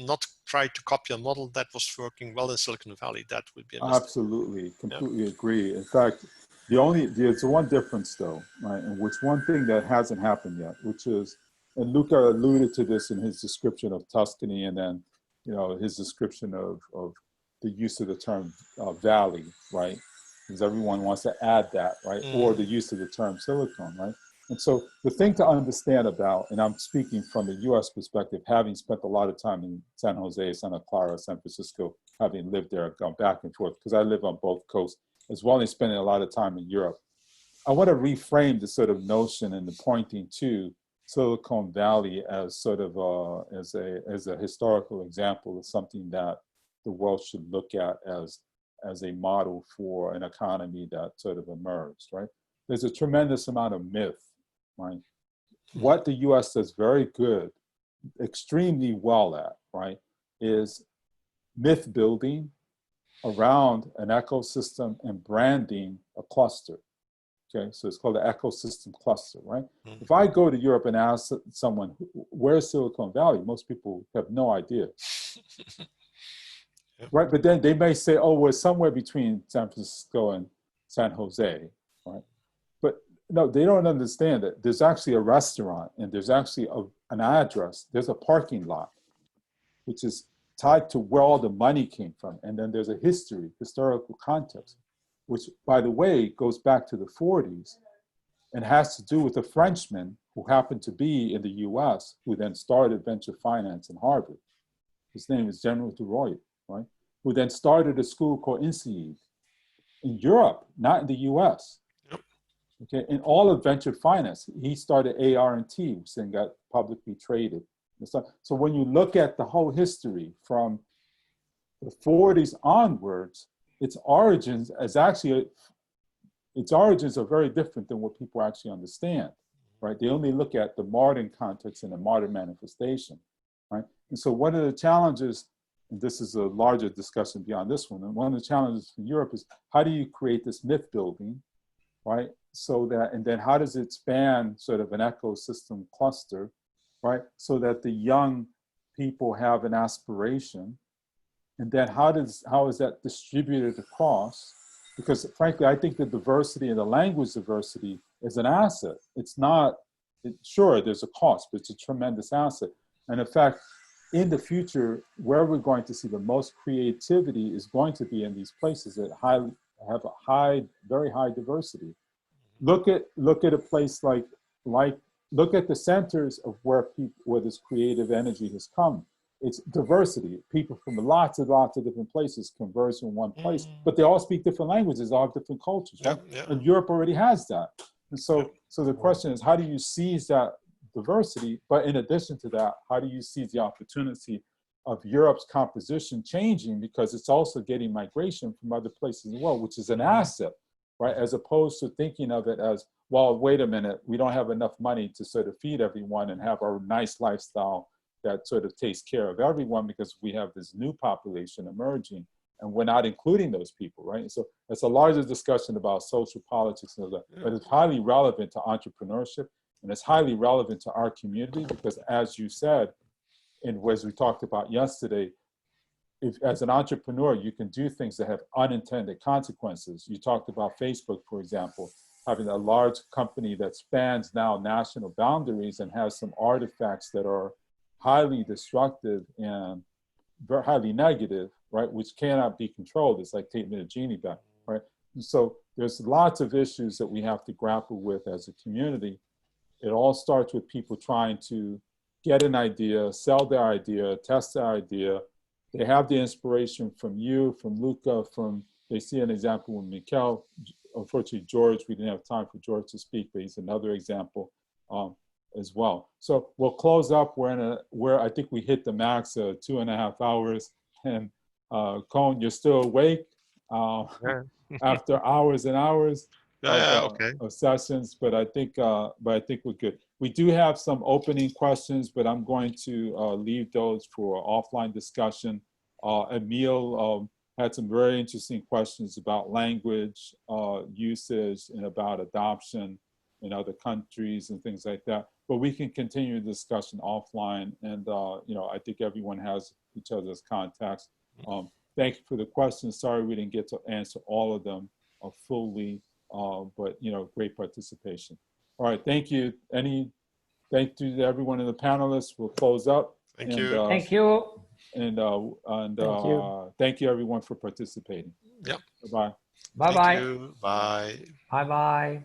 not try to copy a model that was working well in Silicon Valley. That would be a mistake. Absolutely, completely agree. In fact, there's one difference though, right? And which one thing that hasn't happened yet, which is, and Luca alluded to this in his description of Tuscany, and then, his description of the use of the term valley, right? Because everyone wants to add that, right? Or the use of the term silicon, right? And so the thing to understand about, and I'm speaking from the US perspective, having spent a lot of time in San Jose, Santa Clara, San Francisco, having lived there, gone back and forth, because I live on both coasts, as well as spending a lot of time in Europe. I want to reframe the sort of notion and the pointing to Silicon Valley as sort of as a historical example of something that the world should look at as a model for an economy that sort of emerged, right? There's a tremendous amount of myth, right? What the US does very good, extremely well at, right, is myth building around an ecosystem and branding a cluster. Okay, so it's called the ecosystem cluster, right? If I go to Europe and ask someone, where's Silicon Valley? Most people have no idea. Right, but then they may say, oh, we're somewhere between San Francisco and San Jose, right? But no, they don't understand that there's actually a restaurant and there's actually an address. There's a parking lot, which is tied to where all the money came from. And then there's a historical context, which, by the way, goes back to the 40s and has to do with a Frenchman who happened to be in the US, who then started venture finance in Harvard. His name is General Duroy, right? Who then started a school called INSEAD in Europe, not in the US. Okay, in all of venture finance, he started AR&T, which then got publicly traded. So when you look at the whole history from the 40s onwards, its origins are very different than what people actually understand, right? They only look at the modern context and the modern manifestation, right? And so one of the challenges, and this is a larger discussion beyond this one, and one of the challenges for Europe is how do you create this myth building, right? So that, and then how does it span sort of an ecosystem cluster, right? So that the young people have an aspiration. And then how is that distributed across? Because frankly, I think the diversity and the language diversity is an asset. It's not, sure, there's a cost, but it's a tremendous asset. And in fact, in the future, where we're going to see the most creativity is going to be in these places that have a very high diversity. Look at a place like look at the centers of where this creative energy has come. It's diversity. People from lots of different places converge in one place, but they all speak different languages, all have different cultures, right? And Europe already has that. And so the question is, how do you seize that diversity? But in addition to that, how do you seize the opportunity of Europe's composition changing, because it's also getting migration from other places as well, which is an asset, right? As opposed to thinking of it as, well, wait a minute, we don't have enough money to sort of feed everyone and have our nice lifestyle that sort of takes care of everyone, because we have this new population emerging and we're not including those people, right? And so it's a larger discussion about social politics and all that, but it's highly relevant to entrepreneurship, and it's highly relevant to our community, because as you said, and as we talked about yesterday, if as an entrepreneur, you can do things that have unintended consequences. You talked about Facebook, for example, having a large company that spans now national boundaries and has some artifacts that are highly destructive and very highly negative, right? Which cannot be controlled. It's like taking a genie back, right? And so there's lots of issues that we have to grapple with as a community. It all starts with people trying to get an idea, sell their idea, test their idea. They have the inspiration from you, from Luca, they see an example with Mikel. Unfortunately, George, we didn't have time for George to speak, but he's another example. as well. So we'll close up. Where I think we hit the max of 2.5 hours. And Cone, you're still awake after hours and hours of sessions, but I think we're good. We do have some opening questions, but I'm going to leave those for offline discussion. Emil had some very interesting questions about language usage and about adoption in other countries and things like that. But we can continue the discussion offline, and I think everyone has each other's contacts. Thank you for the questions. Sorry we didn't get to answer all of them fully, but great participation. All right, thank you. Thank you to everyone in the panelists. We'll close up. Thank you. Thank you. And thank you everyone for participating. Yep. Bye-bye. Bye-bye. Bye. Bye-bye.